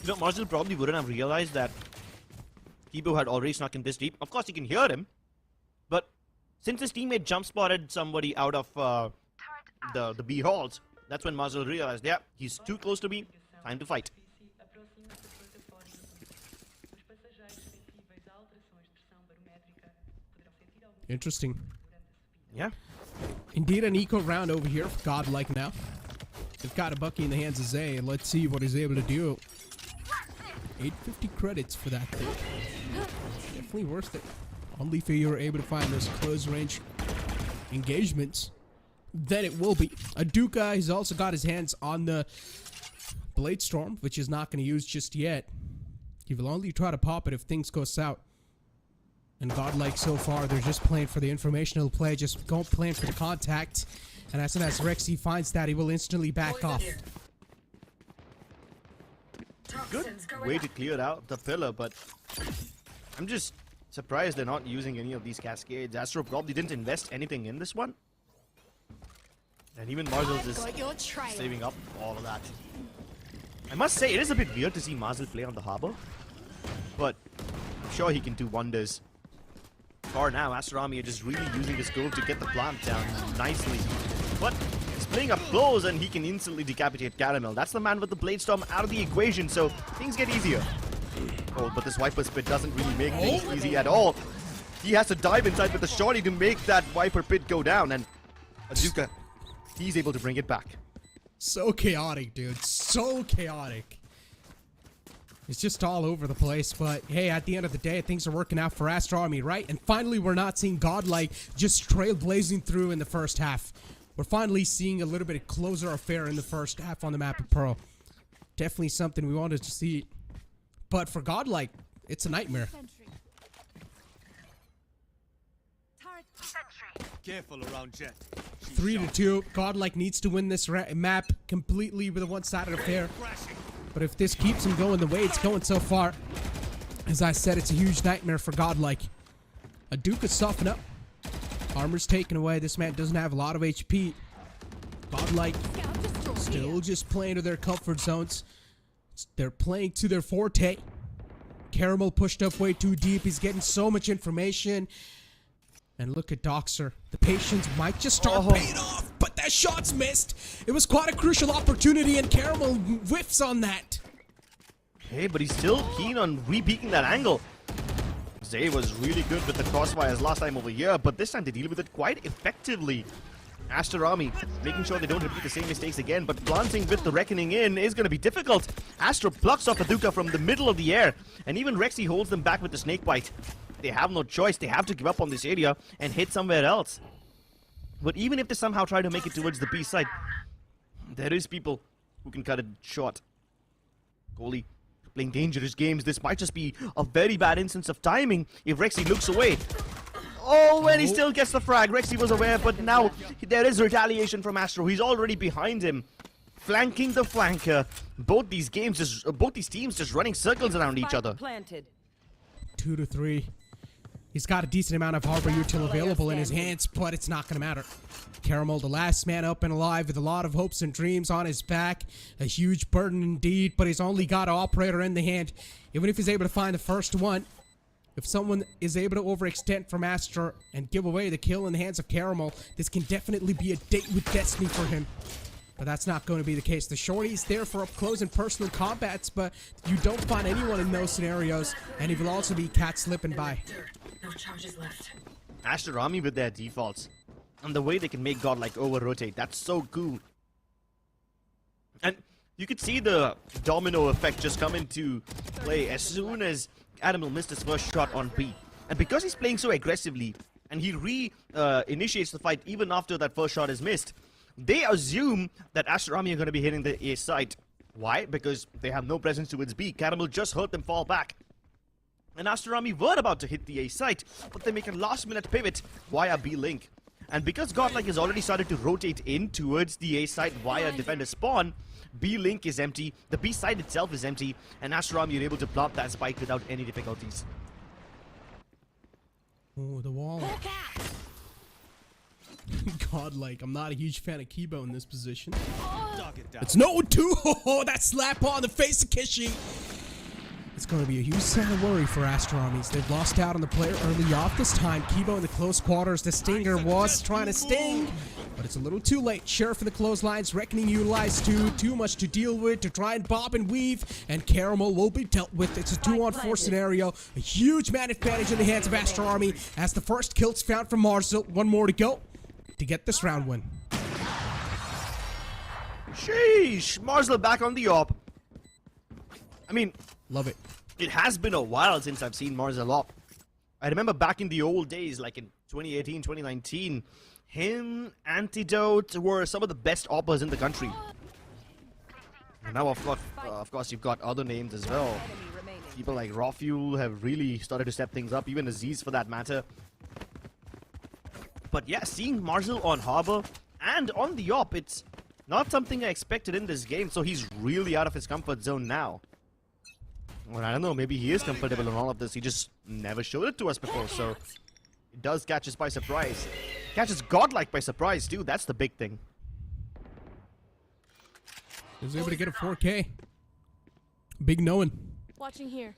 S1: You know, Marzel probably wouldn't have realized that Kibo had already snuck in this deep. Of course, he can hear him, but since his teammate jump spotted somebody out of the B halls, that's when Marzel realized, yeah, he's too close to me. Time to fight.
S2: Interesting.
S1: Yeah.
S2: Indeed, an eco round over here for Godlike now. They've got a Bucky in the hands of Zay, and let's see what he's able to do. 850 credits for that thing. Definitely worth it. Only if you're able to find those close range engagements, then it will be. Aduka, he's also got his hands on the Blade Storm, which he's not going to use just yet. He will only try to pop it if things go south. And Godlike so far, they're just playing for the informational play, just playing for the contact. And as soon as Rexy finds that, he will instantly back off.
S1: Good way to clear out the pillar, but I'm just surprised they're not using any of these cascades. Astro probably didn't invest anything in this one. And even Marzel is saving up all of that. I must say, it is a bit weird to see Marzel play on the harbor, but I'm sure he can do wonders. For now, Aster Army are just really using this goal to get the plant down nicely. But he's playing up close and he can instantly decapitate Caramel. That's the man with the Blade Storm out of the equation, so things get easier. Oh, but this Viper Pit doesn't really make things easy at all. He has to dive inside with the shorty to make that Viper Pit go down, and Aduka, he's able to bring it back.
S2: So chaotic, dude. So chaotic. It's just all over the place, but hey, at the end of the day, things are working out for Aster Army, right? And finally, we're not seeing Godlike just trailblazing through in the first half. We're finally seeing a little bit of closer affair in the first half on the map of Pearl. Definitely something we wanted to see. But for Godlike, it's a nightmare.
S3: Careful around Jet.
S2: 3-2. Godlike needs to win this map completely with a one-sided affair. But if this keeps him going the way it's going so far, as I said, it's a huge nightmare for Godlike. Aduka soften up. Armor's taken away. This man doesn't have a lot of HP. Godlike still just playing to their comfort zones. They're playing to their forte. Caramel pushed up way too deep. He's getting so much information. And look at Doxer. The patience might just start paying off, but that shot's missed. It was quite a crucial opportunity, and Caramel whiffs on that.
S1: Hey, but he's still keen on re-peeking that angle. Zay was really good with the crossfires last time over here, but this time they deal with it quite effectively. Aster Army making sure they don't repeat the same mistakes again, but planting with the Reckoning in is going to be difficult. Aster plucks off Aduka from the middle of the air, and even Rexy holds them back with the snake bite. They have no choice. They have to give up on this area and hit somewhere else. But even if they somehow try to make it towards the B side, there is people who can cut it short. Goalie playing dangerous games. This might just be a very bad instance of timing if Rexy looks away. Oh, and he still gets the frag. Rexy was aware, but now there is retaliation from Astro. He's already behind him, flanking the flanker. Both these teams just running circles around each other.
S2: 2 to 3. He's got a decent amount of Harbor Util available in his hands, but it's not going to matter. Caramel, the last man up and alive with a lot of hopes and dreams on his back. A huge burden indeed, but he's only got an operator in the hand. Even if he's able to find the first one, if someone is able to overextend from Aster and give away the kill in the hands of Caramel, this can definitely be a date with destiny for him. But that's not going to be the case. The shorty's there for up close and personal combats, but you don't find anyone in those scenarios, and he will also be cat slipping by.
S15: No charges left.
S1: Aster Army with their defaults. And the way they can make Godlike over-rotate, that's so cool. And you could see the domino effect just come into play as soon as Animal missed his first shot on B. And because he's playing so aggressively, and he initiates the fight even after that first shot is missed, they assume that Aster Army are going to be hitting the A site. Why? Because they have no presence towards B. Caramel just heard them fall back. And Aster Army were about to hit the A site, but they make a last-minute pivot via B link. And because Godlike has already started to rotate in towards the A site via defender spawn, B link is empty, the B side itself is empty, and Aster Army are able to plant that spike without any difficulties.
S2: Oh, the wall. Godlike, I'm not a huge fan of Kibo in this position. It's Nodwin too. Oh, that slap on the face of Kishi. It's going to be a huge sign of worry for Aster Armies. They've lost out on the player early off this time. Kibo in the close quarters. The Stinger was trying to sting, but it's a little too late. Sheriff in the clotheslines. Reckoning utilized too much to deal with to try and bob and weave, and Caramel will be dealt with. It's a 2-on-4 scenario. A huge man advantage in the hands of Aster Army as the first kill's found from Marzel. One more to go to get this round win.
S1: Sheesh! Marzel back on the op. I mean,
S2: love it.
S1: It has been a while since I've seen Marzel op. I remember back in the old days, like in 2018, 2019, him, Antidote were some of the best oppers in the country. And now, of course, you've got other names as well. People like Rawfuel have really started to step things up, even Aziz for that matter. But yeah, seeing Marzel on Harbor and on the op, it's not something I expected in this game, so he's really out of his comfort zone now. Well, I don't know, maybe he is comfortable in all of this, he just never showed it to us before, so it does catch us by surprise. Catches Godlike by surprise too, that's the big thing.
S2: He was able to get a 4K. Big knowing.
S11: Watching here.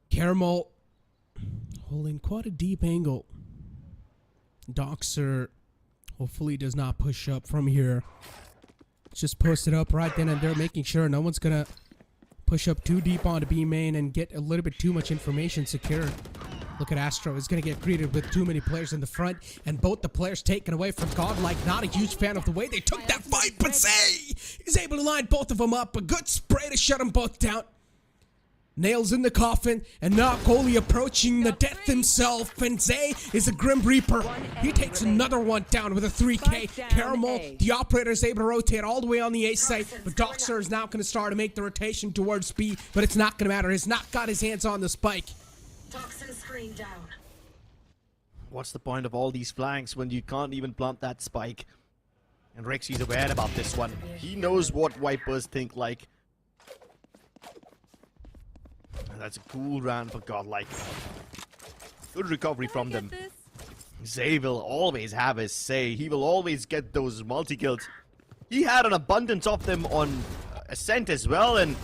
S2: Caramel holding quite a deep angle. Doxer hopefully does not push up from here. Just post it up right then and there, making sure no one's gonna push up too deep onto B main and get a little bit too much information secured. Look at Astro. He's going to get greeted with too many players in the front, and both the players taken away from Godlike. Not a huge fan of the way they took that fight, but Zay is able to line both of them up. A good spray to shut them both down. Nails in the coffin, and now Coley approaching the death himself, and Zay is a Grim Reaper. He takes another one down with a 3K. Caramel, the operator, is able to rotate all the way on the A site, but Doxer is now going to start to make the rotation towards B, but it's not going to matter. He's not got his hands on the spike.
S15: Toxin screen down.
S1: What's the point of all these flanks when you can't even plant that spike? And Rexy's aware about this one. He knows what Vipers think like. And that's a cool round for Godlike. Good recovery from them. Zay will always have his say. He will always get those multi-kills. He had an abundance of them on Ascent as well, and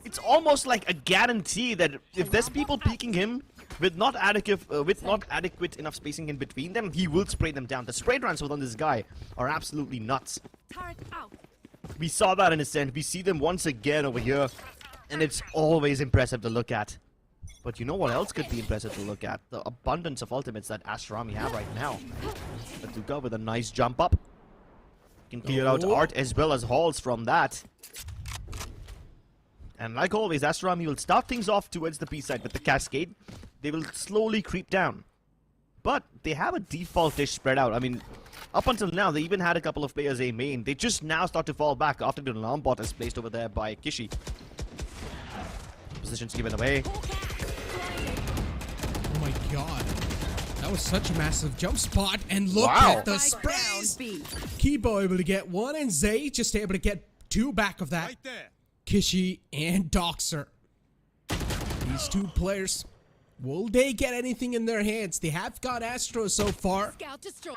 S1: it's almost like a guarantee that if there's people peeking him with not adequate enough spacing in between them, he will spray them down. The spray transfers on this guy are absolutely nuts. We saw that in Ascent. We see them once again over here. And it's always impressive to look at. But you know what else could be impressive to look at? The abundance of ultimates that Aster Army have right now. Atuka with a nice jump up. Can clear out Art as well as Halls from that. And like always, Aster Army will start things off towards the B side with the Cascade. They will slowly creep down. But they have a default-ish spread out. I mean, up until now, they even had a couple of players A main. They just now start to fall back after the alarm bot is placed over there by Kishi. Positions given away.
S2: Oh my god. That was such a massive jump spot. And look at the sprays. Kibo able to get one, and Zay just able to get two back of that. Right there. Kishi and Doxer. These two players, will they get anything in their hands? They have got Astro so far.
S11: Scout destroyed.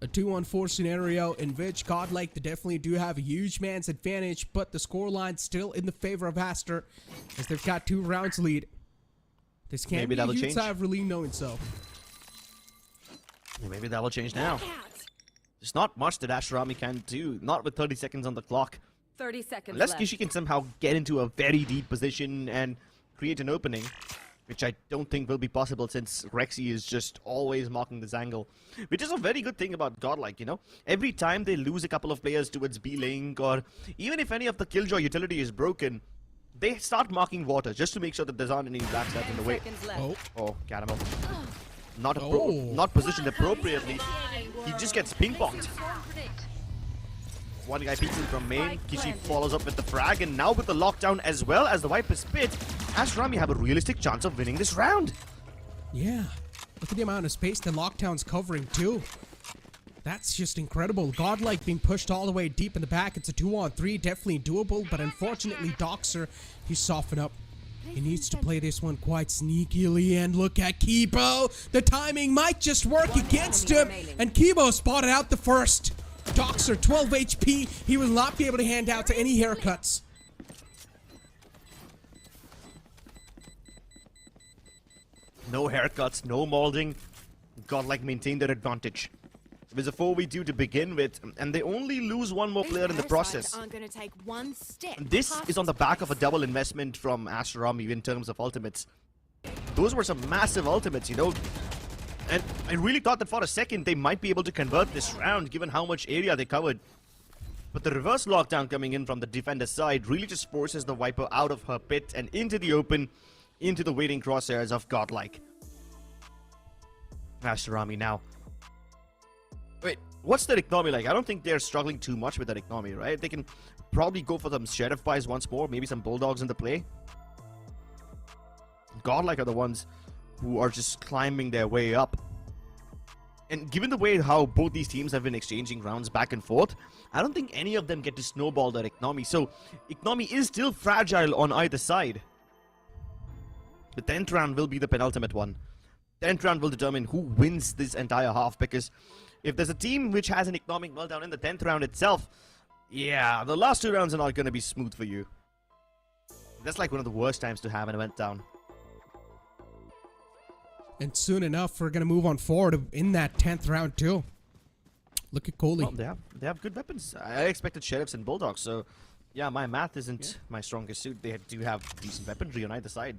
S2: A 2-on-4 scenario in which Godlike, they definitely do have a huge man's advantage, but the scoreline's still in the favor of Aster, as they've got 2 rounds lead. This can't be a huge sigh of relief knowing so.
S1: Maybe that will change now. There's not much that Aster Army can do, not with 30 seconds on the clock.
S14: 30 seconds
S1: Unless
S14: left.
S1: Kishi can somehow get into a very deep position and create an opening, which I don't think will be possible since Rexy is just always marking this angle. Which is a very good thing about Godlike, you know? Every time they lose a couple of players towards B-Link, or even if any of the Killjoy utility is broken, they start marking water just to make sure that there's not any backstabs in the way. Oh, Caramel. Not positioned appropriately. He just gets ping-ponged. One guy peeks in from main. Kishi follows up with the frag, and now with the lockdown as well as the Viper Spit, Aster Army have a realistic chance of winning this round.
S2: Yeah, look at the amount of space the lockdown's covering too. That's just incredible. Godlike being pushed all the way deep in the back. It's a 2-on-3, definitely doable, but unfortunately Doxer, he's softened up. He needs to play this one quite sneakily, and look at Kibo. The timing might just work against him, and Kibo spotted out the first. Doxer, 12 HP. He will not be able to hand out to any haircuts.
S1: No haircuts, no molding. Godlike maintained their advantage. It was a 4v2 to begin with, and they only lose one more player in the process.
S11: Aren't going to take one step.
S1: This is on the back of a double investment from Aster Army in terms of ultimates. Those were some massive ultimates, you know. And I really thought that for a second they might be able to convert this round given how much area they covered. But the reverse lockdown coming in from the defender side really just forces the Viper out of her pit and into the open, into the waiting crosshairs of Godlike. Aster Army now. Wait, what's their economy like? I don't think they're struggling too much with their economy, right? They can probably go for some Sheriff buys once more, maybe some Bulldogs in the play. Godlike are the ones who are just climbing their way up. And given the way how both these teams have been exchanging rounds back and forth, I don't think any of them get to snowball their economy. So, economy is still fragile on either side. The 10th round will be the penultimate one. 10th round will determine who wins this entire half, because if there's a team which has an economic meltdown in the 10th round itself, yeah, the last 2 rounds are not going to be smooth for you. That's like one of the worst times to have an meltdown.
S2: And soon enough, we're going to move on forward in that 10th round too. Look at Coley.
S1: Well, they have good weapons. I expected Sheriffs and Bulldogs, so yeah, my math isn't my strongest suit. They do have decent weaponry on either side.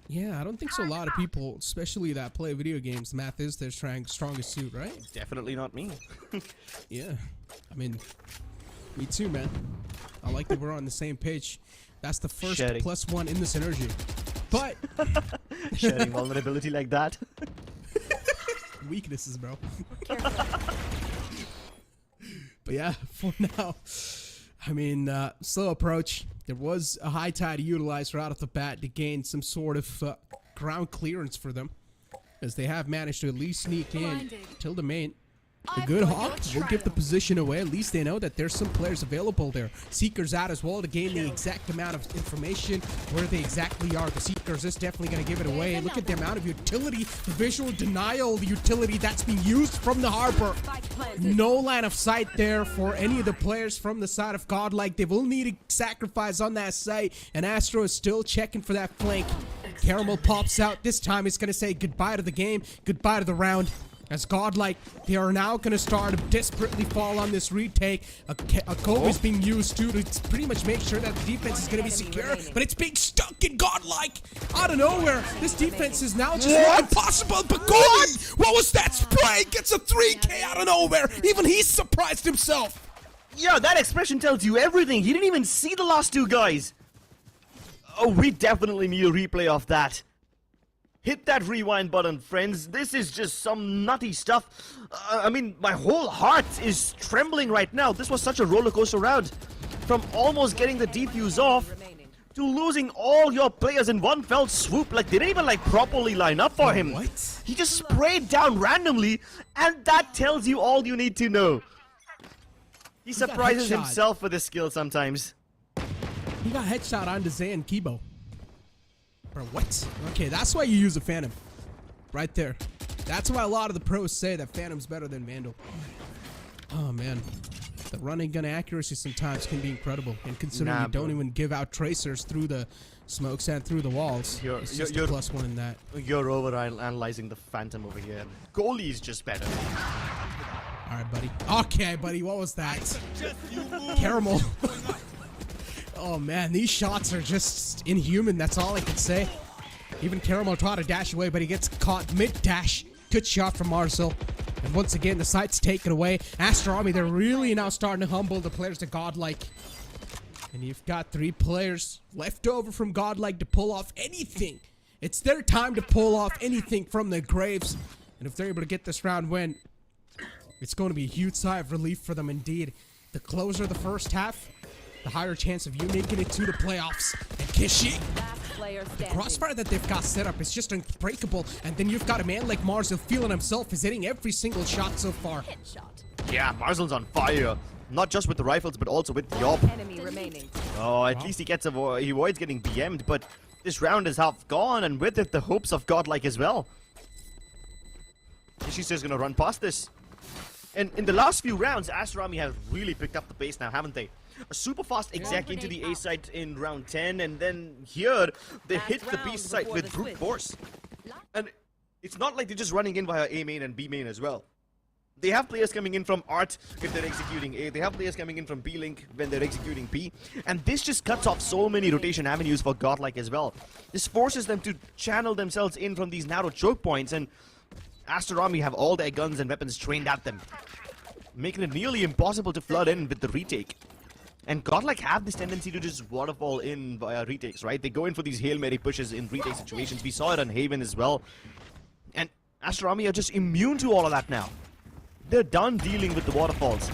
S2: Yeah, I don't think so. A lot of people, especially that play video games, math is their strongest suit, right?
S1: Definitely not me.
S2: Yeah, I mean, me too, man. I like that we're on the same page. That's the first +1 in the synergy. But
S1: sharing vulnerability like that.
S2: Weaknesses, bro. But yeah, for now, I mean, slow approach. There was a high tide utilized right off the bat to gain some sort of ground clearance for them, as they have managed to at least sneak in till the main. A good hawk will give the position away. At least they know that there's some players available there. Seekers out as well to gain the exact amount of information where they exactly are. The Seekers is definitely going to give it away. Look at the amount of utility, the visual denial utility that's being used from the Harbor. No line of sight there for any of the players from the side of Godlike. They will need a sacrifice on that site, and Astro is still checking for that flank. Caramel pops out. This time it's going to say goodbye to the game, goodbye to the round. As Godlike, they are now going to start to desperately fall on this retake. A Cove is being used too to pretty much make sure that the defense is going to be secure, but it's being stuck in Godlike. Out of nowhere, this defense is now just impossible, but God, what was that spray? Gets a 3K out of nowhere. Even he's surprised himself.
S12: Yeah, that expression tells you everything. He didn't even see the last two guys. Oh, we definitely need a replay of that. Hit that rewind button, friends. This is just some nutty stuff. I mean, my whole heart is trembling right now. This was such a roller coaster round. From almost getting the defuse off to losing all your players in one fell swoop. Like, they didn't even properly line up for him.
S2: What?
S12: He just sprayed down randomly, and that tells you all you need to know. He surprises himself with his skill sometimes.
S2: He got headshot onto Zay and Kibo. Bro, what? Okay, that's why you use a Phantom. Right there. That's why a lot of the pros say that Phantom's better than Vandal. Oh, man. The running gun accuracy sometimes can be incredible. And considering you don't even give out tracers through the smokes and through the walls, it's just a +1 in that.
S12: You're over-analyzing the Phantom over here. Goalie is just better.
S2: Alright, buddy. Okay, buddy, what was that? Caramel. Oh man, these shots are just inhuman, that's all I can say. Even Caramel tried to dash away, but he gets caught mid-dash. Good shot from Marcel. And once again, the site's taken away. Aster Army, they're really now starting to humble the players to Godlike. And you've got 3 players left over from Godlike to pull off anything. It's their time to pull off anything from their graves. And if they're able to get this round win, it's going to be a huge sigh of relief for them indeed. The closer the first half, the higher chance of you making it to the playoffs. And Kishi, the crossfire that they've got set up is just unbreakable. And then you've got a man like Marzel feeling himself is hitting every single shot so far.
S12: Yeah, Marzel's on fire. Not just with the rifles, but also with the op. Oh, at least he avoids getting BM'd, but this round is half gone, and with it, the hopes of Godlike as well. Kishi's just gonna run past this. And in the last few rounds, Aster Army have really picked up the pace now, haven't they? A super fast exec into the A site in round 10, and then here they hit the B site with brute force. And it's not like they're just running in via A main and B main as well. They have players coming in from Art if they're executing A. They have players coming in from B Link when they're executing B. And this just cuts off so many rotation avenues for Godlike as well. This forces them to channel themselves in from these narrow choke points, and Aster Army have all their guns and weapons trained at them, making it nearly impossible to flood in with the retake. And Godlike have this tendency to just waterfall in via retakes, right? They go in for these Hail Mary pushes in retake situations. We saw it on Haven as well. And Aster Army are just immune to all of that now. They're done dealing with the waterfalls.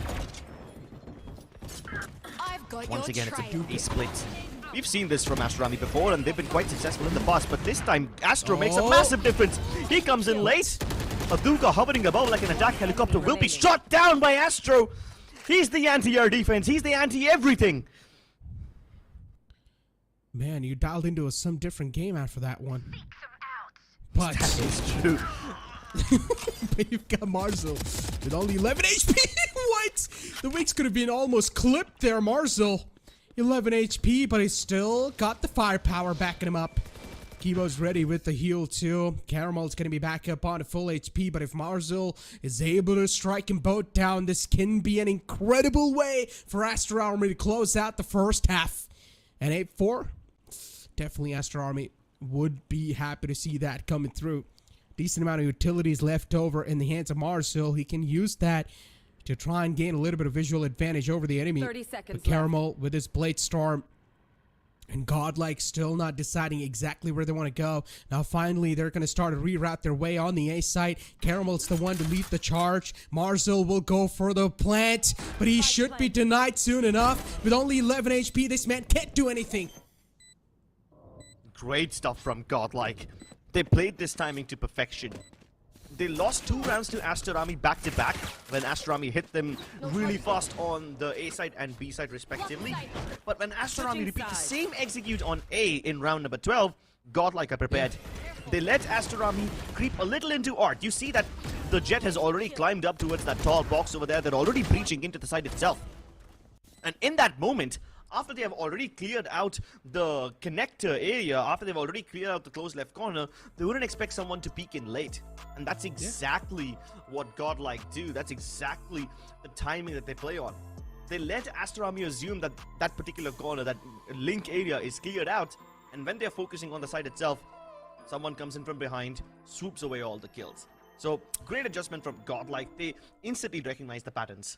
S12: Once again, it's a 2-piece split. We've seen this from Aster Army before, and they've been quite successful in the past, but this time, Astro makes a massive difference. He comes in late. Aduka hovering above like an attack helicopter will be shot down by Astro. He's the anti-air defense. He's the anti-everything.
S2: Man, you dialed into some different game after that one. But
S12: that is true.
S2: But you've got Marzel with only 11 HP. What? The wings could have been almost clipped there, Marzel. 11 HP, but he's still got the firepower backing him up. Kibo's ready with the heal too. Caramel's going to be back up on a full HP, but if Marzel is able to strike him both down, this can be an incredible way for Aster Army to close out the first half. And 8-4, definitely Aster Army would be happy to see that coming through. Decent amount of utilities left over in the hands of Marzel. He can use that to try and gain a little bit of visual advantage over the enemy.
S14: 30 seconds
S2: but Caramel with his Blade Storm and Godlike still not deciding exactly where they want to go. Now finally they're going to start to reroute their way on the A site. Caramel's the one to lead the charge. Marzel will go for the plant, but he should be denied soon enough. With only 11 HP, this man can't do anything.
S12: Great stuff from Godlike. They played this timing to perfection. They lost 2 rounds to Aster Army back-to-back when Aster Army hit them really fast on the A side and B side respectively. But when Aster Army repeat the same execute on A in round number 12, Godlike are prepared. They let Aster Army creep a little into Art. You see that the Jet has already climbed up towards that tall box over there. They're already breaching into the site itself. And in that moment,
S1: after they have already cleared out the connector area, after they've already cleared out the close left corner, they wouldn't expect someone to peek in late. And that's exactly what Godlike do. That's exactly the timing that they play on. They let Aster Army assume that that particular corner, that link area is cleared out, and when they're focusing on the site itself, someone comes in from behind, swoops away all the kills. So, great adjustment from Godlike. They instantly recognize the patterns.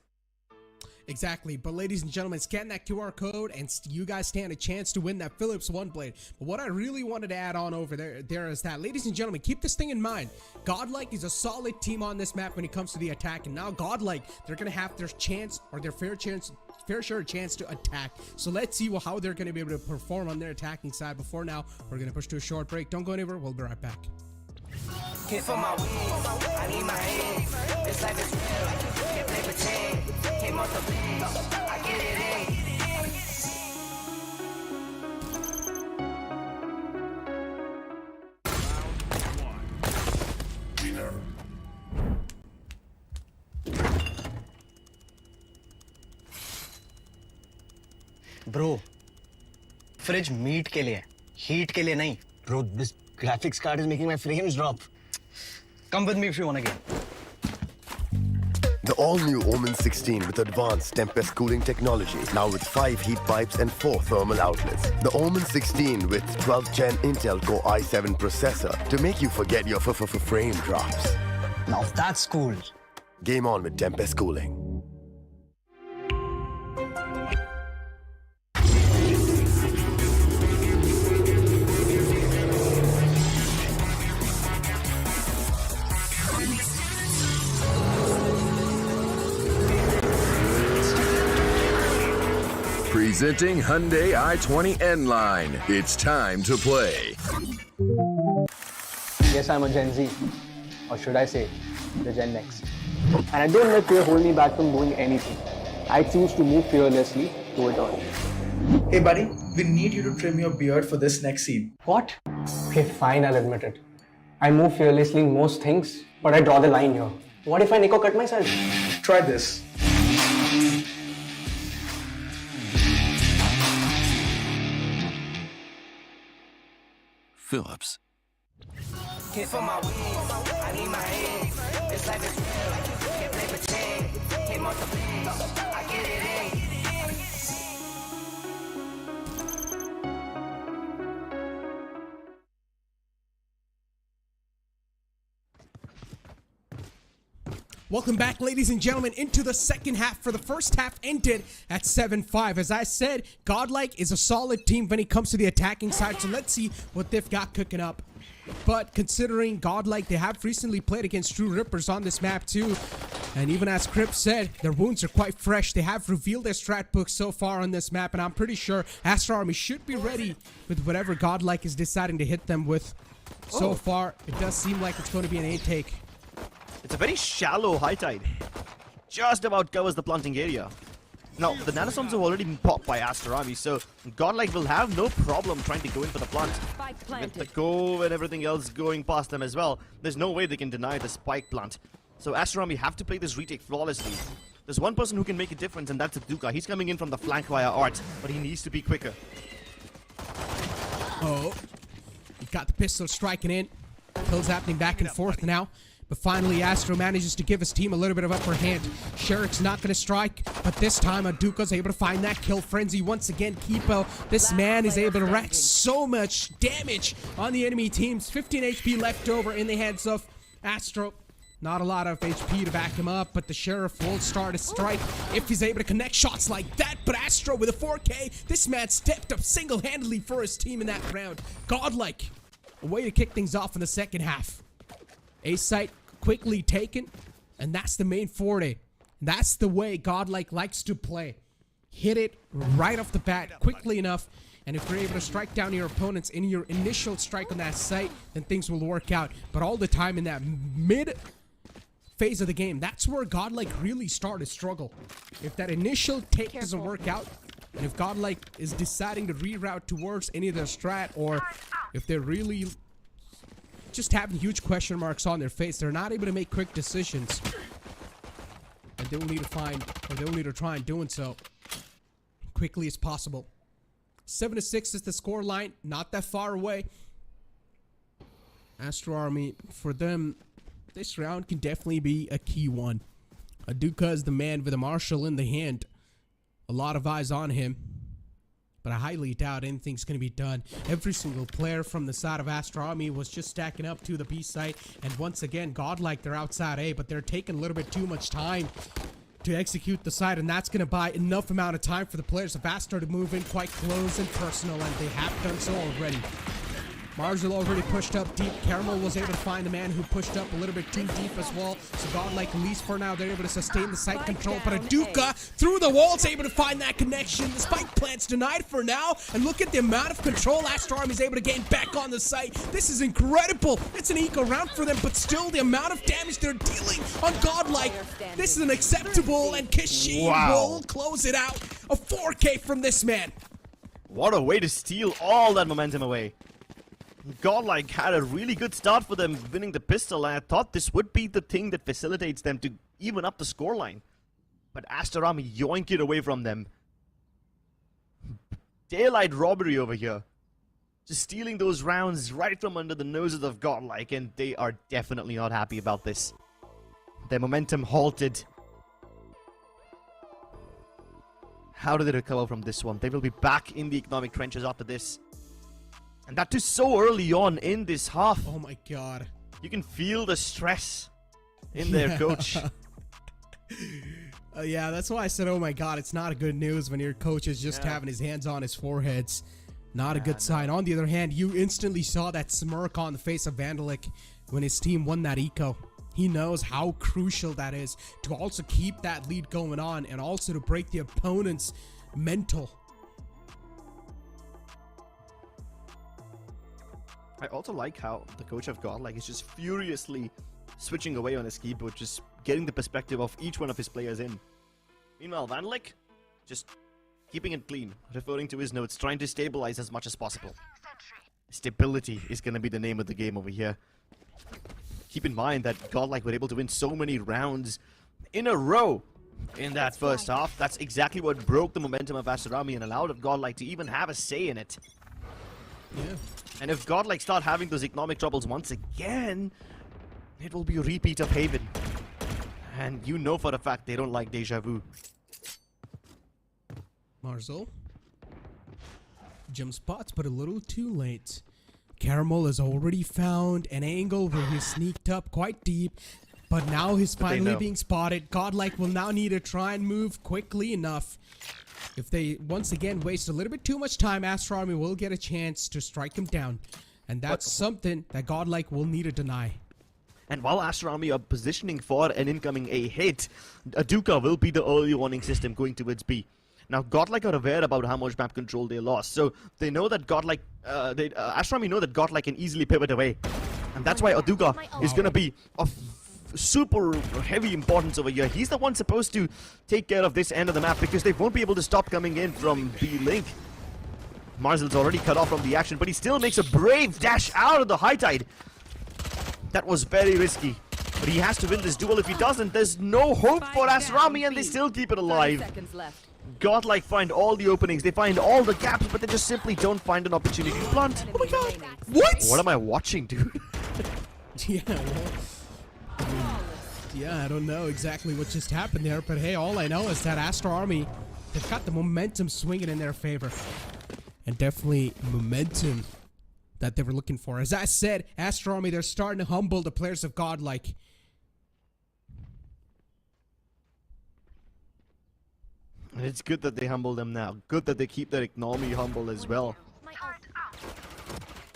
S2: Exactly, but ladies and gentlemen, scan that QR code and you guys stand a chance to win that Philips One Blade. But what I really wanted to add on over there is that, ladies and gentlemen, keep this thing in mind. Godlike is a solid team on this map when it comes to the attack, and now Godlike, they're going to have their chance, or their fair share chance to attack. So let's see how they're going to be able to perform on their attacking side. Before now, we're going to push to a short break. Don't go anywhere, we'll be right back.
S5: Hit for my wings, I need my hands. This life is real, can't play pretend. Came off the bench, I get it in.
S6: Bro, fridge meat के लिए, heat के लिए नहीं. Bro, this graphics card is making my frames drop. Come with me if you want to get.
S7: The all-new OMEN 16 with advanced Tempest cooling technology, now with 5 heat pipes and 4 thermal outlets. The OMEN 16 with 12th Gen Intel Core i7 processor to make you forget your frame drops.
S6: Now that's cool.
S7: Game on with Tempest cooling.
S8: Presenting Hyundai i20N line. It's time to play.
S9: Yes, I'm a Gen Z, or should I say, the Gen Next. And I don't let fear hold me back from doing anything. I choose to move fearlessly to it all.
S10: Hey buddy, we need you to trim your beard for this next scene.
S9: What? Okay, fine, I'll admit it. I move fearlessly in most things, but I draw the line here. What if I Nico cut myself?
S10: Try this.
S3: Phillips.
S5: Hit for my wings, I need my hands. This life is real, can't play pretend. Came off the bench, I get it in.
S2: Welcome back, ladies and gentlemen, into the second half. For the first half ended at 7-5. As I said, Godlike is a solid team when it comes to the attacking side, so let's see what they've got cooking up. But considering Godlike, they have recently played against True Rippers on this map too. And even as Crip said, their wounds are quite fresh. They have revealed their strat book so far on this map, and I'm pretty sure Aster Army should be ready with whatever Godlike is deciding to hit them with. So far, it does seem like it's going to be an 8-take.
S1: It's a very shallow high tide. Just about covers the planting area. Now, the nanostorms have already been popped by Aster Army, so Godlike will have no problem trying to go in for the plant. With the cove and everything else going past them as well, there's no way they can deny the spike plant. So Aster Army have to play this retake flawlessly. There's one person who can make a difference, and that's Duka. He's coming in from the flank via Art, but he needs to be quicker.
S2: Oh, he got the pistol striking in. Kills happening back and forth now. But finally, Astro manages to give his team a little bit of upper hand. Sherrick's not going to strike, but this time Aduka's able to find that kill frenzy once again. Kipo, this man is able to rack so much damage on the enemy teams. 15 HP left over in the hands of Astro. Not a lot of HP to back him up, but the Sheriff will start a strike if he's able to connect shots like that. But Astro with a 4K, this man stepped up single-handedly for his team in that round. Godlike, a way to kick things off in the second half. A site quickly taken, and that's the main forte. That's the way Godlike likes to play. Hit it right off the bat quickly enough, and if you're able to strike down your opponents in your initial strike on that site, then things will work out. But all the time in that mid phase of the game, that's where Godlike really start to struggle. If that initial take doesn't work out, and if Godlike is deciding to reroute towards any of their strat, or if they're really just having huge question marks on their face, they're not able to make quick decisions, and they will need to find, or they will need to try and doing so quickly as possible. 7-6 is the score line, not that far away. Aster Army, for them, this round can definitely be a key one. Aduka is the man with a marshal in the hand. A lot of eyes on him. But I highly doubt anything's going to be done. Every single player from the side of Aster Army was just stacking up to the B site. And once again, Godlike, they're outside A, but they're taking a little bit too much time to execute the site. And that's going to buy enough amount of time for the players of Aster to move in quite close and personal. And they have done so already. Marshall already pushed up deep. Caramel was able to find the man who pushed up a little bit too deep as well. So Godlike, at least for now, they're able to sustain the site control. But Aduka, through the walls, able to find that connection. The spike plant's denied for now. And look at the amount of control Aster Army is able to gain back on the site. This is incredible. It's an eco round for them, but still the amount of damage they're dealing on Godlike. This is unacceptable, and Kishin will close it out. A 4K from this man.
S1: What a way to steal all that momentum away. Godlike had a really good start for them winning the pistol, and I thought this would be the thing that facilitates them to even up the scoreline. But Aster Army yoink it away from them. Daylight robbery over here. Just stealing those rounds right from under the noses of Godlike, and they are definitely not happy about this. Their momentum halted. How do they recover from this one? They will be back in the economic trenches after this. And that too so early on in this half.
S2: Oh my god.
S1: You can feel the stress in their coach.
S2: Yeah, that's why I said, oh my god, it's not a good news when your coach is just having his hands on his foreheads. Not a good sign. On the other hand, you instantly saw that smirk on the face of Vandalik when his team won that eco. He knows how crucial that is to also keep that lead going on and also to break the opponent's mental.
S1: I also like how the coach of Godlike is just furiously switching away on his keyboard, just getting the perspective of each one of his players in. Meanwhile, Vandalik, just keeping it clean, referring to his notes, trying to stabilize as much as possible. Stability is going to be the name of the game over here. Keep in mind that Godlike were able to win so many rounds in a row in that first half. That's exactly what broke the momentum of Aster Army and allowed Godlike to even have a say in it.
S2: Yeah.
S1: And if Godlike start having those economic troubles once again, it will be a repeat of Haven. And you know for a fact they don't like deja vu.
S2: Marzel jump spots, but a little too late. Caramel has already found an angle where he sneaked up quite deep, but now he's finally being spotted. Godlike will now need to try and move quickly enough. If they once again waste a little bit too much time, Aster Army will get a chance to strike him down. And that's something that Godlike will need to deny.
S1: And while Aster Army are positioning for an incoming A hit, Aduka will be the early warning system going towards B. Now, Godlike are aware about how much map control they lost, so they know that Godlike, Aster Army know that Godlike can easily pivot away. And that's why Aduka is going to be of super heavy importance over here. He's the one supposed to take care of this end of the map because they won't be able to stop coming in from B-Link. Marzel's already cut off from the action, but he still makes a brave dash out of the high tide. That was very risky, but he has to win this duel. If he doesn't, there's no hope for Aster Army, and they still keep it alive. Godlike find all the openings, they find all the gaps, but they just simply don't find an opportunity to plant. Oh my god!
S2: What?
S1: What am I watching, dude?
S2: Yeah, well, I don't know exactly what just happened there, but hey, all I know is that Aster Army, they've got the momentum swinging in their favor. And definitely momentum that they were looking for. As I said, Aster Army, they're starting to humble the players of Godlike.
S1: And it's good that they humble them now. Good that they keep their economy humble as well.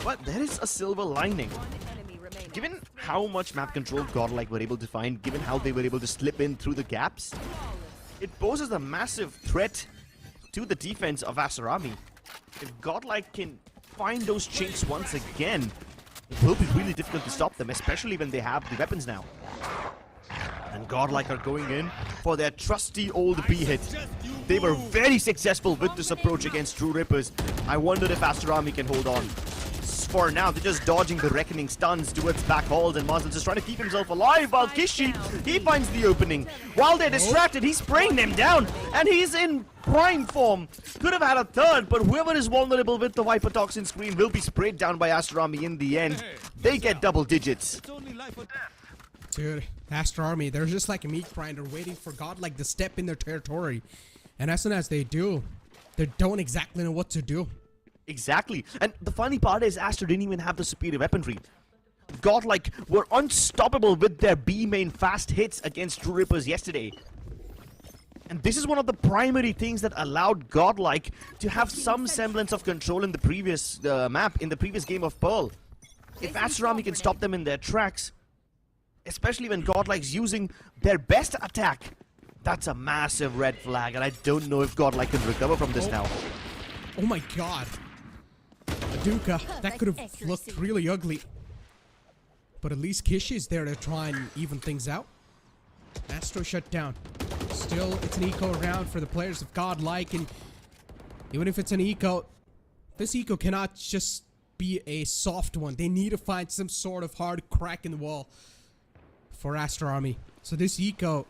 S1: But there is a silver lining. Given how much map control Godlike were able to find, given how they were able to slip in through the gaps, it poses a massive threat to the defense of Aster Army. If Godlike can find those chinks once again, it will be really difficult to stop them, especially when they have the weapons now. And Godlike are going in for their trusty old B hit. They were very successful with this approach against True Rippers. I wonder if Aster Army can hold on. for now. They're just dodging the Reckoning stuns towards back halls, and Marcel's just trying to keep himself alive while Kishi, he finds the opening. While they're distracted, he's spraying them down, and he's in prime form. Could have had a third, but whoever is vulnerable with the Viper Toxin screen will be sprayed down by Aster Army in the end. They get double digits.
S2: Dude, Aster Army, they're just like a meat grinder waiting for Godlike to step in their territory. And as soon as they do, they don't exactly know what to do.
S1: Exactly. And the funny part is Aster didn't even have the superior weaponry. Godlike were unstoppable with their B main fast hits against True Rippers yesterday. And this is one of the primary things that allowed Godlike to have some semblance of control in the previous map, in the previous game of Pearl. If Aster Army can stop them in their tracks, especially when Godlike's using their best attack, that's a massive red flag, and I don't know if Godlike can recover from this now.
S2: Oh my god. Aduka, that could have looked really ugly. But at least Kishi is there to try and even things out. Astro shut down. Still, it's an eco round for the players of Godlike, and even if it's an eco, this eco cannot just be a soft one. They need to find some sort of hard crack in the wall for Aster Army. So this eco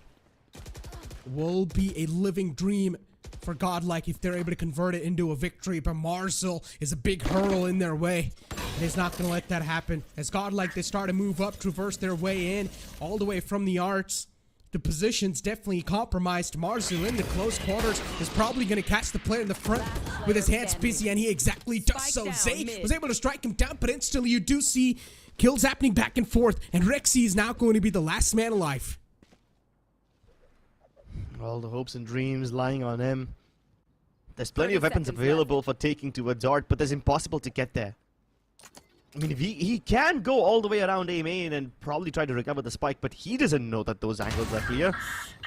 S2: will be a living dream for Godlike if they're able to convert it into a victory, but Marzel is a big hurdle in their way. And he's not going to let that happen. As Godlike, they start to move up, traverse their way in, all the way from the arts. The position's definitely compromised. Marzel in the close quarters is probably going to catch the player in the front with his hands busy, and he exactly does so. Zay was able to strike him down, but instantly you do see kills happening back and forth, and Rexy is now going to be the last man alive.
S1: All the hopes and dreams lying on him. There's plenty of weapons available for taking towards Art, but it's impossible to get there. I mean, if he can go all the way around A main and probably try to recover the spike, but he doesn't know that those angles are clear.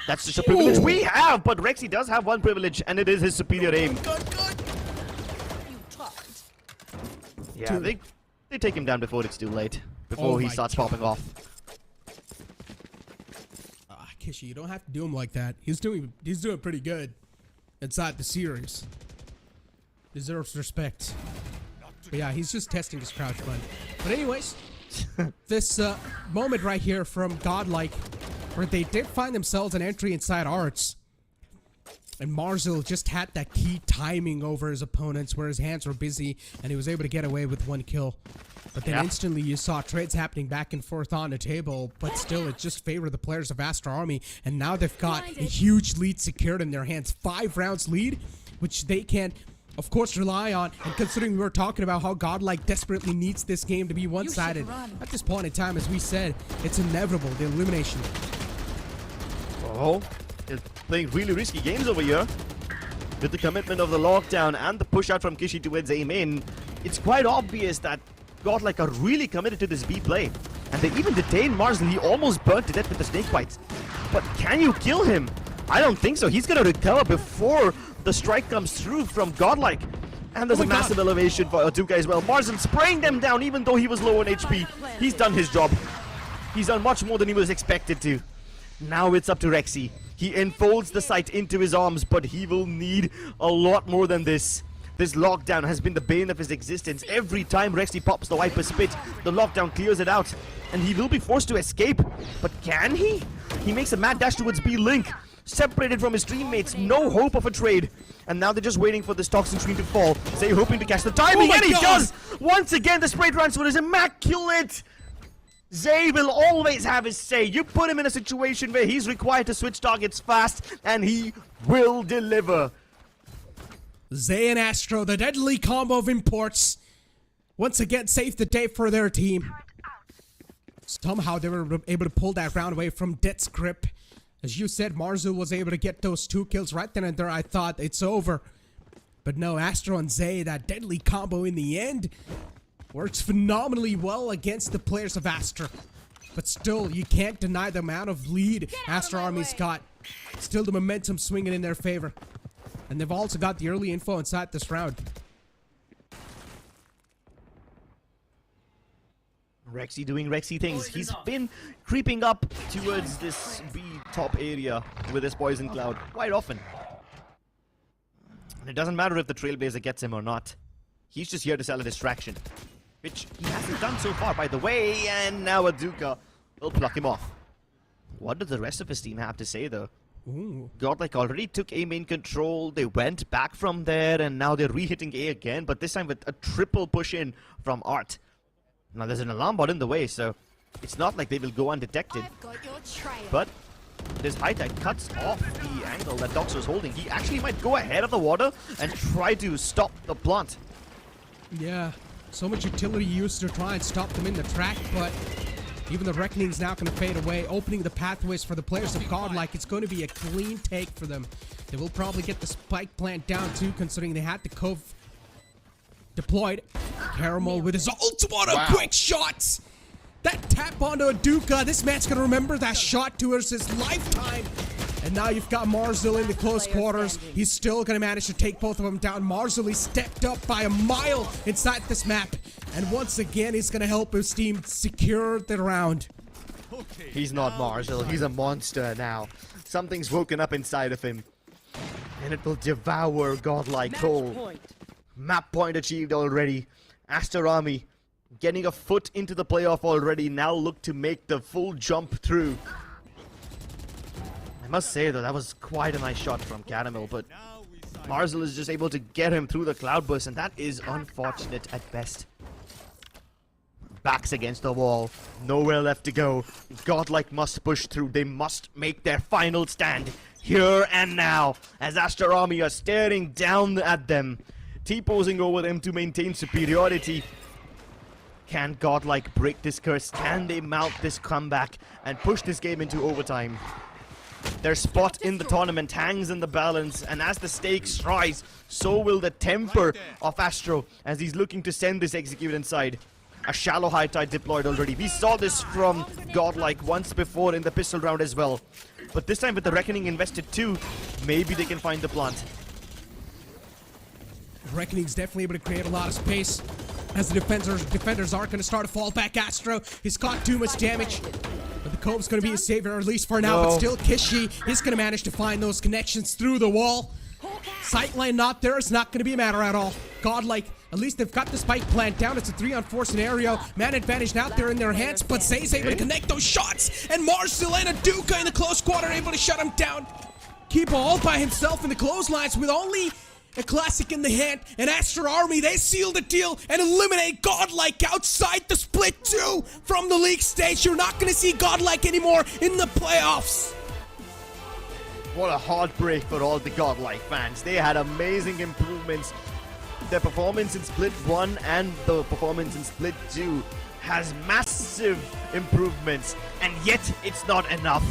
S1: That's just a privilege we have, but Rexy does have one privilege, and it is his superior aim. Yeah, they take him down before it's too late, before he starts popping off.
S2: Kishi, you don't have to do him like that. He's doing pretty good inside the series. Deserves respect. But yeah, he's just testing his crouch button. But anyways, this moment right here from Godlike, where they did find themselves an entry inside arts, and Marzel just had that key timing over his opponents where his hands were busy and he was able to get away with one kill. But then instantly you saw trades happening back and forth on the table, but still it just favored the players of Aster Army, and now they've got a huge lead secured in their hands. 5 rounds lead, which they can of course rely on, and considering we were talking about how Godlike desperately needs this game to be one-sided, at this point in time, as we said, it's inevitable, the elimination.
S1: Oh, they're playing really risky games over here. With the commitment of the lockdown and the push out from Kishi towards A main, it's quite obvious that Godlike are really committed to this B play. And they even detained Marzel. He almost burnt to death with the snake bites. But can you kill him? I don't think so. He's gonna recover before the strike comes through from Godlike. And there's a massive elevation for Aduka as well. Marzel spraying them down even though he was low on HP. He's done his job. He's done much more than he was expected to. Now it's up to Rexy. He enfolds the site into his arms, but he will need a lot more than this. This lockdown has been the bane of his existence. Every time Rexy pops the Viper Spit, the lockdown clears it out, and he will be forced to escape. But can he? He makes a mad dash towards B-Link, separated from his teammates, no hope of a trade. And now they're just waiting for this Toxin Screen to fall. Zay hoping to catch the timing, and he does! Once again, the spray transfer is immaculate! Zay will always have his say. You put him in a situation where he's required to switch targets fast, and he will deliver.
S2: Zay and Astro, the deadly combo of imports, once again saved the day for their team. Somehow they were able to pull that round away from Death's grip. As you said, Marzel was able to get those 2 kills right then and there. I thought it's over. But no, Astro and Zay, that deadly combo in the end, works phenomenally well against the players of Aster. But still, you can't deny the amount of lead Aster Army's got. Still the momentum swinging in their favor. And they've also got the early info inside this round.
S1: Rexy doing Rexy things. He's been creeping up towards this B top area with his Poison Cloud quite often. And it doesn't matter if the Trailblazer gets him or not. He's just here to sell a distraction. which he hasn't done so far, by the way, and now Aduka will pluck him off. What does the rest of his team have to say, though?
S2: Ooh.
S1: Godlike already took A main control, they went back from there, and now they're re-hitting A again, but this time with a triple push-in from Art. Now there's an alarm bot in the way, so it's not like they will go undetected. But this high tide cuts off the angle that Doxer's holding. He actually might go ahead of the water and try to stop the plant.
S2: Yeah, so much utility used to try and stop them in the track, but even the Reckoning's now going to fade away, opening the pathways for the players of Godlike. It's going to be a clean take for them. They will probably get the spike plant down too, considering they had the Cove deployed. Caramel with his ult. What a quick shots! That tap onto Aduka. This man's going to remember that shot towards his lifetime. And now you've got Marzil in the close quarters. He's still going to manage to take both of them down. Marzil, he stepped up by a mile inside this map. And once again, he's going to help his team secure the round.
S1: He's not Marzil. He's a monster now. Something's woken up inside of him. And it will devour Godlike whole. Map point achieved already. Aster Army getting a foot into the playoff already. Now look to make the full jump through. I must say though, that was quite a nice shot from Caramel, but Marzil is just able to get him through the cloudburst, and that is unfortunate at best. Backs against the wall, nowhere left to go. Godlike must push through. They must make their final stand here and now, as Aster Army are staring down at them, T-posing over them to maintain superiority. Can Godlike break this curse? Can they mount this comeback and push this game into overtime? Their spot in the tournament hangs in the balance, and as the stakes rise, so will the temper of Astro as he's looking to send this execute inside. A shallow high tide deployed already. We saw this from Godlike once before in the pistol round as well. But this time with the Reckoning invested too, maybe they can find the plant.
S2: Reckoning's definitely able to create a lot of space as the defenders are going to start to fall back. Astro, he's caught too much damage. But the Cove's going to be his savior, at least for now. But still, Kishi is going to manage to find those connections through the wall. Sightline not there. It's not going to be a matter at all. Godlike, at least they've got the spike plant down. It's a 3-on-4 scenario. Man advantage now there in their hands. But Zay's able to connect those shots. And Marzil and Aduka in the close quarter able to shut him down. Keep all by himself in the clotheslines with only a classic in the hand, and Aster Army, they seal the deal and eliminate Godlike outside the split 2 from the league stage. You're not going to see Godlike anymore in the playoffs.
S1: What a heartbreak for all the Godlike fans. They had amazing improvements. Their performance in split 1 and the performance in split 2 has massive improvements, and yet it's not enough.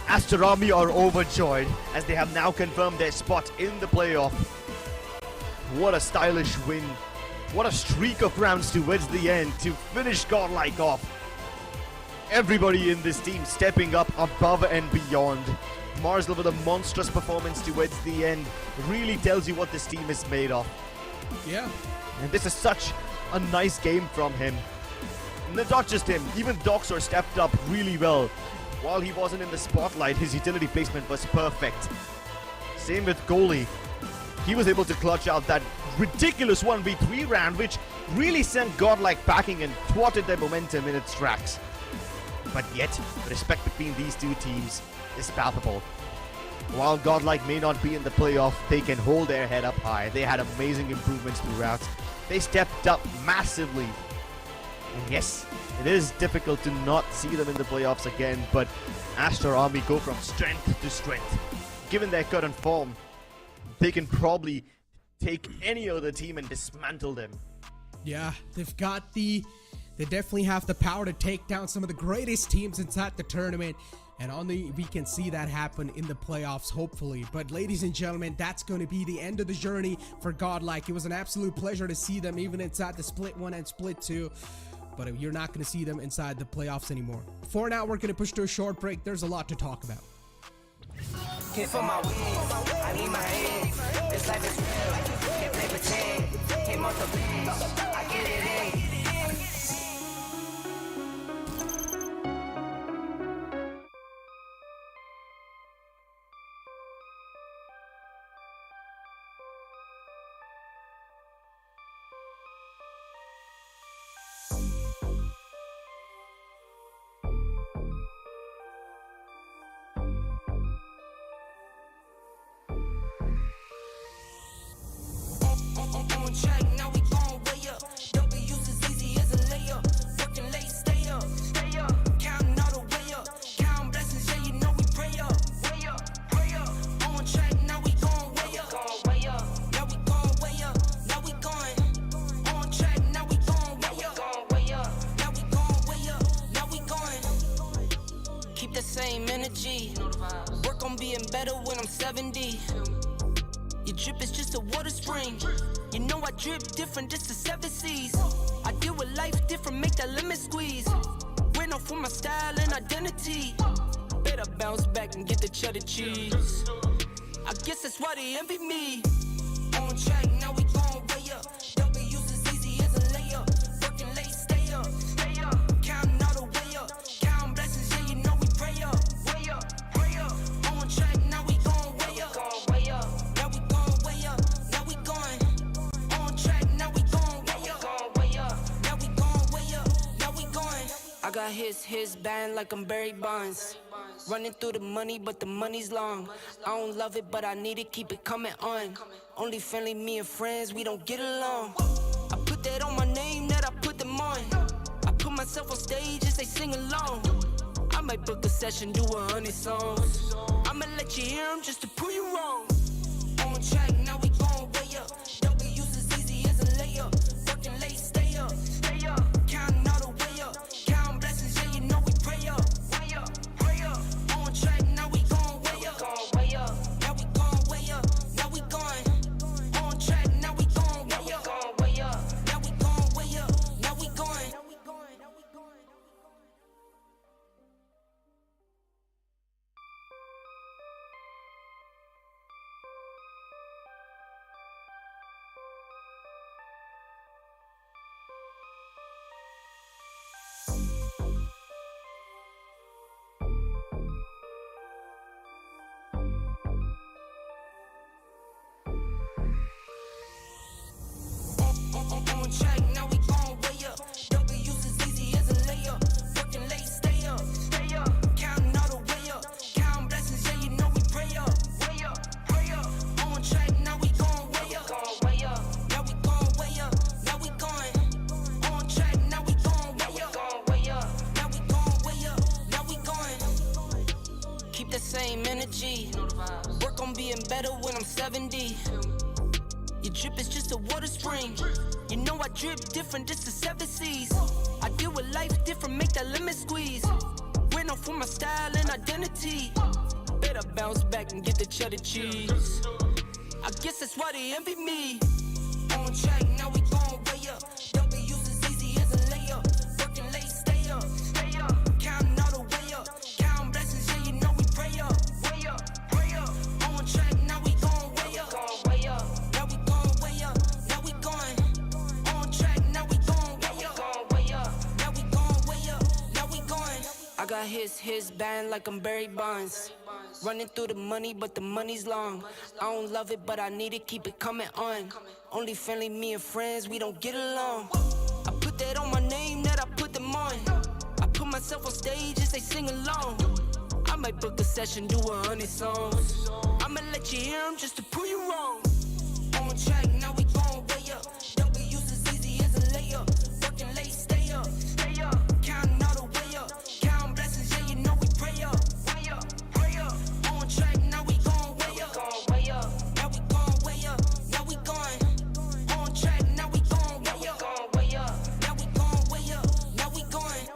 S1: Aster Army are overjoyed as they have now confirmed their spot in the playoff. What a stylish win. What a streak of rounds towards the end to finish Godlike off. Everybody in this team stepping up above and beyond. Marzil with a monstrous performance towards the end really tells you what this team is made of.
S2: Yeah.
S1: And this is such a nice game from him. And not just him, even Doxer stepped up really well. While he wasn't in the spotlight, his utility placement was perfect. Same with Goalie. He was able to clutch out that ridiculous 1v3 round, which really sent Godlike packing and thwarted their momentum in its tracks. But yet, the respect between these two teams is palpable. While Godlike may not be in the playoff, they can hold their head up high. They had amazing improvements throughout. They stepped up massively. And yes, it is difficult to not see them in the playoffs again, but Aster Army go from strength to strength. Given their current form, they can probably take any other team and dismantle them.
S2: Yeah, they definitely have the power to take down some of the greatest teams inside the tournament. And we can see that happen in the playoffs, hopefully. But ladies and gentlemen, that's going to be the end of the journey for Godlike. It was an absolute pleasure to see them even inside the split 1 and split 2. But you're not going to see them inside the playoffs anymore. For now, we're going to push to a short break. There's a lot to talk about.
S5: Came for my wins, I need my ends. This life is real, can't play pretend. Came off the bench, I get it in. the same energy. Work on being better when I'm 70. Your drip is just a water spring. You know I drip different, just the 7 C's. I deal with life different, make that limit squeeze. Went off for my style and identity. Better bounce back and get the cheddar cheese. I guess that's why they envy me. On track, now we gon' way up. W's as easy as a layup. Working late, stay up. Counting all the way up. Counting blessings, yeah, you know we pray up. Way up, pray up. On track, now we gon' way up. Now we gon' way up. Now we going. On track, now we gon' way up. Now we gon' way up. Now we going. I got his band like I'm Barry Bonds. Running through the money, but the money's long. I don't love it, but I need it, keep it coming on. Only friendly, me and friends, we don't get along. I put that on my name, that I put them on. I put myself on stage as they sing along. I might book a session, do 100 songs. I'ma let you hear them just to prove you wrong. On track, now we gon' way up. W's as easy as a layup. Working late, stay up. Counting all the way up. Counting blessings, yeah, you know we pray up. On track, now we gon' way up. Now we gon' way up. Now we going. On track, now we gon' way up. Now we gon' way up. Now we going. On track, now we gon' way up. W's as easy as a layup. Working late, stay up. Counting all the way up. Counting blessings, yeah, you know we pray up. Pray up. On track, now we gon' way up. Now we gon' way up. Now we going. On track, now we gon' way up. Now we gon' way up. Now we going. Keep the same energy. Work on being better when I'm 70. Your drip is just a water spring. You know I drip different, just the 7 C's. I deal with life different, make that limit squeeze. Went off for my style and identity. Better bounce back and get the cheddar cheese. I guess that's why they envy me. On track, now we gon' way up. W's as easy as a layup. Working late, stay up. Counting all the way up. Counting blessings, yeah, you know we pray up. Pray up. On track, now we gon' way up. Now we gon' way up. Now we going. On track, now we gon' way up. Now we gon' way up. Now we going. I got his band like I'm Barry Bonds. Running through the money, but the money's long. I don't love it, but I need it, keep it coming on. Only friendly, me and friends, we don't get along. I put that on my name, that I put them on. I put myself on stage as they sing along. I might book a session, do 100 songs. I'ma let you hear them just to prove you wrong. On track, now we gon' way up. W's as easy as a layup. Working late, stay up. Counting all the way up. Counting blessings, yeah, you know we pray up. Pray up. On track, now we gon' way up. Now we gon' way up. Now we going. On track, now we gon' way up. Now we gon' way up. Now we going.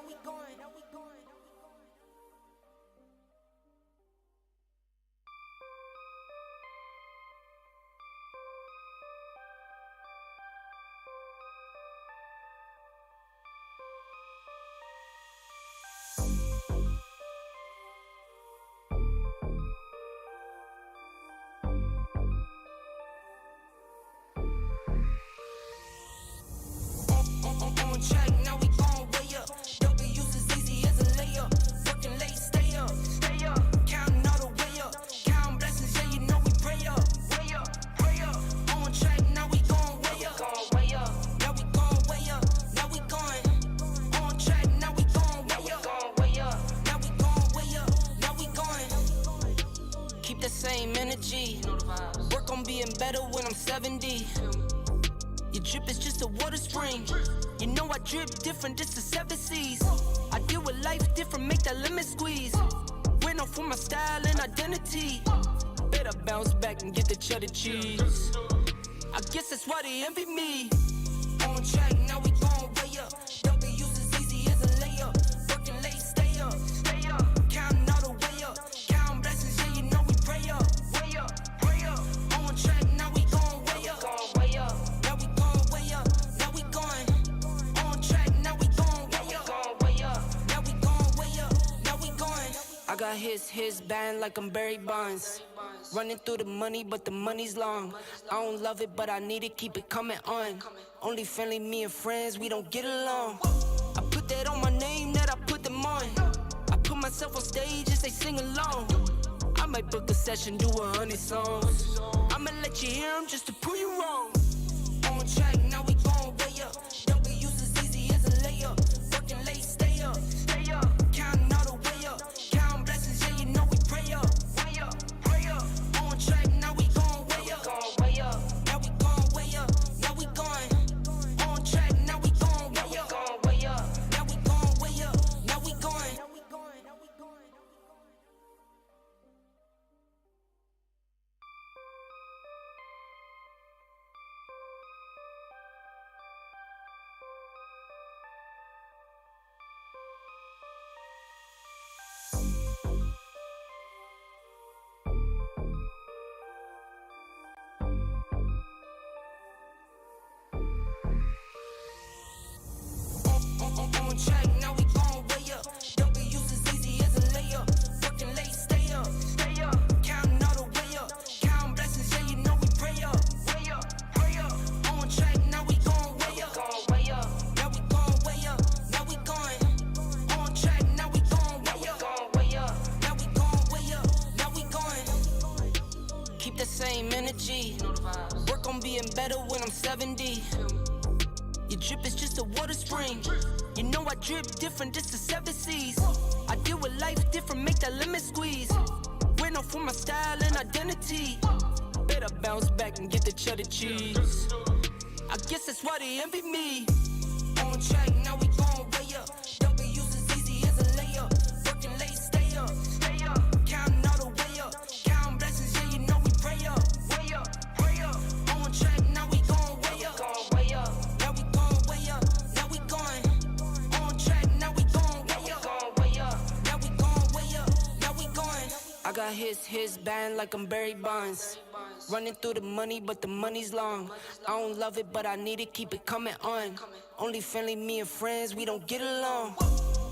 S5: On track, now we gon' way up. W's as easy as a layup. Working late, stay up. Counting all the way up. Counting blessings, yeah, you know we pray up. Pray up. On track, now we gon' way up. Now we gon' way up. Now we going. On track, now we gon' way up. Now we gon' way up. Now we going. Keep the same energy. Work on being better when I'm 70. Your drip is just a water spring. You know I drip different, just the 7 C's. I deal with life different, make that lemon squeeze. Went off for my style and identity. Better bounce back and get the cheddar cheese. I guess that's why they envy me. On track, now we gon' way up. W's as easy as a layup. Working late, stay up. Counting all got his band like I'm Barry Bonds. Running through the money, but the money's long. I don't love it, but I need it, keep it coming on. Only friendly, me and friends, we don't get along. I put that on my name, that I put them on. I put myself on stage as they sing along. I might book a session, do 100 songs. I'ma let you hear them just to prove you wrong. On track, now we gon' way up. W's as easy as a layup. Working late, stay up. Counting all the way up. Counting blessings, yeah, you know we pray up. Way up, pray up. On track, now we gon' way up. Now we gon' way up. Now we going. On track, now we gon' way up. Now we gon' way up. Now we going. On track, now we gon' way up. W's as easy as a layup. Working late, stay up. Counting all the way up. Counting blessings, yeah, you know we pray up. Way up, pray up. On track, now we gon' way up. Now we gon' way up. Now we going. On track, now we gon' way up. Now we gon' way up. Now we going. Keep the same energy. Work on being better when I'm 70. Your drip is just a water spring. You know I drip different, just the 7 C's. I deal with life different, make that lemon squeeze. Went off for my style and identity. Better bounce back and get the cheddar cheese. I guess that's why they envy me. On track, now we gon' way up. W's as easy as a layup. Working late, stay up. Counting all the way up. Counting blessings, yeah, you know we pray up. Way up, pray up. On track, now we gon' way up. Now we gon' way up. Now we going. On track, now we gon' way up. Now we gon' way up. Now we going. I got his band like I'm Barry Bonds. Running through the money, but the money's long. I don't love it, but I need it, keep it coming on. Only friendly, me and friends, we don't get along.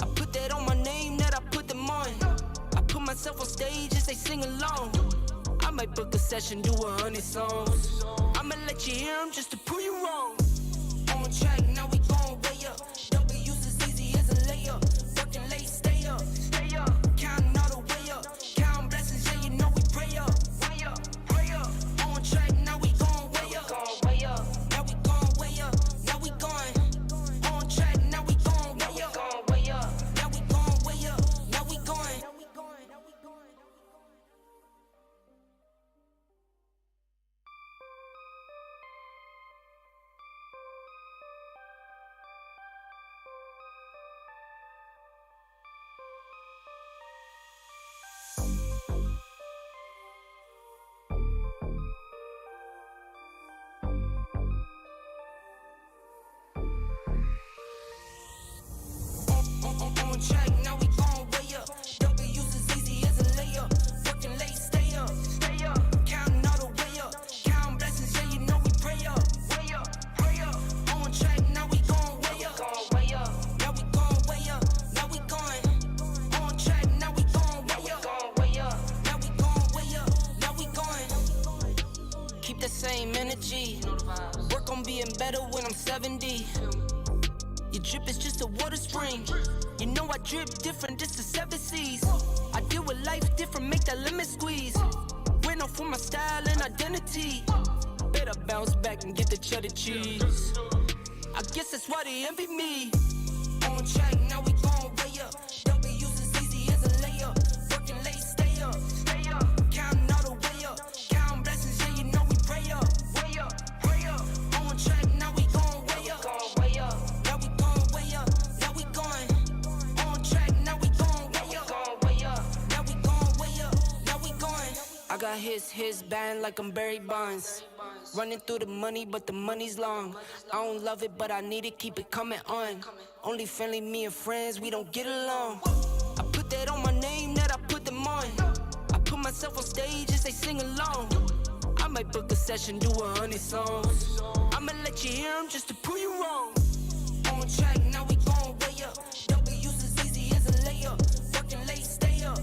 S5: I put that on my name, that I put them on. I put myself on stage as they sing along. I might book a session, do 100 songs. I'ma let you hear them just to prove you wrong. On track, now we gon' way up. W's as easy as a layup. Working late, stay up. Counting all the way up. Counting blessings, yeah, you know we pray up. Way up, pray up. On track, now we gon' way up. Now we gon' way up. Now we going. On track, now we gon' way up. Now we gon' way up. Now we going. On track, now we gon' way up. W's as easy as a layup. Working late, stay up. Counting all the way up. Counting blessings, yeah, you know we pray up. Way up, pray up. On track, now we gon' way up. Now we gon' way up. Now we going. On track, now we gon' way up. Now we gon' way up. Now we going. Keep the same energy. Work on being better when I'm 70. Your drip is just a water spring. You know I drip different, just the 7 C's. I deal with life different, make that lemon squeeze. Went off for my style and identity. Better bounce back and get the cheddar cheese. I guess that's why they envy me. On track, now we gon' way up. W's as easy as a layup. Working late, stay up. Counting all the way up. Counting blessings, yeah, you know we pray up. Way up, pray up. On track, now we gon' way up. Now we gon' way up. Now we going. On track, now we gon' way up. Now we gon' way up. Now we going. I got his band like I'm Barry Bonds. Running through the money, but the money's long. I don't love it, but I need it, keep it coming on. Only friendly, me and friends, we don't get along. I put that on my name, that I put them on. I put myself on stage as they sing along. I might book a session, do 100 songs. I'ma let you hear them just to prove you wrong. On track, now we gon' way up. W's as easy as a layup. Working late, stay up.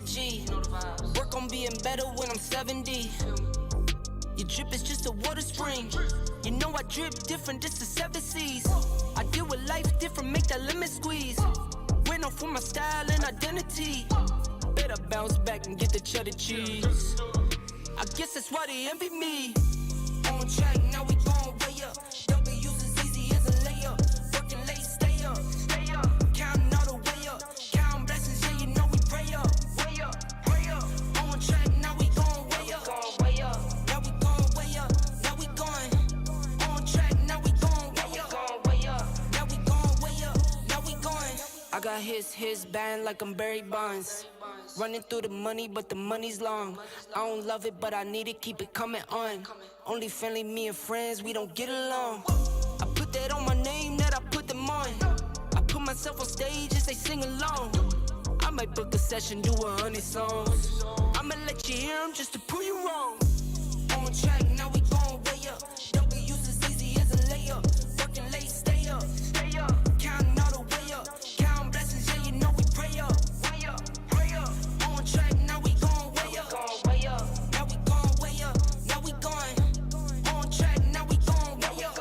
S5: energy. Work on being better when I'm 70. Your drip is just a water spring. You know I drip different, this the 7 C's. I deal with life different, make that limit squeeze. Went off for my style and identity. Better bounce back and get the cheddar cheese. I guess that's why they envy me. On track, now we going way up. W's as easy as a layup. Working late, stay up. Counting all the way up. Counting blessings, yeah, you know we pray up. Way up, pray up. On track, now we going way up. Now we going way up. Now we going. On track, now we going way up. Now we going way up. Now we going. I got his band like I'm Barry Bonds. Running through the money, but the money's long. I don't love it, but I need it, keep it coming on. Only friendly, me and friends, we don't get along. I put that on my name, that I put them on. I put myself on stage and they sing along. I might book a session, do 100 songs. I'ma let you hear them just to prove you wrong. On track, now we going way up. W's as easy as a layup. Working late, stay up. Counting all the way up. Counting blessings, yeah, you know we pray up. On track, now we going way up. Now we going way up. Now we going. On track, now we going way up.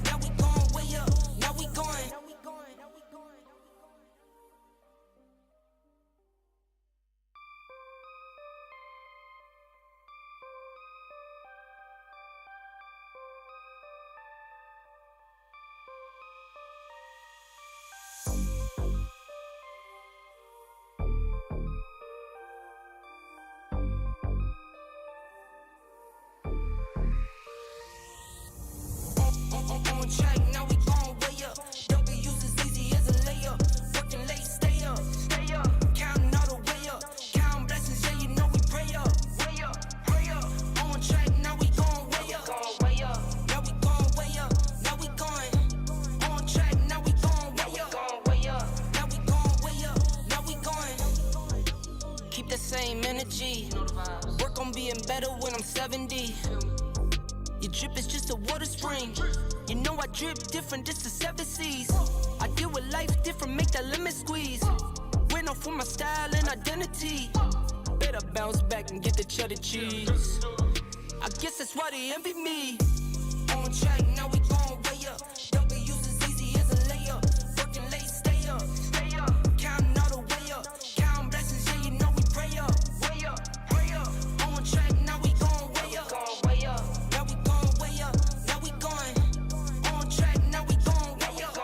S5: Now we going way up. Now we going. On track, now we going way up. W's as easy as a layup. Working late, stay up. Counting all the way up. Counting blessings, yeah, you know we pray up. Pray up. On track, now we going way up. Now we going way up. Now we going. On track, now we going way up. Now we going way up. Now we going. Keep the same energy. Work on being better when I'm 70. Your drip is just a water spring. You know I drip different, this the 7 C's. I deal with life different, make that limit squeeze. Went off for my style and identity. Better bounce back and get the cheddar cheese. I guess that's why they envy me. On track, now we going way up. W's as easy as a layup. Working late, stay up. Counting all the way up. Counting blessings, yeah, you know we pray up. Pray up. On track, now we going way up. Now we going way up. Now we going. On track, now we going way up.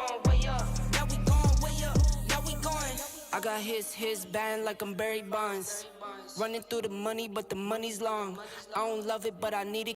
S5: Now we going way up. Now we going. I got his band like I'm Barry Bonds. Running through the money, but the money's long. I don't love it, but I need it.